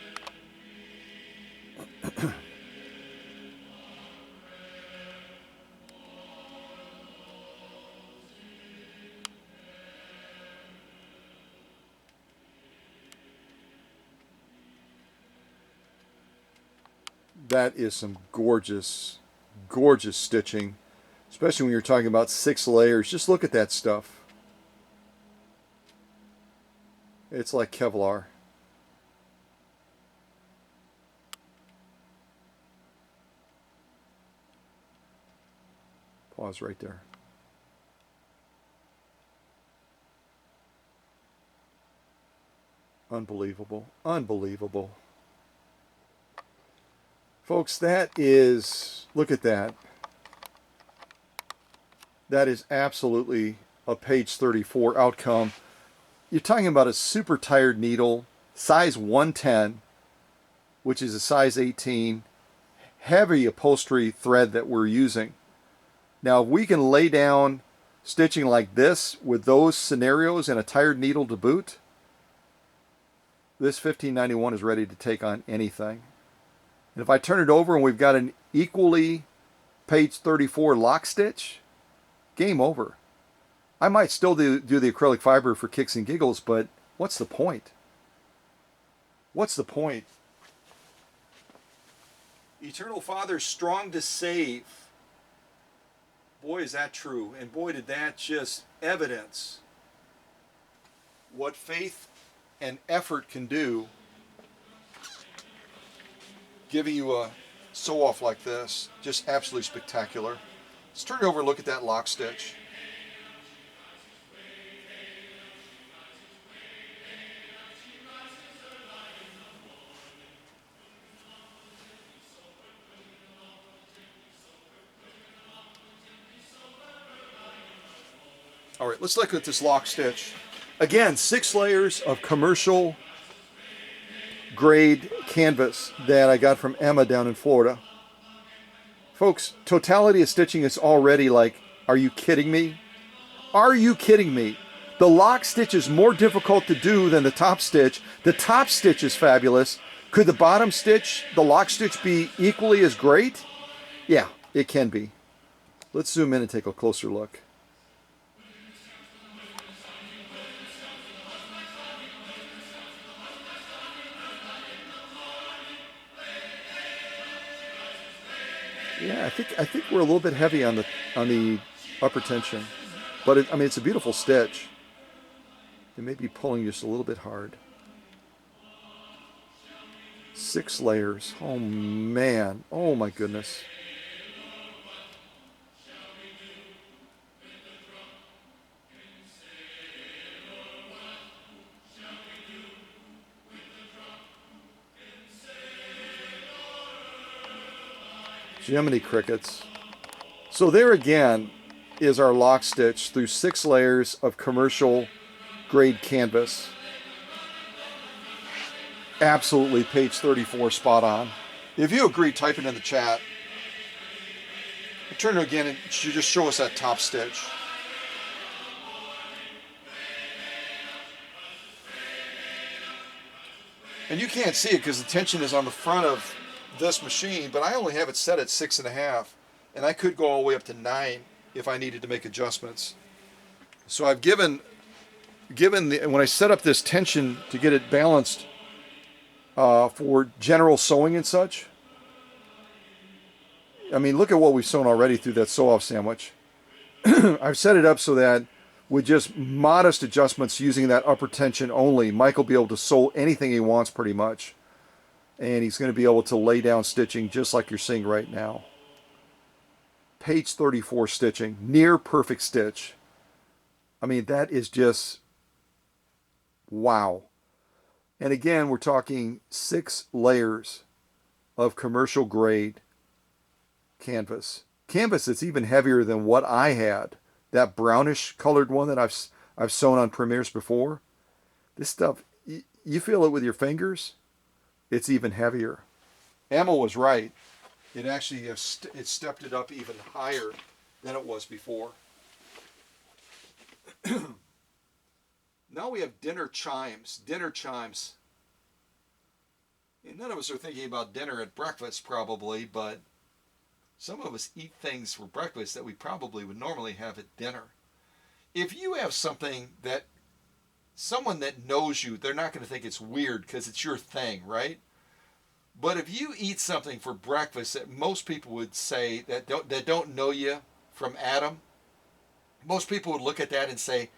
That is some gorgeous, gorgeous stitching, especially when you're talking about 6 layers. Just look at that stuff. It's like Kevlar. Pause right there. Unbelievable. Unbelievable. Folks, that is, look at that. That is absolutely a page 34 outcome. You're talking about a super tired needle, size 110, which is a size 18, heavy upholstery thread that we're using. Now, if we can lay down stitching like this with those scenarios and a tired needle to boot, this 1591 is ready to take on anything. And if I turn it over and we've got an equally page 34 lock stitch, game over. I might still do the acrylic fiber for kicks and giggles, but what's the point? What's the point? Eternal Father, strong to save. Boy, is that true. And boy, did that just evidence what faith and effort can do, giving you a sew-off like this. Just absolutely spectacular. Let's turn it over and look at that lock stitch. All right, let's look at this lock stitch. Again, 6 layers of commercial grade canvas that I got from Emma down in Florida. Folks, totality of stitching is already like, are you kidding me? Are you kidding me? The lock stitch is more difficult to do than the top stitch. The top stitch is fabulous. Could the bottom stitch, the lock stitch, be equally as great? Yeah, it can be. Let's zoom in and take a closer look. Yeah, I think we're a little bit heavy on the upper tension, but I mean it's a beautiful stitch. It may be pulling just a little bit hard. 6 layers. Oh man. Oh my goodness. Jiminy crickets. So there again is our lock stitch through 6 layers of commercial grade canvas. Absolutely page 34 spot on. If you agree, type it in the chat. I'll turn it again and just show us that top stitch. And you can't see it because the tension is on the front of this machine, but I only have it set at 6.5, and I could go all the way up to 9 if I needed to make adjustments. So I've given when I set up this tension to get it balanced for general sewing and such. I mean, look at what we've sewn already through that sew-off sandwich. I've set it up so that with just modest adjustments using that upper tension only, Mike will be able to sew anything he wants pretty much. And he's going to be able to lay down stitching just like you're seeing right now. Page 34 stitching, near perfect stitch. I mean, that is just wow. And again, we're talking 6 layers of commercial grade canvas. Canvas that's even heavier than what I had. That brownish colored one that I've sewn on premieres before. This stuff, you feel it with your fingers. It's even heavier. Emma was right. It actually it stepped it up even higher than it was before. Now we have dinner chimes. Dinner chimes. And none of us are thinking about dinner at breakfast probably, but some of us eat things for breakfast that we probably would normally have at dinner. If you have something that someone that knows you, they're not going to think it's weird because it's your thing, right? But if you eat something for breakfast that most people would say that don't know you from Adam, most people would look at that and say,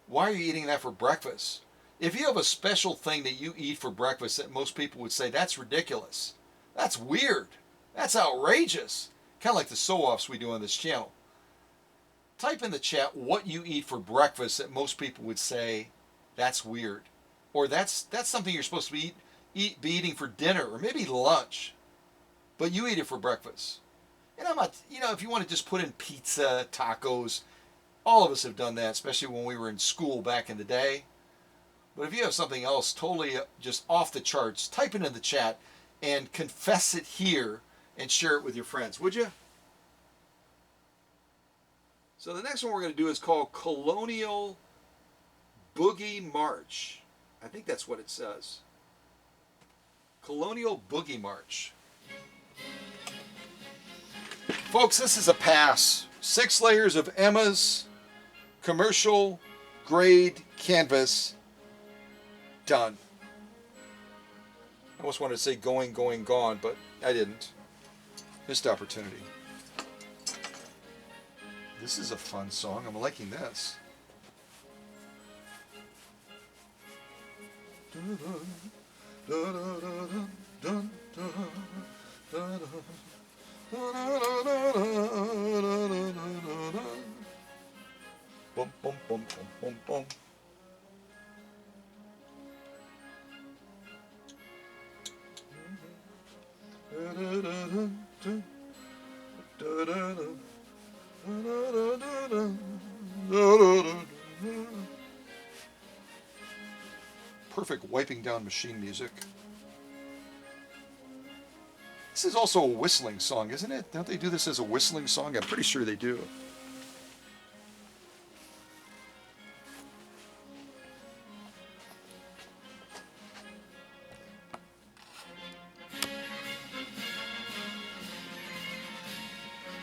why are you eating that for breakfast? If you have a special thing that you eat for breakfast that most people would say, that's ridiculous, that's weird, that's outrageous, kind of like the sew-offs we do on this channel. Type in the chat what you eat for breakfast that most people would say, that's weird. Or that's something you're supposed to be eating for dinner or maybe lunch, but you eat it for breakfast. And I'm not, if you want to just put in pizza, tacos, all of us have done that, especially when we were in school back in the day. But if you have something else totally just off the charts, type it in the chat and confess it here and share it with your friends, would you? So the next one we're going to do is called Colonial Boogie March. I think that's what it says. Colonial Boogie March. Folks, this is a pass. 6 layers of Emma's commercial grade canvas. Done. I almost wanted to say going, gone, but I didn't. Missed opportunity. This is a fun song. I'm liking this. Bum, bum, bum, bum, bum, bum. Perfect wiping down machine music. This is also a whistling song, isn't it? Don't they do this as a whistling song? I'm pretty sure they do.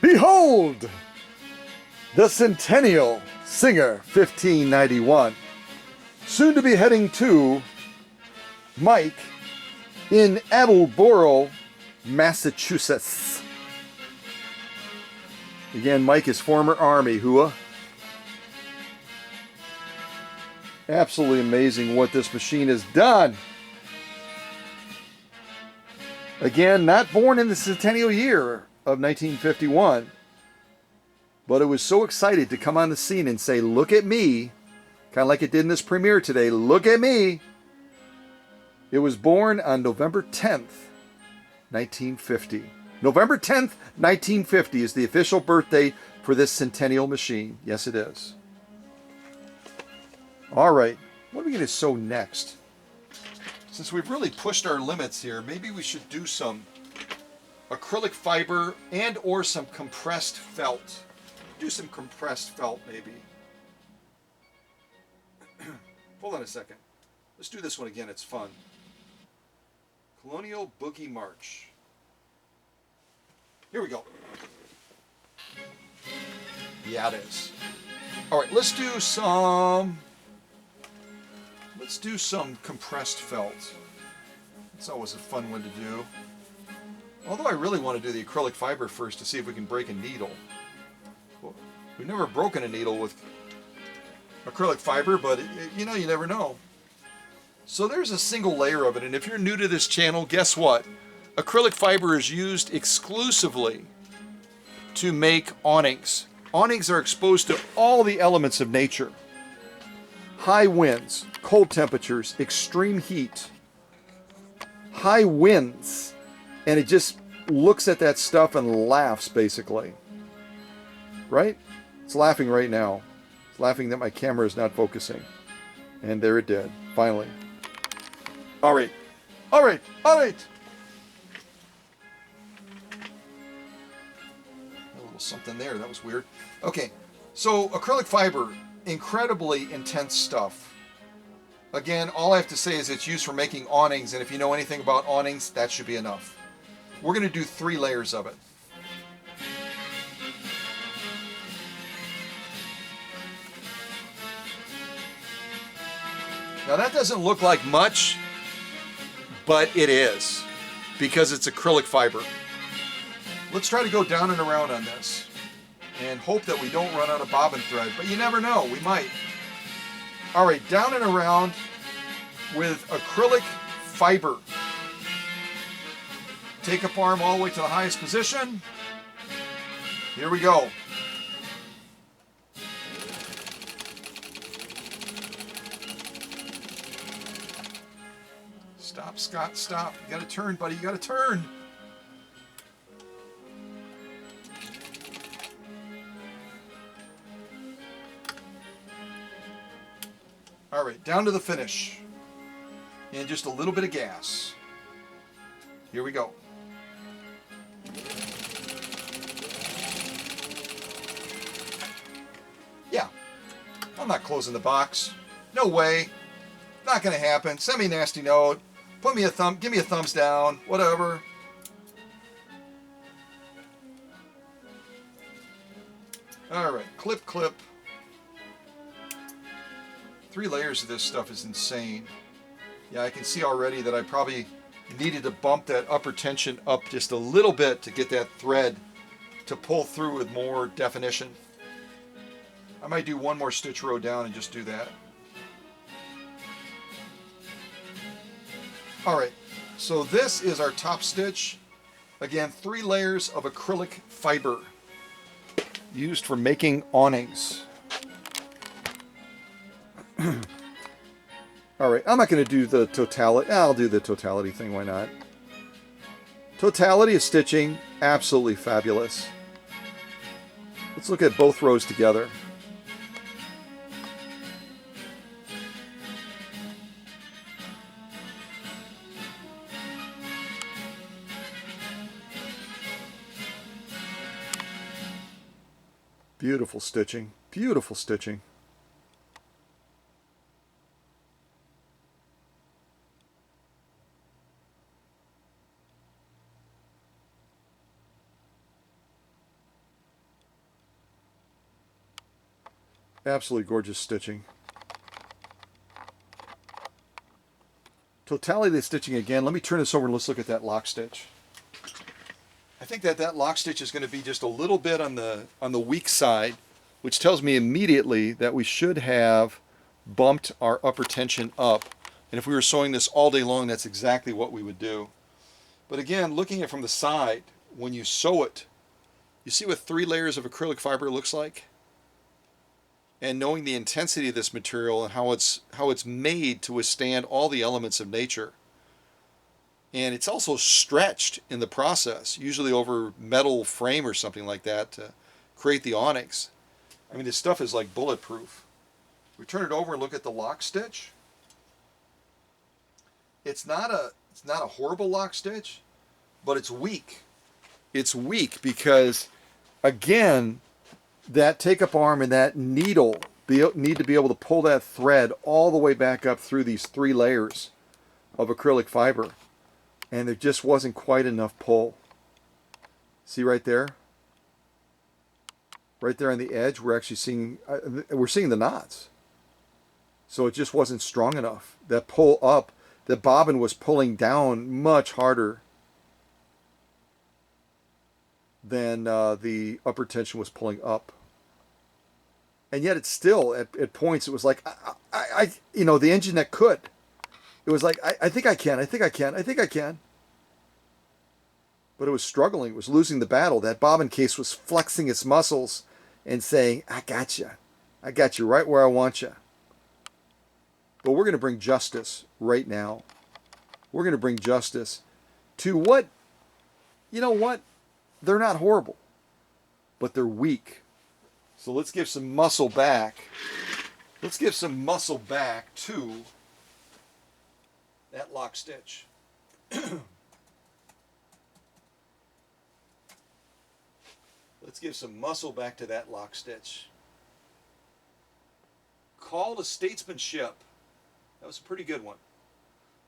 Behold! The Centennial Singer 1591. Soon to be heading to Mike in Attleboro, Massachusetts. Again, Mike is former Army, hua. Absolutely amazing what this machine has done. Again, not born in the centennial year of 1951, but it was so excited to come on the scene and say, look at me, kind of like it did in this premiere today, look at me. It was born on November 10th, 1950. November 10th, 1950 is the official birthday for this Centennial machine. Yes, it is. All right, what are we going to sew next? Since we've really pushed our limits here, maybe we should do some acrylic fiber and or some compressed felt. Do some compressed felt, maybe. Hold on a second. Let's do this one again. It's fun. Colonial Boogie March. Here we go. Yeah, it is. All right, let's do some compressed felt. It's always a fun one to do. Although I really want to do the acrylic fiber first to see if we can break a needle. Well, we've never broken a needle with acrylic fiber, but you know, you never know. So there's a single layer of it, and if you're new to this channel, guess what? Acrylic fiber is used exclusively to make awnings. Awnings are exposed to all the elements of nature. High winds, cold temperatures, extreme heat, high winds, and it just looks at that stuff and laughs, basically. Right? It's laughing right now. It's laughing that my camera is not focusing. And there it did, finally. All right. All right. All right. A little something there. That was weird. Okay. So acrylic fiber, incredibly intense stuff. Again, all I have to say is it's used for making awnings, and if you know anything about awnings, that should be enough. We're going to do 3 layers of it. Now that doesn't look like much, but it is, because it's acrylic fiber. Let's try to go down and around on this and hope that we don't run out of bobbin thread, but you never know, we might. All right, down and around with acrylic fiber. Take up arm all the way to the highest position. Here we go. Stop, Scott, stop. You gotta turn, buddy, you gotta turn. All right, down to the finish. And just a little bit of gas. Here we go. Yeah, I'm not closing the box. No way. Not gonna happen. Send me a nasty note. Put me a thumb, give me a thumbs down, whatever. All right, clip, clip. 3 layers of this stuff is insane. Yeah, I can see already that I probably needed to bump that upper tension up just a little bit to get that thread to pull through with more definition. I might do 1 more stitch row down and just do that. All right, so this is our top stitch. Again, 3 layers of acrylic fiber used for making awnings. All right, I'm not going to do the totality. I'll do the totality thing, why not? Totality of stitching, absolutely fabulous. Let's look at both rows together. Beautiful stitching, beautiful stitching. Absolutely gorgeous stitching. Totality of the stitching again. Let me turn this over and let's look at that lock stitch. I think that lock stitch is going to be just a little bit on the weak side, which tells me immediately that we should have bumped our upper tension up. And if we were sewing this all day long, that's exactly what we would do. But again, looking at it from the side, when you sew it, you see what 3 layers of acrylic fiber looks like? And knowing the intensity of this material and how it's made to withstand all the elements of nature. And it's also stretched in the process, usually over metal frame or something like that to create the awnings. I mean, this stuff is like bulletproof. We turn it over and look at the lock stitch. It's not a horrible lock stitch, but it's weak. It's weak because, again, that take-up arm and that needle need to be able to pull that thread all the way back up through these 3 layers of acrylic fiber. And there just wasn't quite enough pull. See right there? Right there on the edge, we're actually seeing the knots. So it just wasn't strong enough. That pull up, the bobbin was pulling down much harder than the upper tension was pulling up. And yet it's still, at points, it was like, the engine that could. It was like, I think I can. But it was struggling. It was losing the battle. That bobbin case was flexing its muscles and saying, I got you. I got you right where I want you. But we're going to bring justice right now. We're going to bring justice to what, they're not horrible, but they're weak. So let's give some muscle back. Let's give some muscle back to that lock stitch. Let's give some muscle back to that lock stitch. Call to statesmanship. That was a pretty good one.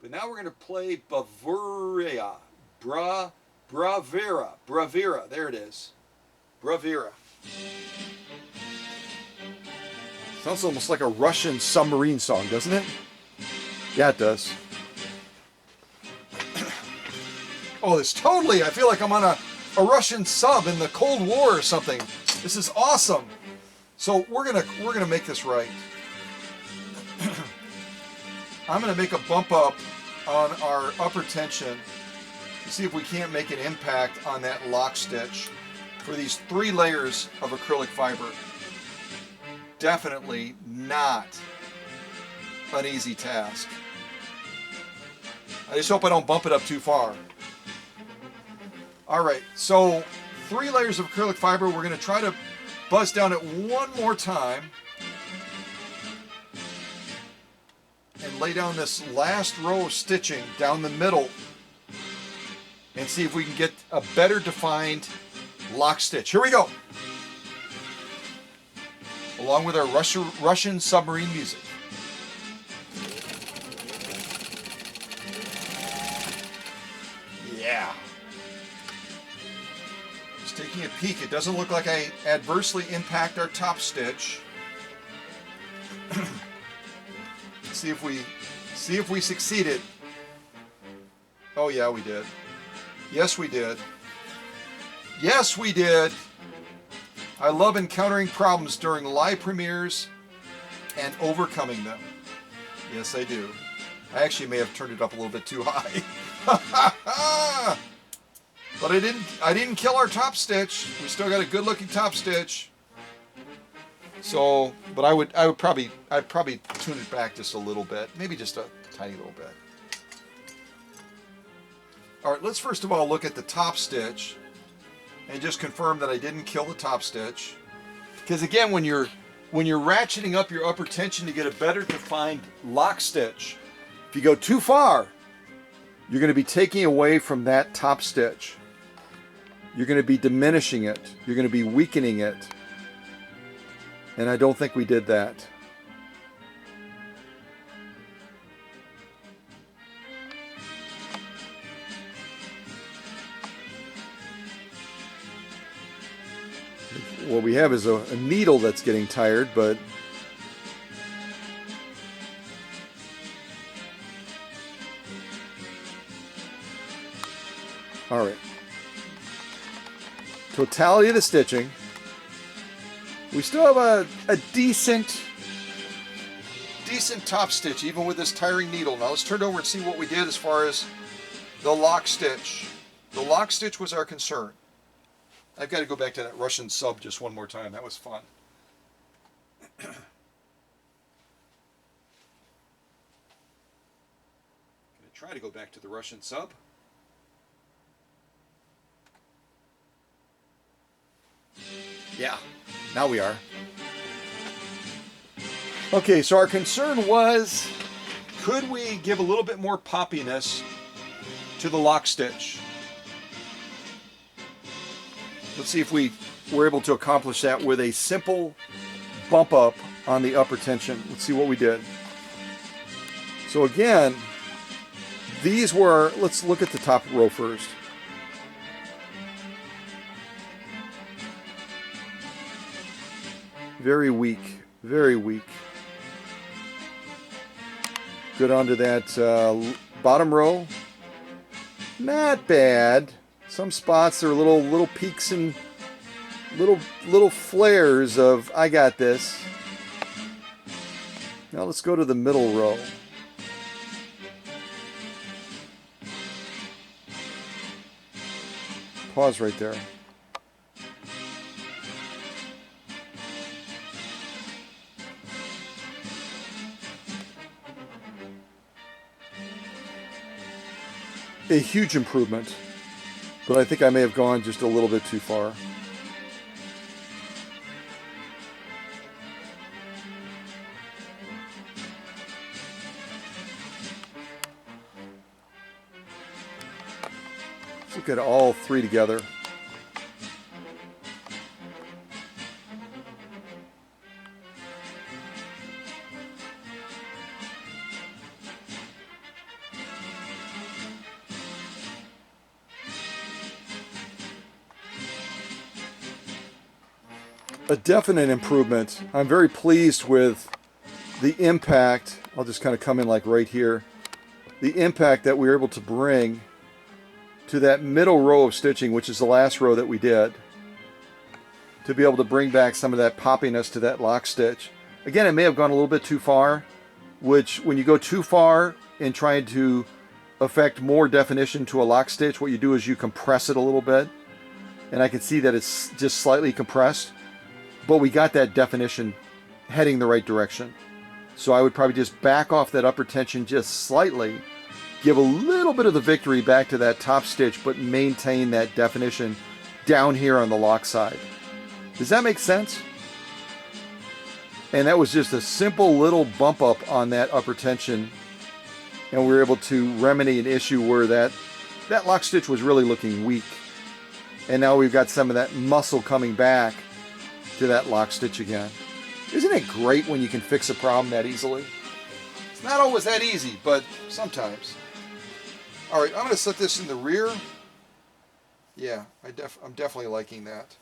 But now we're going to play Bravura. Bravura. There it is. Bravura. Sounds almost like a Russian submarine song, doesn't it? Yeah, it does. Oh, this totally, I feel like I'm on a Russian sub in the Cold War or something. This is awesome. So we're gonna make this right. I'm gonna make a bump up on our upper tension to see if we can't make an impact on that lock stitch for these 3 layers of acrylic fiber. Definitely not an easy task. I just hope I don't bump it up too far. All right, so 3 layers of acrylic fiber. We're going to try to buzz down it one more time and lay down this last row of stitching down the middle and see if we can get a better defined lock stitch. Here we go. Along with our Russian submarine music. Yeah. Just taking a peek. It doesn't look like I adversely impact our top stitch. see if we succeeded. Oh yeah, we did. Yes, we did. Yes, we did. I love encountering problems during live premieres and overcoming them. Yes, I do. I actually may have turned it up a little bit too high. But I didn't kill our top stitch. We still got a good looking top stitch. So, but I'd probably tune it back just a little bit, maybe just a tiny little bit. All right, let's first of all look at the top stitch and just confirm that I didn't kill the top stitch. Because again, when you're ratcheting up your upper tension to get a better defined lock stitch, if you go too far, you're going to be taking away from that top stitch. You're going to be diminishing it. You're going to be weakening it. And I don't think we did that. What we have is a needle that's getting tired, but all right. Totality of the stitching. We still have a decent top stitch, even with this tiring needle. Now let's turn it over and see what we did as far as the lock stitch. The lock stitch was our concern. I've got to go back to that Russian sub just one more time. That was fun. Gonna try to go back to the Russian sub. Yeah, now we are. Okay, so our concern was, could we give a little bit more poppiness to the lock stitch? Let's see if we were able to accomplish that with a simple bump up on the upper tension. Let's see what we did. So again, these were, let's look at the top row first. Very weak, very weak. Good onto that bottom row. Not bad. Some spots there are little peaks and little flares of I got this. Now let's go to the middle row. Pause right there. A huge improvement, but I think I may have gone just a little bit too far. Let's look at all three together. A definite improvement. I'm very pleased with the impact. I'll just kind of come in like right here. The impact that we were able to bring to that middle row of stitching, which is the last row that we did, to be able to bring back some of that poppiness to that lock stitch. Again, it may have gone a little bit too far, which when you go too far in trying to affect more definition to a lock stitch, what you do is you compress it a little bit. And I can see that it's just slightly compressed. But we got that definition heading the right direction. So I would probably just back off that upper tension just slightly, give a little bit of the victory back to that top stitch, but maintain that definition down here on the lock side. Does that make sense? And that was just a simple little bump up on that upper tension. And we were able to remedy an issue where that lock stitch was really looking weak. And now we've got some of that muscle coming back to that lock stitch again. Isn't it great when you can fix a problem that easily? It's not always that easy, but sometimes. All right, I'm going to set this in the rear. Yeah, I'm definitely liking that.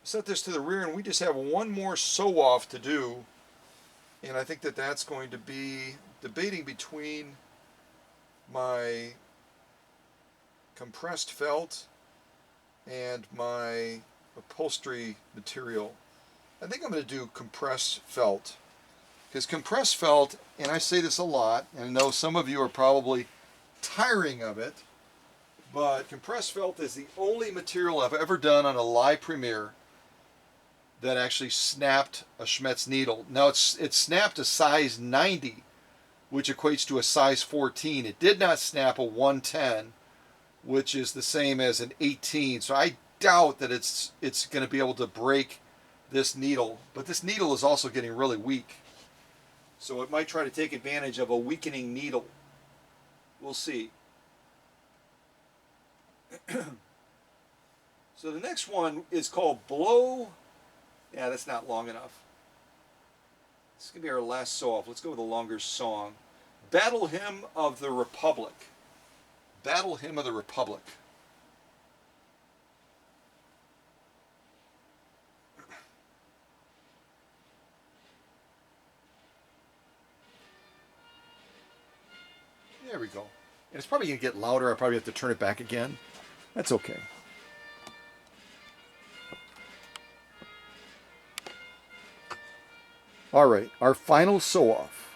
Set this to the rear, and we just have one more sew off to do. And I think that that's going to be debating between my compressed felt and my upholstery material. I think I'm going to do compressed felt, because compressed felt, and I say this a lot, and I know some of you are probably tiring of it, but compressed felt is the only material I've ever done on a live premiere that actually snapped a Schmetz needle. Now it snapped a size 90, which equates to a size 14. It did not snap a 110, which is the same as an 18. So I doubt that it's going to be able to break this needle, but this needle is also getting really weak, so it might try to take advantage of a weakening needle. We'll see. So the next one is called Blow. Yeah, that's not long enough. This is going to be our last sew off. Let's go with a longer song. Battle Hymn of the Republic. Battle Hymn of the Republic. There we go. And it's probably going to get louder. I probably have to turn it back again. That's okay. All right, our final sew off.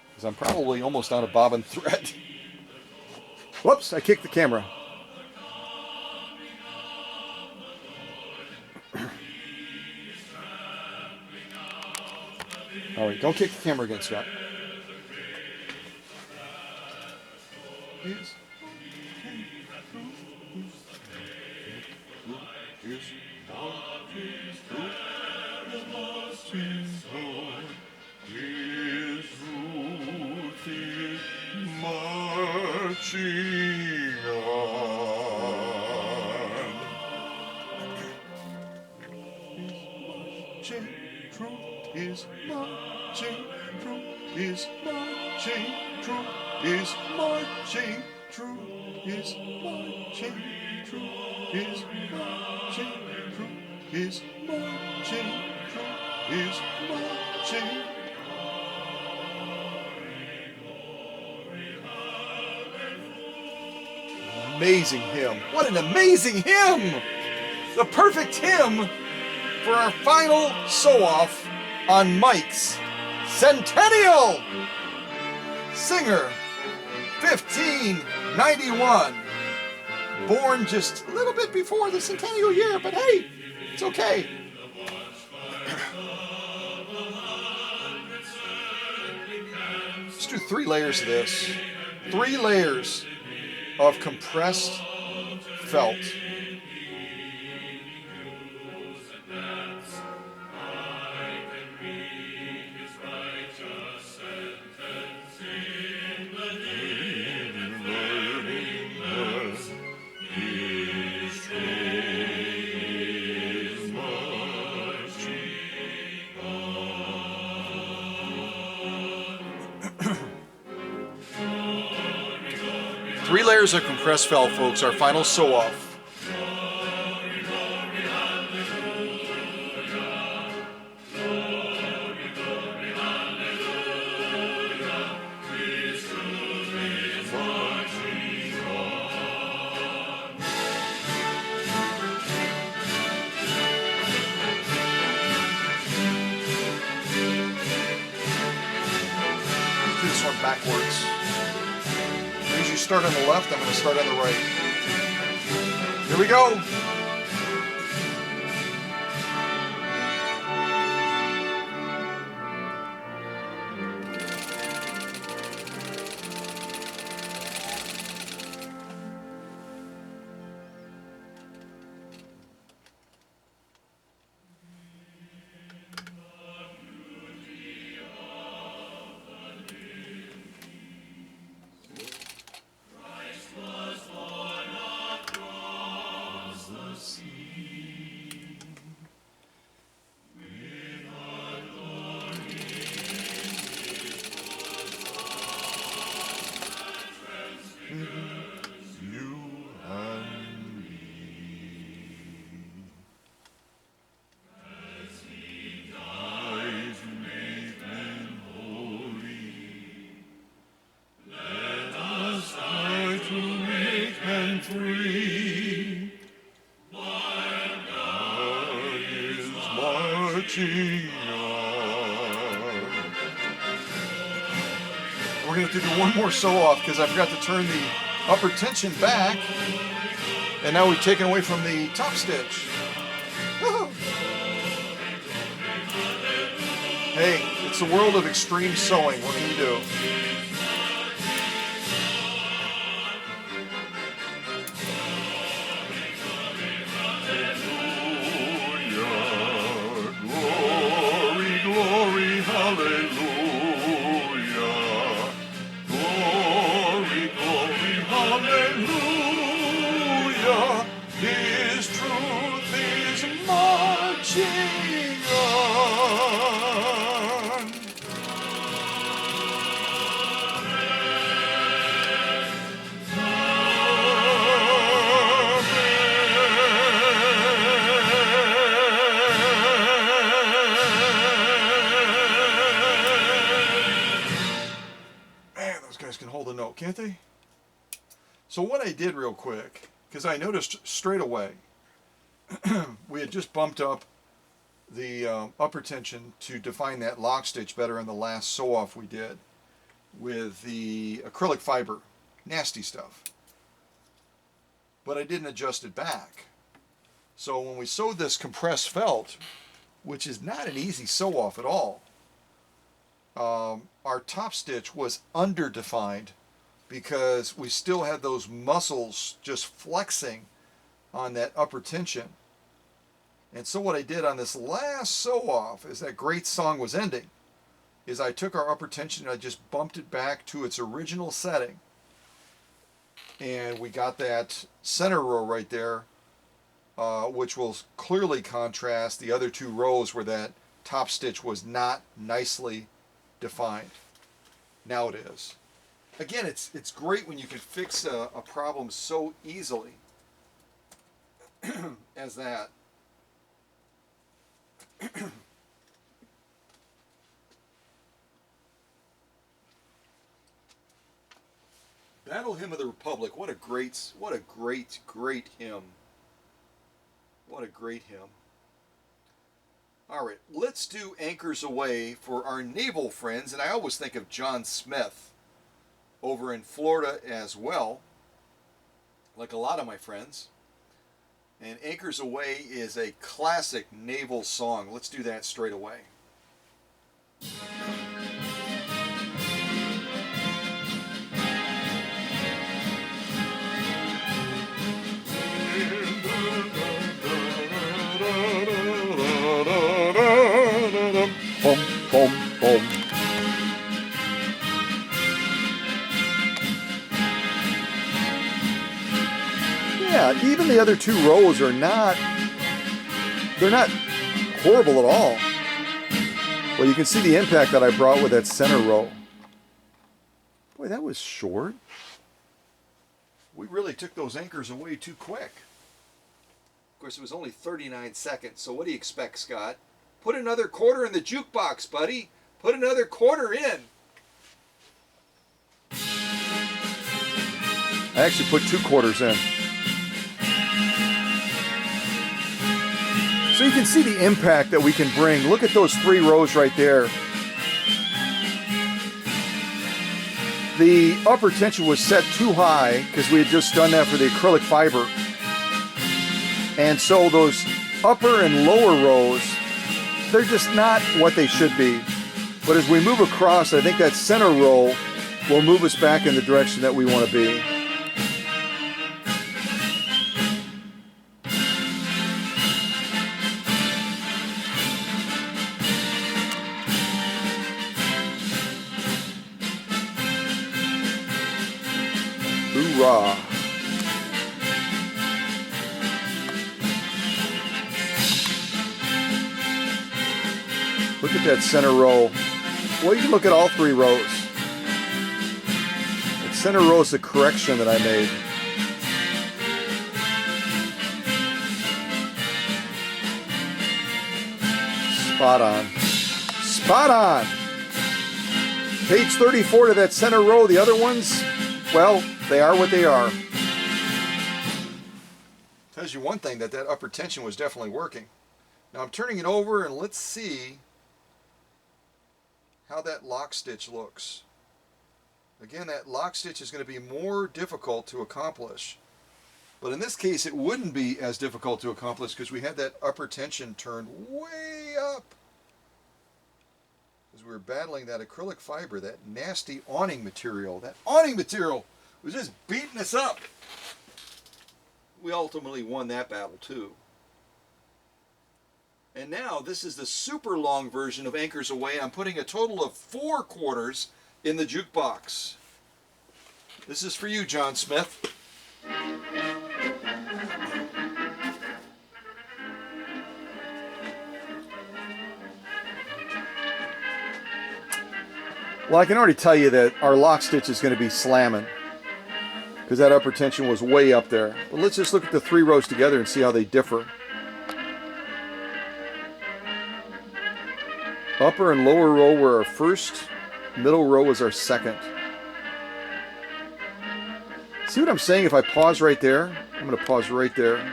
Because I'm probably almost out of bobbin thread. Whoops, I kicked the camera. All right, don't kick the camera again, Scott. Yes. is marching through. His truth is marching on. Truth is marching, truth is marching, truth is marching, truth is marching, truth is marching, truth is marching, truth is marching. Amazing hymn. What an amazing hymn! The perfect hymn for our final sew-off on Mike's Centennial Singer 1591. Born just a little bit before the centennial year, but hey, it's okay. Let's do 3 layers of this. 3 layers of compressed felt. Three layers of compressed felt, folks, our final sew-off. Do this one backwards. As you start on the left, I'm going to start on the right. Here we go. You and me, as He dies, meek and holy, let us die to make and free, while God is marching on. We're going to have to do one more sew-off because I forgot to turn the upper tension back, and now we've taken away from the top stitch. Woo-hoo. Hey, it's the world of extreme sewing. What can you do? Hallelujah, glory, glory, hallelujah. Hallelujah, His truth is marching on. Man, those guys can hold a note, can't they? So what I did real quick, because I noticed straight away, we had just bumped up the upper tension to define that lock stitch better in the last sew-off we did with the acrylic fiber. Nasty stuff. But I didn't adjust it back. So when we sewed this compressed felt, which is not an easy sew-off at all, our top stitch was under-defined because we still had those muscles just flexing on that upper tension. And so what I did on this last sew-off, as that great song was ending, is I took our upper tension and I just bumped it back to its original setting. And we got that center row right there, which will clearly contrast the other two rows where that top stitch was not nicely defined. Now it is. Again, it's great when you can fix a problem so easily as that. Battle Hymn of the Republic. What a great hymn. What a great hymn. All right, let's do Anchors Aweigh for our naval friends, and I always think of John Smith over in Florida as well, like a lot of my friends. And Anchors Aweigh is a classic naval song. Let's do that straight away. Boom, boom, boom. Yeah, even the other two rows are not, they're not horrible at all. Well, you can see the impact that I brought with that center row. Boy, that was short. We really took those anchors away too quick. Of course, it was only 39 seconds, so what do you expect, Scott? Put another quarter in the jukebox, buddy. Put another quarter in. I actually put 2 quarters in. So you can see the impact that we can bring. Look at those 3 rows right there. The upper tension was set too high because we had just done that for the acrylic fiber. And so those upper and lower rows, they're just not what they should be. But as we move across, I think that center row will move us back in the direction that we want to be. Hoorah! Look at that center row. Well, you can look at all 3 rows. That center row is the correction that I made. Spot on. Spot on! Page 34 to that center row. The other ones, well, they are what they are. Tells you one thing, that upper tension was definitely working. Now I'm turning it over and let's see how that lock stitch looks. Again, that lock stitch is going to be more difficult to accomplish. But in this case, it wouldn't be as difficult to accomplish because we had that upper tension turned way up. Because we were battling that acrylic fiber, that nasty awning material. That awning material was just beating us up. We ultimately won that battle too. And now this is the super long version of Anchors Aweigh. I'm putting a total of 4 quarters in the jukebox. This is for you, John Smith. Well, I can already tell you that our lock stitch is going to be slamming because that upper tension was way up there. But let's just look at the 3 rows together and see how they differ. Upper and lower row were our first, middle row was our second. See what I'm saying? If I pause right there, I'm going to pause right there.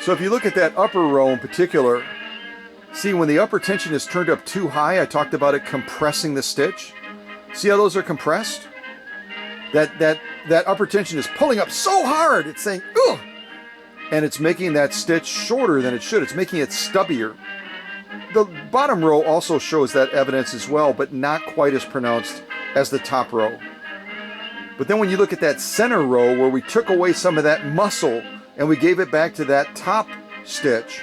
So if you look at that upper row in particular, see when the upper tension is turned up too high, I talked about it compressing the stitch. See how those are compressed? That upper tension is pulling up so hard, it's saying, ugh! And it's making that stitch shorter than it should. It's making it stubbier. The bottom row also shows that evidence as well, but not quite as pronounced as the top row. But then when you look at that center row where we took away some of that muscle and we gave it back to that top stitch,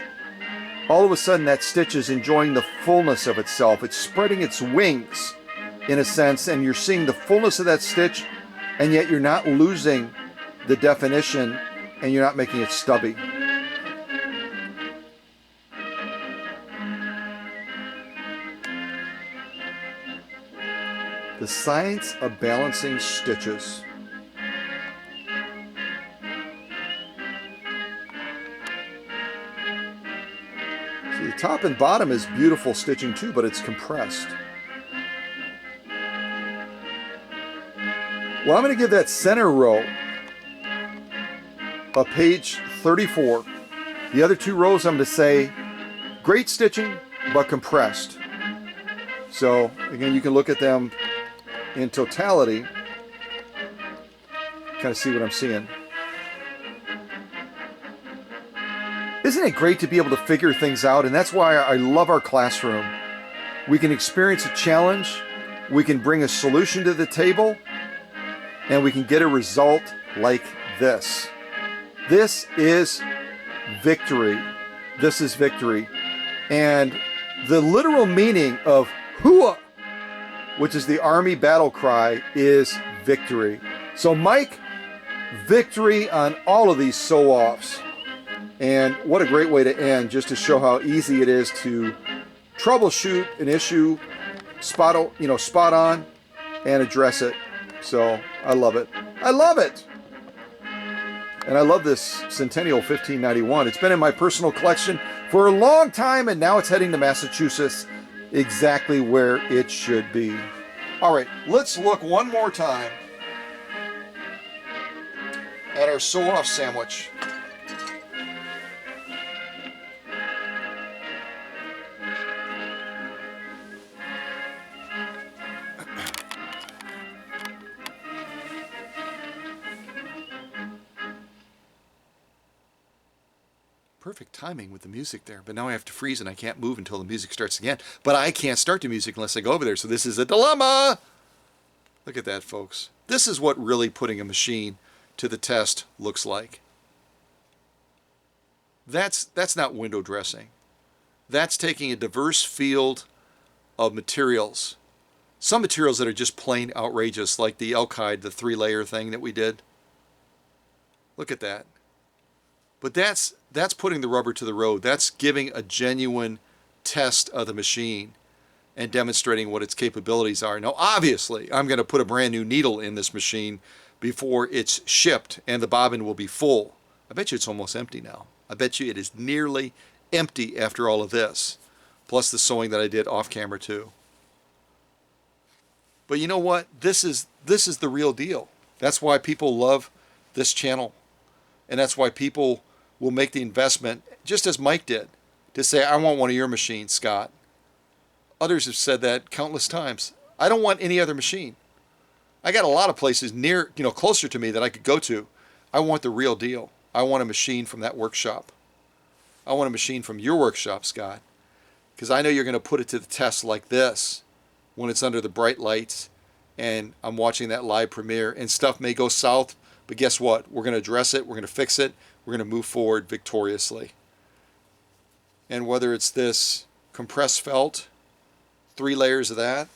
all of a sudden that stitch is enjoying the fullness of itself. It's spreading its wings in a sense, and you're seeing the fullness of that stitch, and yet you're not losing the definition and you're not making it stubby. The science of balancing stitches. See, the top and bottom is beautiful stitching too, but it's compressed. Well, I'm going to give that center row a page 34. The other two rows I'm going to say great stitching, but compressed. So again, you can look at them in totality, kind of see what I'm seeing. Isn't it great to be able to figure things out? And that's why I love our classroom. We can experience a challenge, we can bring a solution to the table, and we can get a result like this. This is victory. This is victory. And the literal meaning of hooah, which is the Army battle cry, is victory. So Mike, victory on all of these sew-offs. And what a great way to end, just to show how easy it is to troubleshoot an issue, spot on, and address it. So I love it. I love it. And I love this Centennial 1591. It's been in my personal collection for a long time, and now it's heading to Massachusetts, exactly where it should be. All right, let's look one more time at our sew-off sandwich. Perfect timing with the music there, but now I have to freeze and I can't move until the music starts again. But I can't start the music unless I go over there, so this is a dilemma. Look at that, folks. This is what really putting a machine to the test looks like. That's not window dressing. That's taking a diverse field of materials. Some materials that are just plain outrageous, like the elk-hide, the 3-layer thing that we did. Look at that. But that's putting the rubber to the road. That's giving a genuine test of the machine and demonstrating what its capabilities are. Now, obviously, I'm going to put a brand new needle in this machine before it's shipped and the bobbin will be full. I bet you it's almost empty now. I bet you it is nearly empty after all of this, plus the sewing that I did off camera too. But you know what? This is the real deal. That's why people love this channel. And that's why people will make the investment, just as Mike did, to say, I want one of your machines, Scott. Others have said that countless times. I don't want any other machine. I got a lot of places near, closer to me that I could go to. I want the real deal. I want a machine from that workshop. I want a machine from your workshop, Scott, because I know you're going to put it to the test like this when it's under the bright lights and I'm watching that live premiere, and stuff may go south, but guess what? We're going to address it. We're going to fix it. We're going to move forward victoriously. And whether it's this compressed felt, 3 layers of that,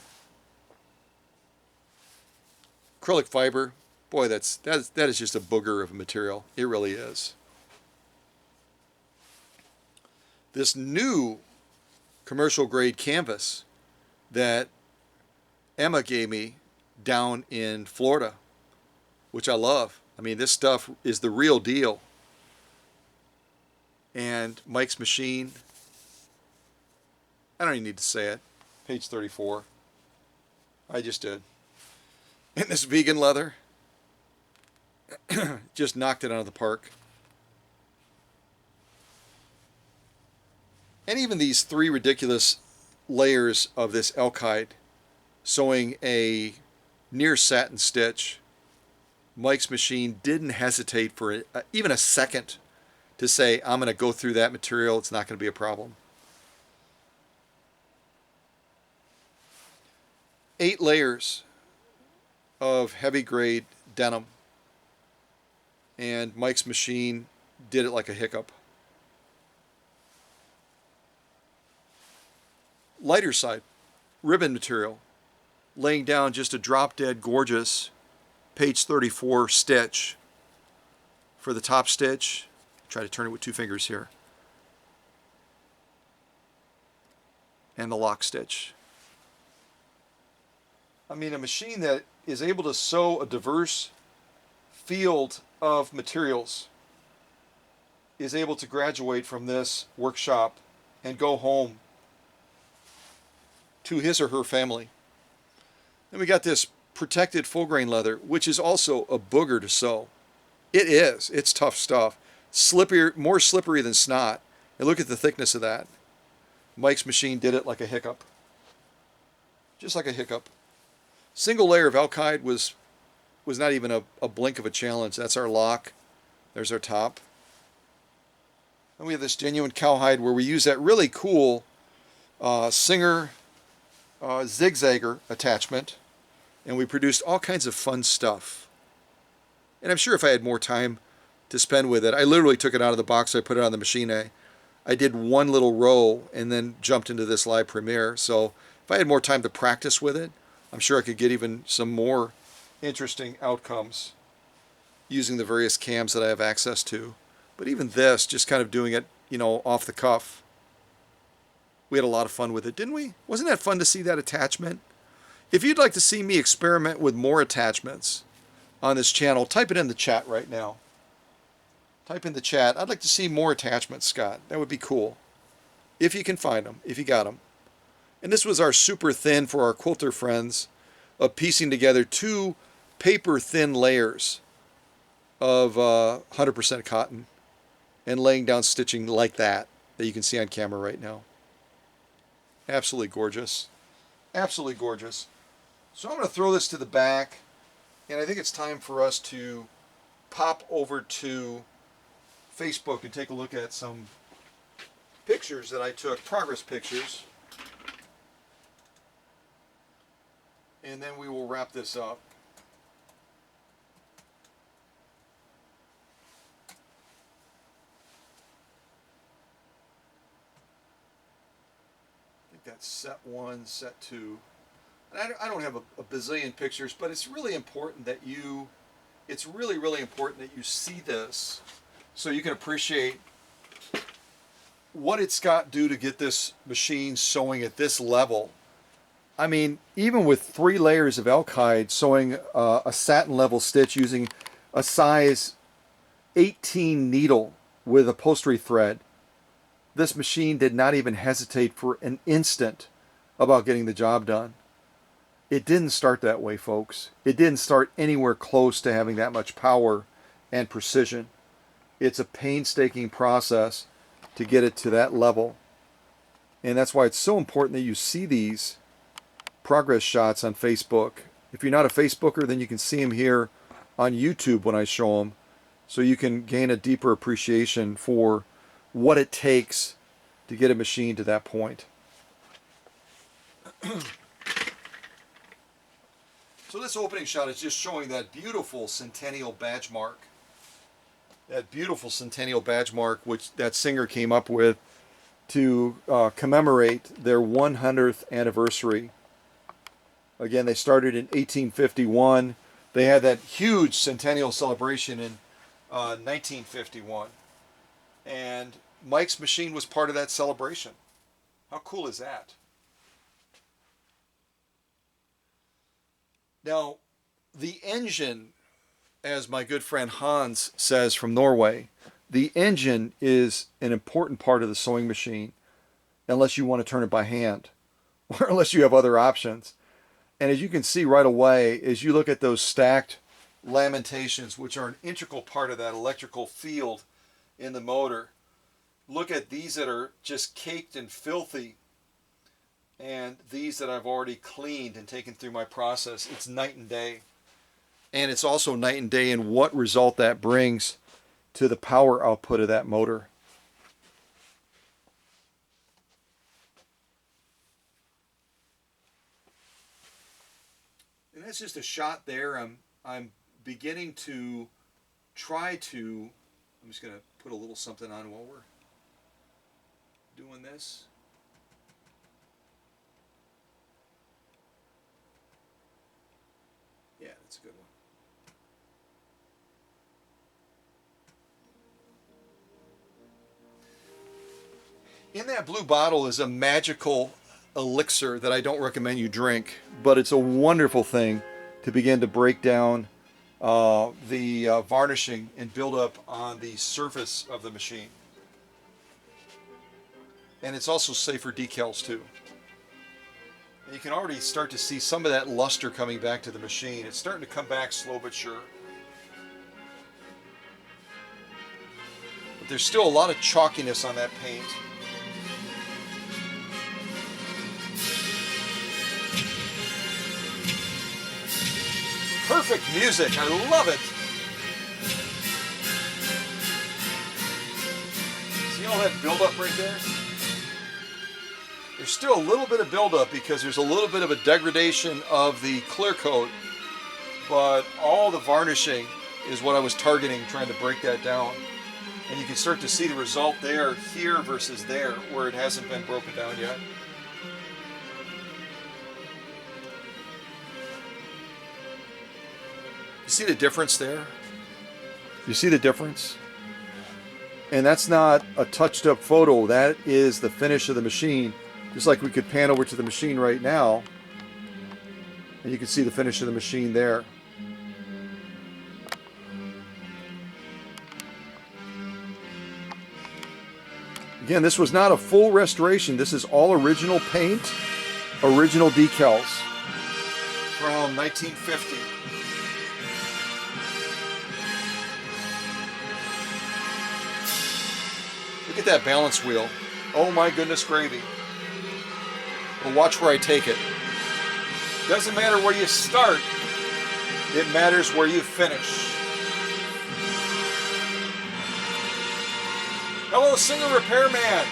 acrylic fiber, boy, that is just a booger of a material. It really is. This new commercial grade canvas that Emma gave me down in Florida, which I love. I mean, this stuff is the real deal. And Mike's machine, I don't even need to say it. Page 34. I just did. And this vegan leather just knocked it out of the park. And even these 3 ridiculous layers of this elk-hide, sewing a near satin stitch. Mike's machine didn't hesitate for even a second to say, I'm going to go through that material. It's not going to be a problem. 8 layers of heavy grade denim. And Mike's machine did it like a hiccup. lighter side, ribbon material, laying down just a drop dead gorgeous page 34 stitch for the top stitch. Try to turn it with 2 fingers here. And the lock stitch. I mean, a machine that is able to sew a diverse field of materials is able to graduate from this workshop and go home to his or her family. Then we got this protected full grain leather, which is also a booger to sew. It is. It's tough stuff. Slippier, more slippery than snot. And look at the thickness of that. Mike's machine did it like a hiccup. Just like a hiccup. Single layer of alkyd was not even a blink of a challenge. That's our lock. There's our top. And we have this genuine cowhide where we use that really cool Singer zigzagger attachment. And we produced all kinds of fun stuff. And I'm sure if I had more time to spend with it, I literally took it out of the box, I put it on the machine, I did one little row and then jumped into this live premiere. So if I had more time to practice with it, I'm sure I could get even some more interesting outcomes using the various cams that I have access to. But even this, just kind of doing it, off the cuff. We had a lot of fun with it, didn't we? Wasn't that fun to see that attachment? If you'd like to see me experiment with more attachments on this channel, type it in the chat right now. Type in the chat, I'd like to see more attachments, Scott. That would be cool. If you can find them, if you got them. And this was our super thin for our quilter friends of piecing together 2 paper thin layers of 100% cotton and laying down stitching like that you can see on camera right now. Absolutely gorgeous. Absolutely gorgeous. So I'm going to throw this to the back, and I think it's time for us to pop over to Facebook and take a look at some pictures that I took, progress pictures. And then we will wrap this up. I think that's set 1, set 2. And I don't have a bazillion pictures, but it's really important that it's really, really important that you see this so you can appreciate what it's got to do to get this machine sewing at this level. I mean, even with 3 layers of alkyd sewing a satin level stitch using a size 18 needle with upholstery thread, this machine did not even hesitate for an instant about getting the job done. It didn't start that way, folks. It didn't start anywhere close to having that much power and precision. It's a painstaking process to get it to that level. And that's why it's so important that you see these progress shots on Facebook. If you're not a Facebooker, then you can see them here on YouTube when I show them, so you can gain a deeper appreciation for what it takes to get a machine to that point. So this opening shot is just showing that beautiful Centennial badge mark. That beautiful Centennial badge mark which that Singer came up with to commemorate their 100th anniversary. Again, they started in 1851. They had that huge centennial celebration in 1951. And Mike's machine was part of that celebration. How cool is that? Now, the engine, as my good friend Hans says from Norway, the engine is an important part of the sewing machine, unless you want to turn it by hand, or unless you have other options. And as you can see right away, as you look at those stacked lamentations, which are an integral part of that electrical field in the motor, look at these that are just caked and filthy, and these that I've already cleaned and taken through my process. It's night and day. And it's also night and day in what result that brings to the power output of that motor. And that's just a shot there. I'm beginning to I'm just going to put a little something on while we're doing this. Yeah, that's a good one. In that blue bottle is a magical elixir that I don't recommend you drink, but it's a wonderful thing to begin to break down the varnishing and build up on the surface of the machine. And it's also safe for decals too. And you can already start to see some of that luster coming back to the machine. It's starting to come back slow but sure. But there's still a lot of chalkiness on that paint. Perfect music, I love it. See all that buildup right there? There's still a little bit of buildup because there's a little bit of a degradation of the clear coat, but all the varnishing is what I was targeting, trying to break that down. And you can start to see the result there, here versus there, where it hasn't been broken down yet. You see the difference there? You see the difference? And that's not a touched up photo. That is the finish of the machine. Just like we could pan over to the machine right now. And you can see the finish of the machine there. Again, this was not a full restoration. This is all original paint, original decals from 1950. Look at that balance wheel. Oh my goodness gravy. Well, watch where I take it. Doesn't matter where you start. It matters where you finish. Hello, Singer Repairman.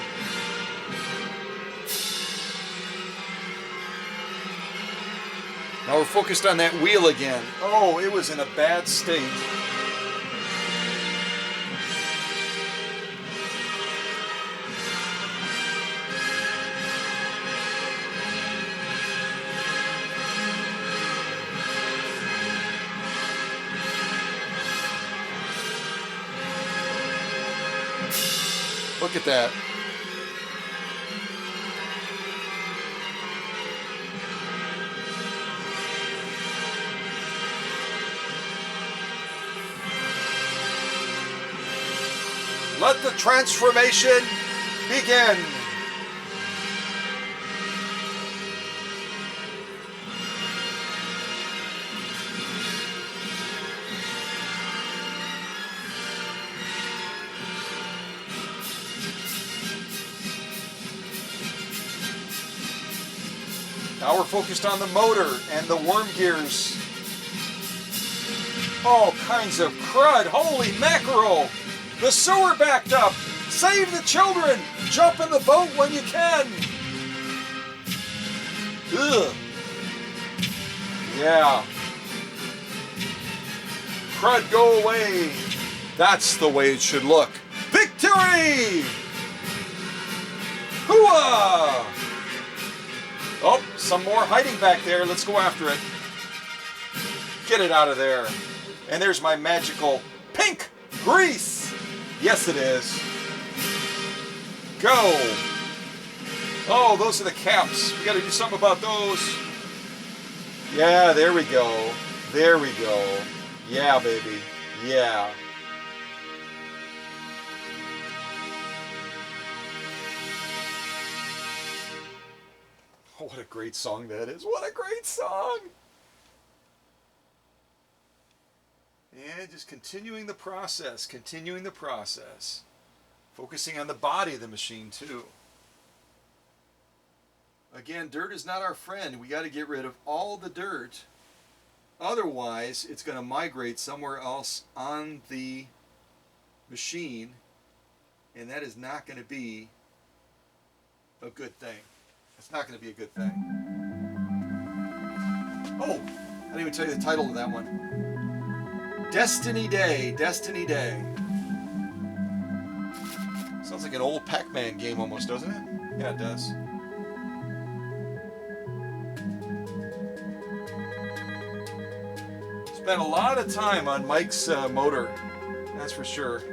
Now we're focused on that wheel again. Oh, it was in a bad state. Look at that. Let the transformation begin. Now we're focused on the motor and the worm gears. All kinds of crud. Holy mackerel! The sewer backed up. Save the children. Jump in the boat when you can. Ugh. Yeah. Crud, go away. That's the way it should look. Victory! Hooah! Oh, some more hiding back there. Let's go after it. Get it out of there. And there's my magical pink grease. Yes, it is. Go. Oh, those are the caps. We got to do something about those. Yeah, there we go. There we go. Yeah, baby. Yeah. Oh, what a great song that is. What a great song. And just continuing the process, Focusing on the body of the machine too. Again, dirt is not our friend. We got to get rid of all the dirt. Otherwise, it's going to migrate somewhere else on the machine, and that is not going to be a good thing. It's not going to be a good thing. Oh, I didn't even tell you the title of that one. Destiny Day, Destiny Day. Sounds like an old Pac-Man game almost, doesn't it? Yeah, it does. Spent a lot of time on Mike's motor, that's for sure. For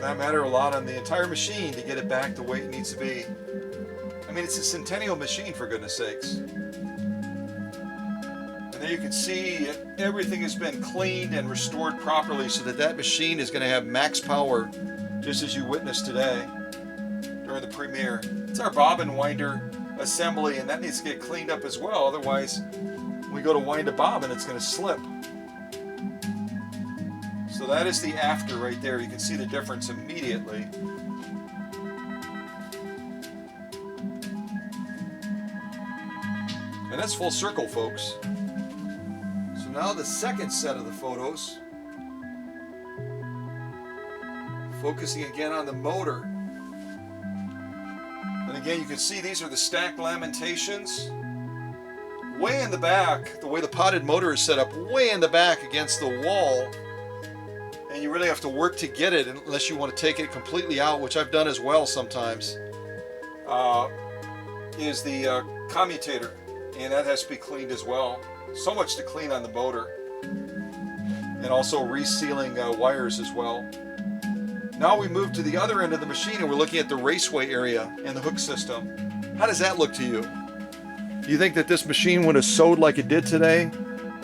that matter, a lot on the entire machine to get it back the way it needs to be. I mean, it's a Centennial machine, for goodness sakes. And there you can see everything has been cleaned and restored properly so that that machine is going to have max power, just as you witnessed today during the premiere. It's our bobbin winder assembly, and that needs to get cleaned up as well. Otherwise, when we go to wind a bobbin, it's going to slip. So that is the after right there. You can see the difference immediately. And that's full circle, folks. So now the second set of the photos. Focusing again on the motor. And again, you can see these are the stacked lamentations. Way in the back, the way the potted motor is set up, way in the back against the wall. And you really have to work to get it unless you want to take it completely out, which I've done as well sometimes, is the commutator. And that has to be cleaned as well. So much to clean on the motor. And also resealing wires as well. Now we move to the other end of the machine and we're looking at the raceway area and the hook system. How does that look to you? Do you think that this machine would have sewed like it did today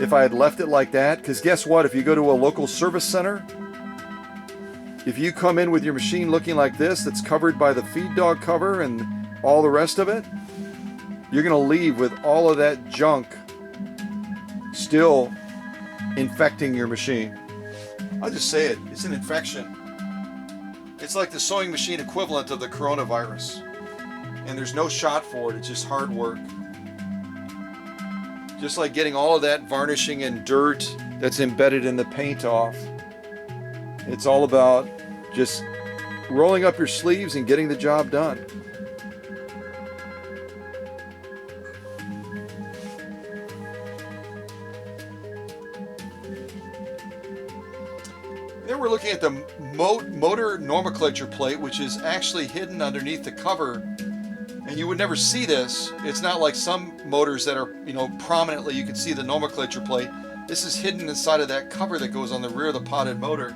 if I had left it like that? Because guess what? If you go to a local service center, if you come in with your machine looking like this, that's covered by the feed dog cover and all the rest of it, you're going to leave with all of that junk still infecting your machine. I'll just say it, it's an infection. It's like the sewing machine equivalent of the coronavirus. And there's no shot for it, it's just hard work. Just like getting all of that varnishing and dirt that's embedded in the paint off. It's all about just rolling up your sleeves and getting the job done. Then we're looking at the motor nomenclature plate, which is actually hidden underneath the cover. And you would never see this. It's not like some motors that are, prominently you can see the nomenclature plate. This is hidden inside of that cover that goes on the rear of the potted motor.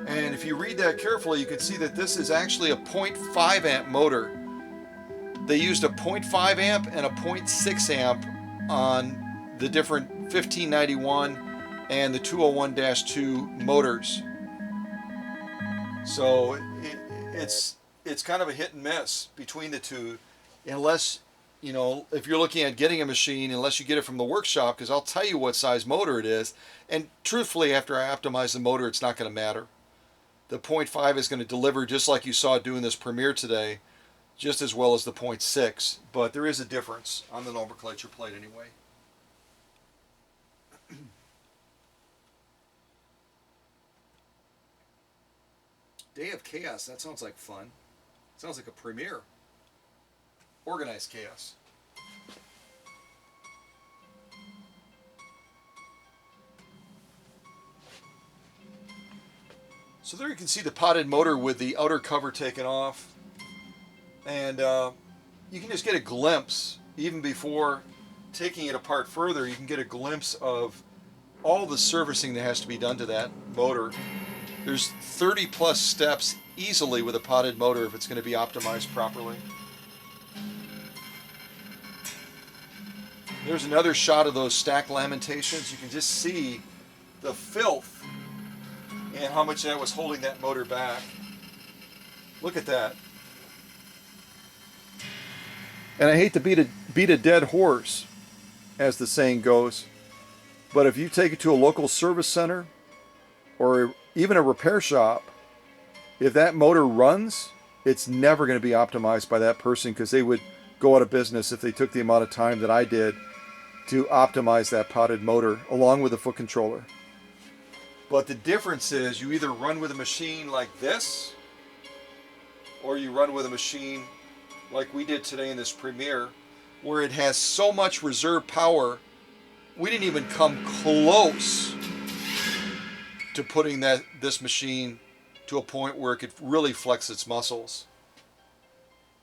And if you read that carefully, you can see that this is actually a 0.5 amp motor. They used a 0.5 amp and a 0.6 amp on the different 1591 and the 201-2 motors. So it's kind of a hit and miss between the two, unless, if you're looking at getting a machine, unless you get it from the workshop, because I'll tell you what size motor it is, and truthfully, after I optimize the motor, it's not going to matter. The 0.5 is going to deliver just like you saw doing this premiere today, just as well as the 0.6, but there is a difference on the nomenclature plate anyway. Day of Chaos, that sounds like fun. Sounds like a premiere. Organized chaos. So there you can see the potted motor with the outer cover taken off. And you can just get a glimpse, even before taking it apart further, you can get a glimpse of all the servicing that has to be done to that motor. There's 30 plus steps easily with a potted motor if it's going to be optimized properly. There's another shot of those stacked lamentations. You can just see the filth and how much that was holding that motor back. Look at that. And I hate to beat a dead horse, as the saying goes, but if you take it to a local service center or even a repair shop, if that motor runs, it's never going to be optimized by that person, because they would go out of business if they took the amount of time that I did to optimize that potted motor along with the foot controller. But the difference is you either run with a machine like this, or you run with a machine like we did today in this premiere, where it has so much reserve power, we didn't even come close to putting this machine to a point where it could really flex its muscles.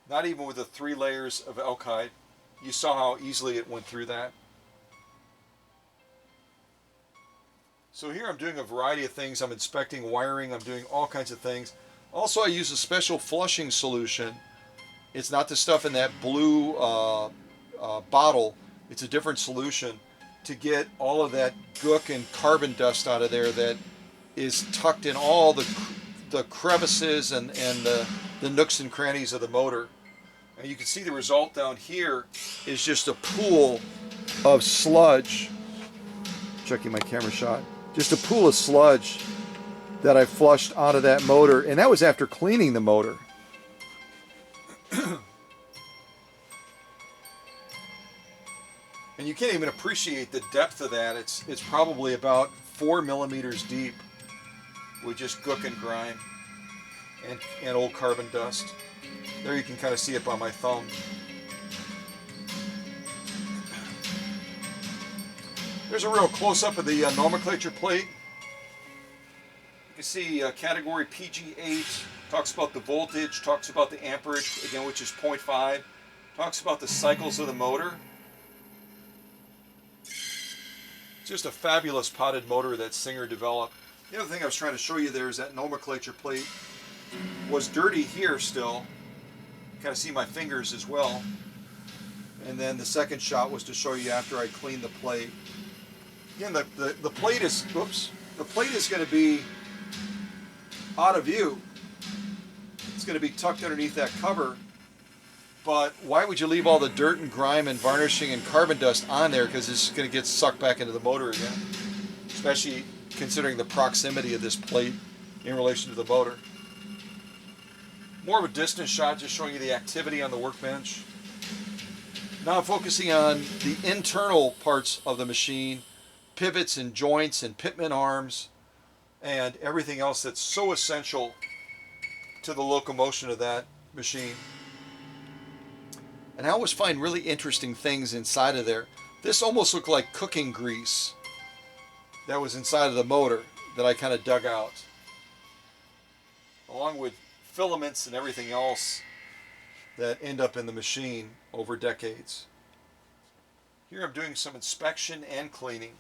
Not even with the 3 layers of alkyd. You saw how easily it went through that. So here I'm doing a variety of things. I'm inspecting wiring. I'm doing all kinds of things. Also, I use a special flushing solution. It's not the stuff in that blue bottle. It's a different solution to get all of that gook and carbon dust out of there that is tucked in all the crevices and the nooks and crannies of the motor. And you can see the result down here is just a pool of sludge. Checking my camera shot. Just a pool of sludge that I flushed out of that motor, and that was after cleaning the motor. And you can't even appreciate the depth of that. It's probably about 4 millimeters deep with just gook and grime and old carbon dust. There you can kind of see it by my thumb. There's a real close-up of the nomenclature plate. You can see category PG8, talks about the voltage, talks about the amperage, again, which is 0.5, talks about the cycles of the motor. Just a fabulous potted motor that Singer developed. The other thing I was trying to show you there is that nomenclature plate was dirty here still. You kind of see my fingers as well. And then the second shot was to show you after I cleaned the plate. Again, the plate is, whoops, the plate is going to be out of view. It's going to be tucked underneath that cover. But why would you leave all the dirt and grime and varnishing and carbon dust on there? Because it's going to get sucked back into the motor again. Especially considering the proximity of this plate in relation to the motor. More of a distance shot, just showing you the activity on the workbench. Now I'm focusing on the internal parts of the machine. Pivots and joints and pitman arms and everything else that's so essential to the locomotion of that machine. And I always find really interesting things inside of there. This almost looked like cooking grease that was inside of the motor that I kind of dug out, along with filaments and everything else that end up in the machine over decades. Here I'm doing some inspection and cleaning.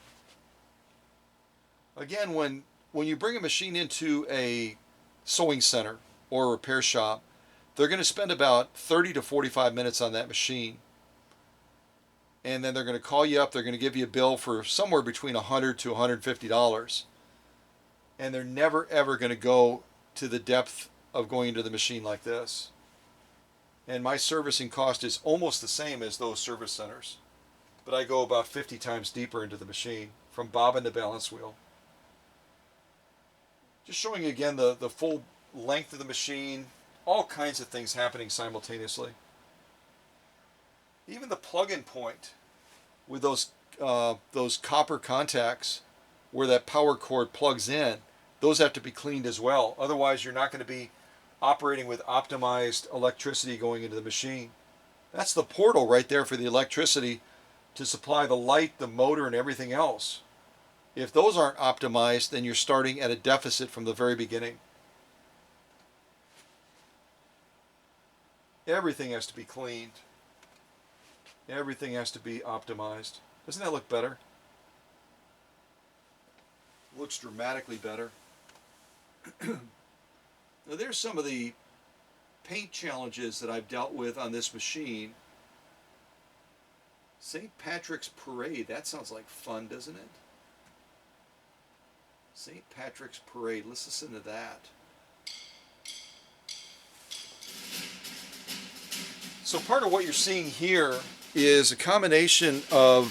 Again, when you bring a machine into a sewing center or a repair shop, they're going to spend about 30 to 45 minutes on that machine. And then they're going to call you up, they're going to give you a bill for somewhere between $100 to $150. And they're never ever going to go to the depth of going into the machine like this. And my servicing cost is almost the same as those service centers. But I go about 50 times deeper into the machine, from bobbin to balance wheel. Just showing you again the full length of the machine, all kinds of things happening simultaneously. Even the plug-in point with those copper contacts where that power cord plugs in, those have to be cleaned as well. Otherwise, you're not going to be operating with optimized electricity going into the machine. That's the portal right there for the electricity to supply the light, the motor, and everything else. If those aren't optimized, then you're starting at a deficit from the very beginning. Everything has to be cleaned. Everything has to be optimized. Doesn't that look better? Looks dramatically better. Now there's some of the paint challenges that I've dealt with on this machine. St. Patrick's Parade, that sounds like fun, doesn't it? St. Patrick's Parade, let's listen to that. So part of what you're seeing here is a combination of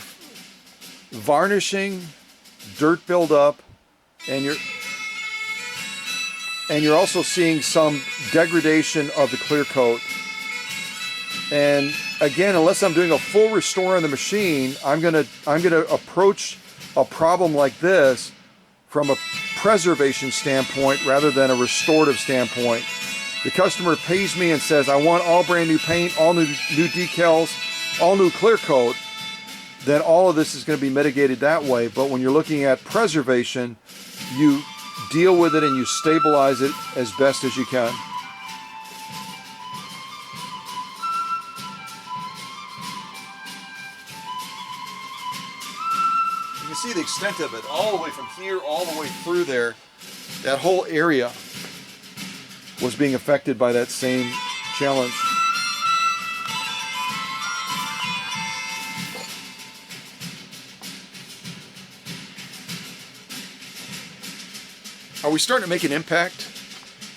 varnishing, dirt buildup, and you're also seeing some degradation of the clear coat. And again, unless I'm doing a full restore on the machine, I'm gonna approach a problem like this from a preservation standpoint rather than a restorative standpoint. The customer pays me and says, I want all brand new paint, all new decals, all new clear coat, then all of this is going to be mitigated that way. But when you're looking at preservation, you deal with it and you stabilize it as best as you can. You can see the extent of it, all the way from here, all the way through there. That whole area was being affected by that same challenge. Are we starting to make an impact?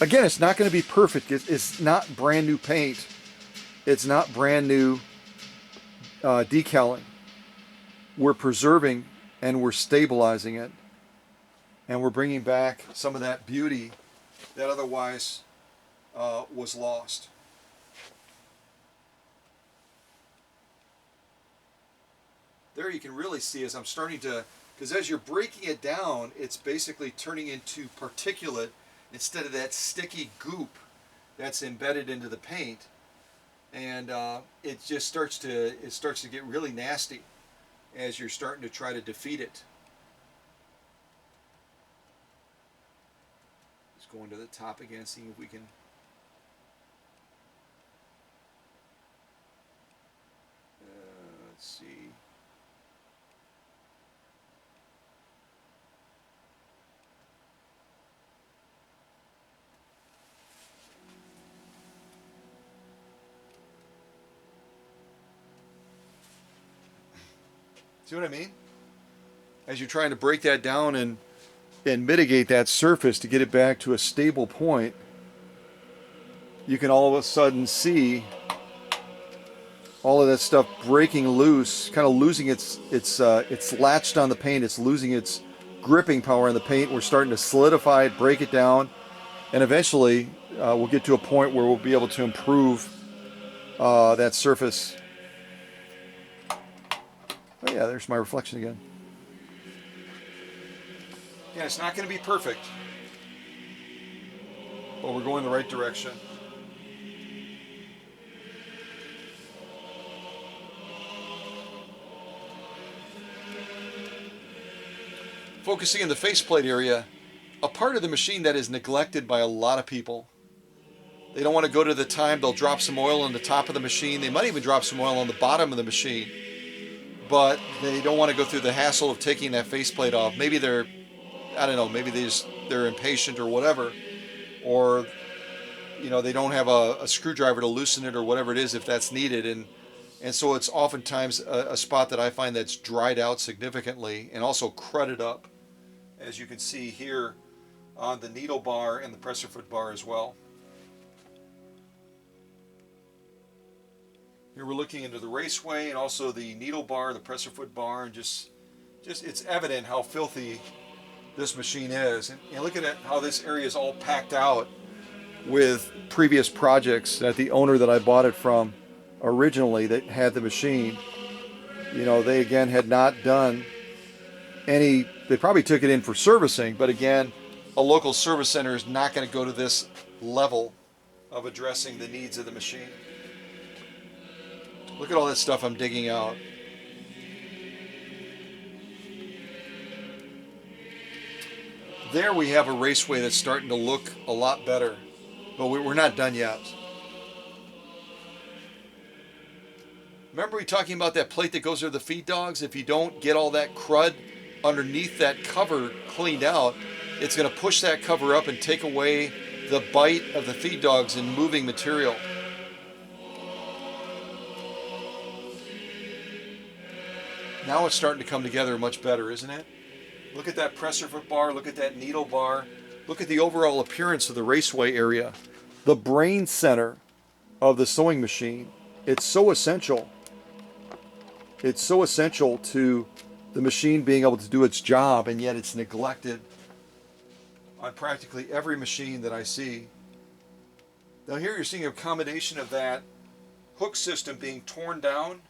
Again, it's not going to be perfect. It's not brand new paint. It's not brand new decaling. We're preserving and we're stabilizing it. And we're bringing back some of that beauty that otherwise was lost. There you can really see as I'm starting to, because as you're breaking it down, it's basically turning into particulate instead of that sticky goop that's embedded into the paint. And it just starts to get really nasty as you're starting to try to defeat it. Just going to the top again, seeing if we can. Let's see. See what I mean? As you're trying to break that down and mitigate that surface to get it back to a stable point, you can all of a sudden see all of that stuff breaking loose, kind of losing it's latched on the paint, it's losing its gripping power on the paint. We're starting to solidify it, break it down, and eventually we'll get to a point where we'll be able to improve that surface. Oh yeah, there's my reflection again. Yeah, it's not going to be perfect, but we're going the right direction. Focusing in the faceplate area, a part of the machine that is neglected by a lot of people. They don't want to go to the time, they'll drop some oil on the top of the machine. They might even drop some oil on the bottom of the machine. But they don't want to go through the hassle of taking that faceplate off. Maybe they're, I don't know, maybe they're impatient or whatever. Or, you know, they don't have a screwdriver to loosen it or whatever it is if that's needed. And so it's oftentimes a spot that I find that's dried out significantly and also crudded up, as you can see here on the needle bar and the presser foot bar as well. Here we're looking into the raceway and also the needle bar, the presser foot bar, and just it's evident how filthy this machine is. And look at it, how this area is all packed out with previous projects that the owner that I bought it from originally that had the machine, you know, they again had not done any, they probably took it in for servicing, but again, a local service center is not going to go to this level of addressing the needs of the machine. Look at all that stuff I'm digging out. There we have a raceway that's starting to look a lot better, but we're not done yet. Remember we talking about that plate that goes over the feed dogs? If you don't get all that crud underneath that cover cleaned out, it's going to push that cover up and take away the bite of the feed dogs in moving material. Now it's starting to come together much better, isn't it? Look at that presser foot bar, look at that needle bar, look at the overall appearance of the raceway area. The brain center of the sewing machine. It's so essential. It's so essential to the machine being able to do its job, and yet it's neglected on practically every machine that I see. Now here you're seeing a combination of that hook system being torn down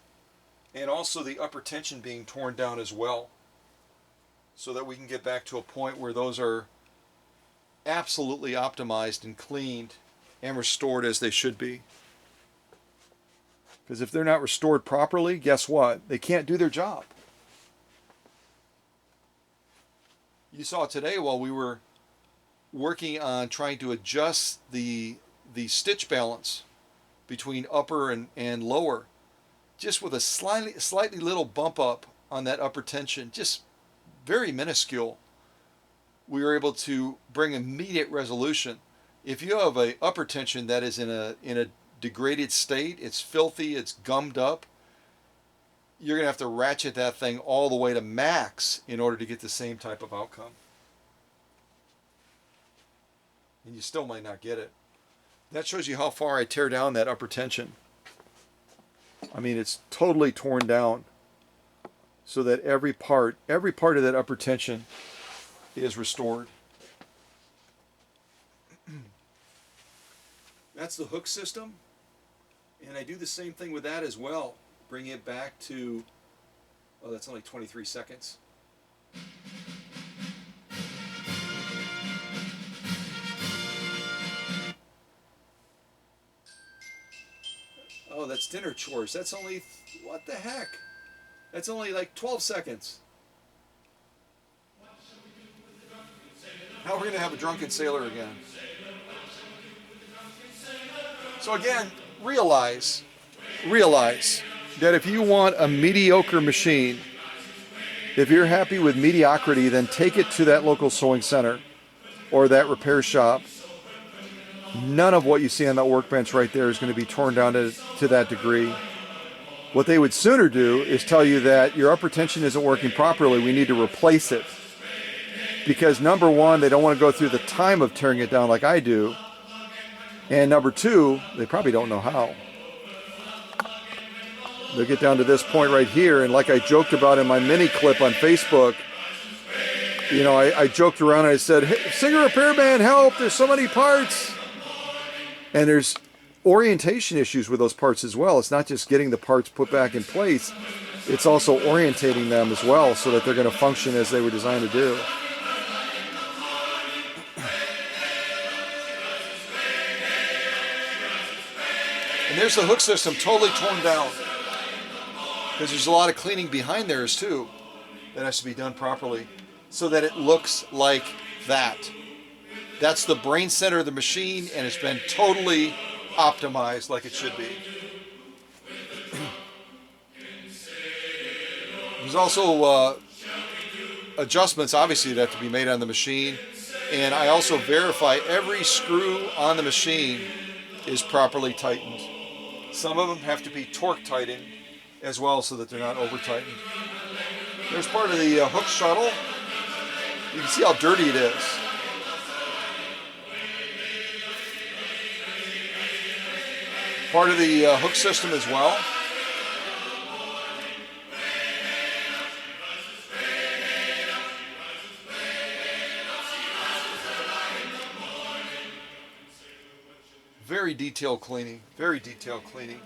and also the upper tension being torn down as well, so that we can get back to a point where those are absolutely optimized and cleaned and restored as they should be. Because if they're not restored properly, guess what? They can't do their job. You saw today while we were working on trying to adjust the stitch balance between upper and lower, just with a slightly little bump up on that upper tension, just very minuscule, we were able to bring immediate resolution. If you have a upper tension that is in a degraded state, it's filthy, it's gummed up, you're going to have to ratchet that thing all the way to max in order to get the same type of outcome. And you still might not get it. That shows you how far I tear down that upper tension. I mean, it's totally torn down so that every part of that upper tension is restored. That's the hook system. And I do the same thing with that as well. Bring it back to, oh, that's only 23 seconds. Oh, that's dinner chores. That's only, what the heck? That's only like 12 seconds. Now we're going to have a drunken sailor again. So again, realize that if you want a mediocre machine, if you're happy with mediocrity, then take it to that local sewing center or that repair shop. None of what you see on that workbench right there is going to be torn down to that degree. What they would sooner do is tell you that your upper tension isn't working properly, we need to replace it. Because number one, they don't want to go through the time of tearing it down like I do. And number two, they probably don't know how. They'll get down to this point right here, and like I joked about in my mini clip on Facebook, you know, I joked around and I said, hey, Singer repairman, help, there's so many parts. And there's orientation issues with those parts as well. It's not just getting the parts put back in place, it's also orientating them as well so that they're going to function as they were designed to do. And there's the hook system totally torn down. Because there's a lot of cleaning behind there too that has to be done properly so that it looks like that. That's the brain center of the machine, and it's been totally optimized like it should be. There's also adjustments obviously that have to be made on the machine, and I also verify every screw on the machine is properly tightened. Some of them have to be torque tightened as well so that they're not over tightened. There's part of the hook shuttle. You can see how dirty it is. Part of the hook system as well. Very detailed cleaning, very detailed cleaning.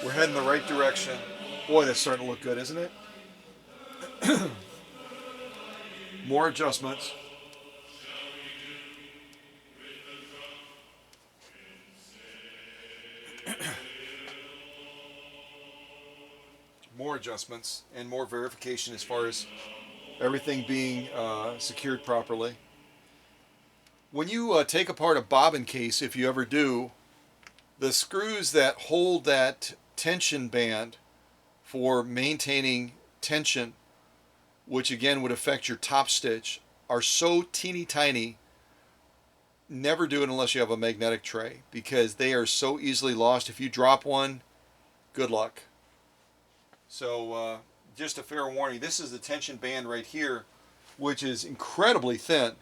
We're heading the right direction. Boy, that's starting to look good, isn't it? More adjustments. More adjustments and more verification as far as everything being secured properly. When you take apart a bobbin case, if you ever do, the screws that hold that tension band for maintaining tension, which again would affect your top stitch, are so teeny tiny. Never do it unless you have a magnetic tray, because they are so easily lost. If you drop one, good luck. So just a fair warning, this is the tension band right here, which is incredibly thin.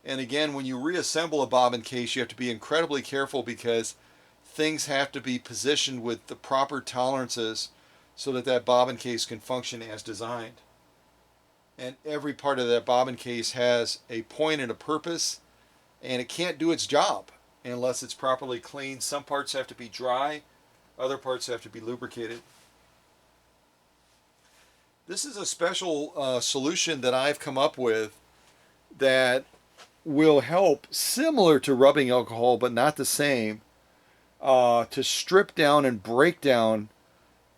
And again, when you reassemble a bobbin case, you have to be incredibly careful because things have to be positioned with the proper tolerances so that that bobbin case can function as designed. And every part of that bobbin case has a point and a purpose, and it can't do its job unless it's properly cleaned. Some parts have to be dry, other parts have to be lubricated. This is a special solution that I've come up with that will help, similar to rubbing alcohol but not the same, to strip down and break down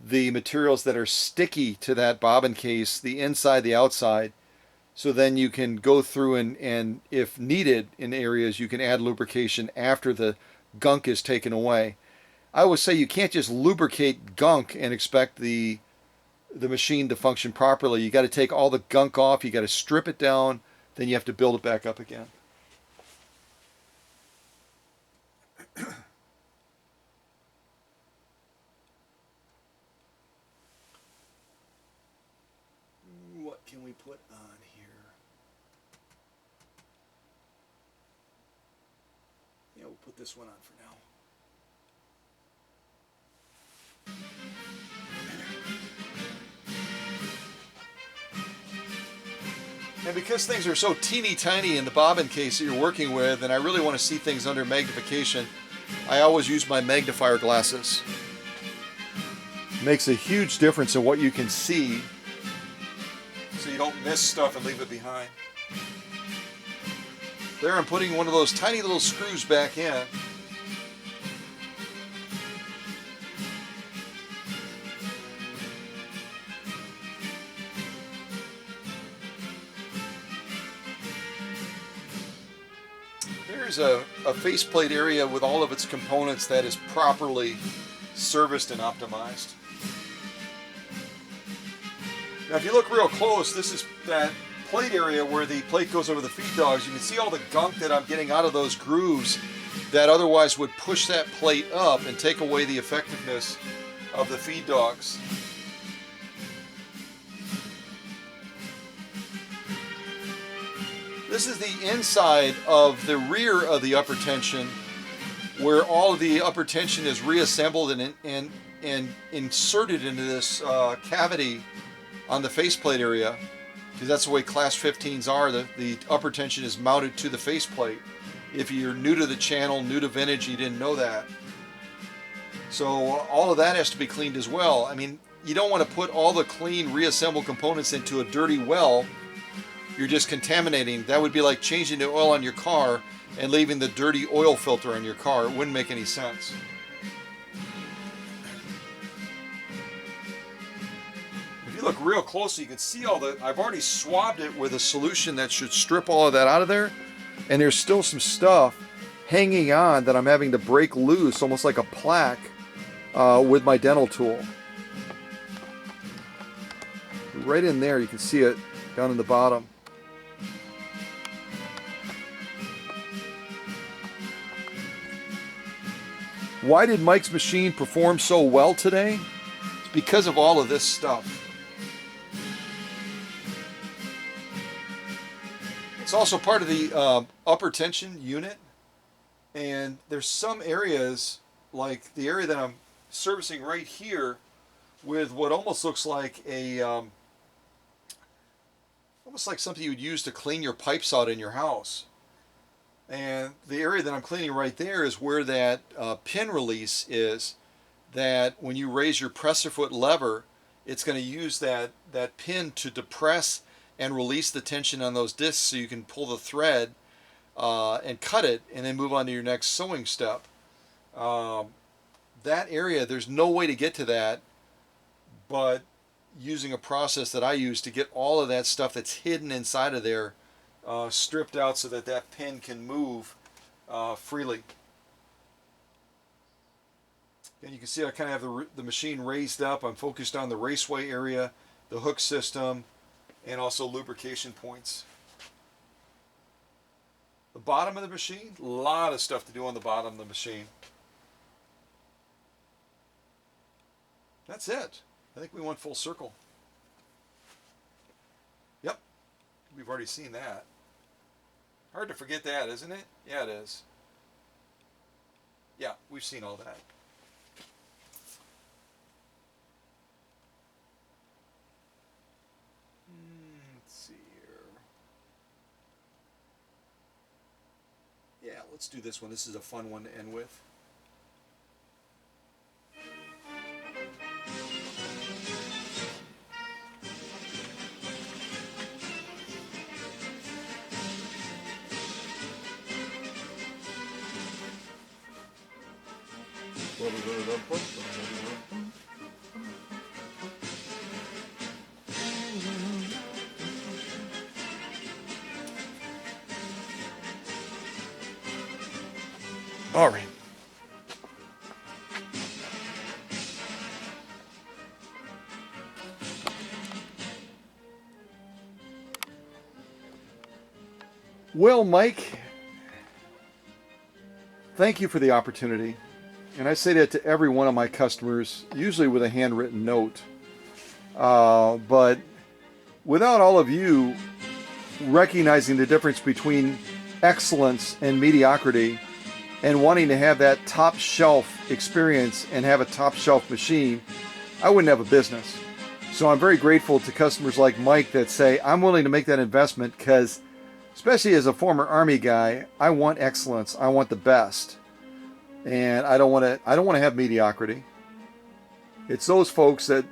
the materials that are sticky to that bobbin case, the inside, the outside, so then you can go through and if needed in areas, you can add lubrication after the gunk is taken away. I always say you can't just lubricate gunk and expect the machine to function properly. You got to take all the gunk off, you got to strip it down, then you have to build it back up again. What can we put on here? Yeah, we'll put this one on for now. And because things are so teeny tiny in the bobbin case that you're working with, and I really want to see things under magnification, I always use my magnifier glasses. Makes a huge difference in what you can see, so you don't miss stuff and leave it behind. There I'm putting one of those tiny little screws back in. There's a faceplate area with all of its components that is properly serviced and optimized. Now if you look real close, this is that plate area where the plate goes over the feed dogs. You can see all the gunk that I'm getting out of those grooves that otherwise would push that plate up and take away the effectiveness of the feed dogs. This is the inside of the rear of the upper tension, where all of the upper tension is reassembled and inserted into this cavity on the faceplate area, because that's the way Class 15s are. The upper tension is mounted to the faceplate. If you're new to the channel, new to vintage, you didn't know that. So all of that has to be cleaned as well. I mean, you don't want to put all the clean, reassembled components into a dirty well. You're just contaminating. That would be like changing the oil on your car and leaving the dirty oil filter on your car. It wouldn't make any sense. If you look real closely, you can see all the, I've already swabbed it with a solution that should strip all of that out of there. And there's still some stuff hanging on that I'm having to break loose, almost like a plaque, with my dental tool. Right in there, you can see it down in the bottom. Why did Mike's machine perform so well today? It's because of all of this stuff. It's also part of the upper tension unit, and there's some areas, like the area that I'm servicing right here, with what almost looks like a almost like something you would use to clean your pipes out in your house. And the area that I'm cleaning right there is where that pin release is, that when you raise your presser foot lever, it's going to use that pin to depress and release the tension on those discs, so you can pull the thread and cut it and then move on to your next sewing step. That area, there's no way to get to that but using a process that I use to get all of that stuff that's hidden inside of there stripped out, so that that pin can move freely. And you can see I kind of have the machine raised up. I'm focused on the raceway area, the hook system, and also lubrication points. The bottom of the machine, a lot of stuff to do on the bottom of the machine. That's it. I think we went full circle. Yep, we've already seen that. Hard to forget that, isn't it? Yeah, it is. Yeah, we've seen all that. Let's see here. Yeah, let's do this one. This is a fun one to end with. All right. Well, Mike, thank you for the opportunity. And I say that to every one of my customers, usually with a handwritten note. But without all of you recognizing the difference between excellence and mediocrity and wanting to have that top shelf experience and have a top shelf machine, I wouldn't have a business. So I'm very grateful to customers like Mike that say, I'm willing to make that investment because, especially as a former Army guy, I want excellence. I want the best. And I don't want to have mediocrity. It's those folks that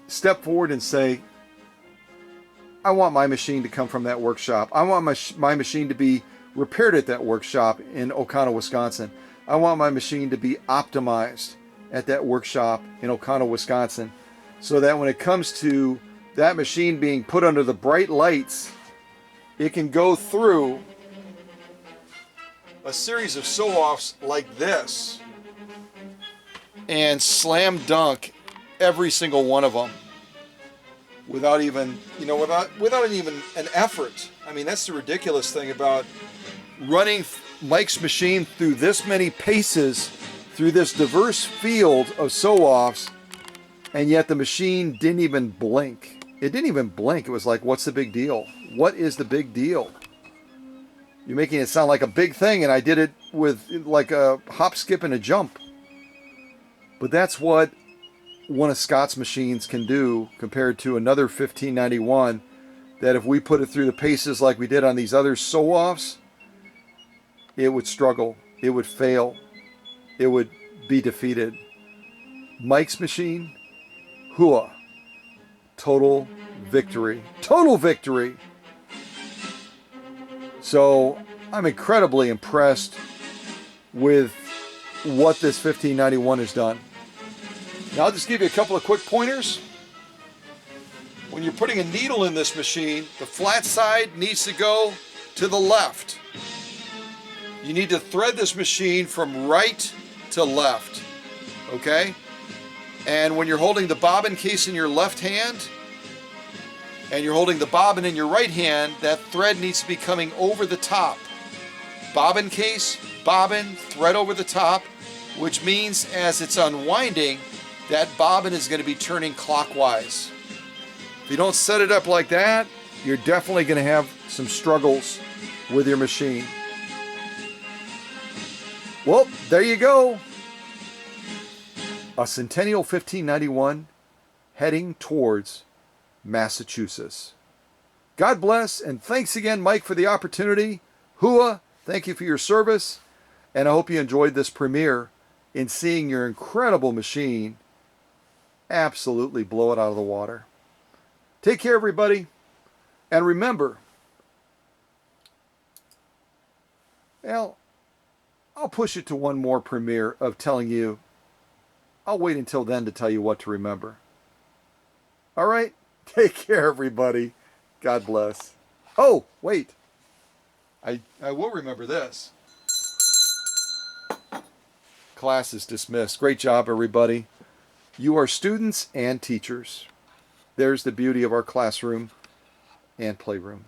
step forward and say, I want my machine to come from that workshop. I want my machine to be repaired at that workshop in Oconto, Wisconsin. I want my machine to be optimized at that workshop in Oconto, Wisconsin, so that when it comes to that machine being put under the bright lights, it can go through a series of sew-offs like this and slam dunk every single one of them without even, without even an effort. I mean, that's the ridiculous thing about running Mike's machine through this many paces, through this diverse field of sew-offs, and yet the machine didn't even blink. It didn't even blink. It was like, what's the big deal? What is the big deal? You're making it sound like a big thing, and I did it with like a hop, skip, and a jump. But that's what one of Scott's machines can do compared to another 1591, that if we put it through the paces like we did on these other sew-offs, it would struggle. It would fail. It would be defeated. Mike's machine, hooah. Total victory. Total victory. So I'm incredibly impressed with what this 1591 has done. Now I'll just give you a couple of quick pointers. When you're putting a needle in this machine, the flat side needs to go to the left. You need to thread this machine from right to left, okay? And when you're holding the bobbin case in your left hand and you're holding the bobbin in your right hand, that thread needs to be coming over the top. Bobbin case, bobbin, thread over the top, which means as it's unwinding, that bobbin is going to be turning clockwise. If you don't set it up like that, you're definitely going to have some struggles with your machine. Well, there you go. A Centennial 1591 heading towards Massachusetts. God bless, and thanks again, Mike, for the opportunity. Hooah, thank you for your service, and I hope you enjoyed this premiere in seeing your incredible machine absolutely blow it out of the water. Take care, everybody, and remember, well, I'll push it to one more premiere of telling you. I'll wait until then to tell you what to remember. All right? Take care, everybody. God bless. Oh, wait. I will remember this. Class is dismissed. Great job, everybody. You are students and teachers. There's the beauty of our classroom and playroom.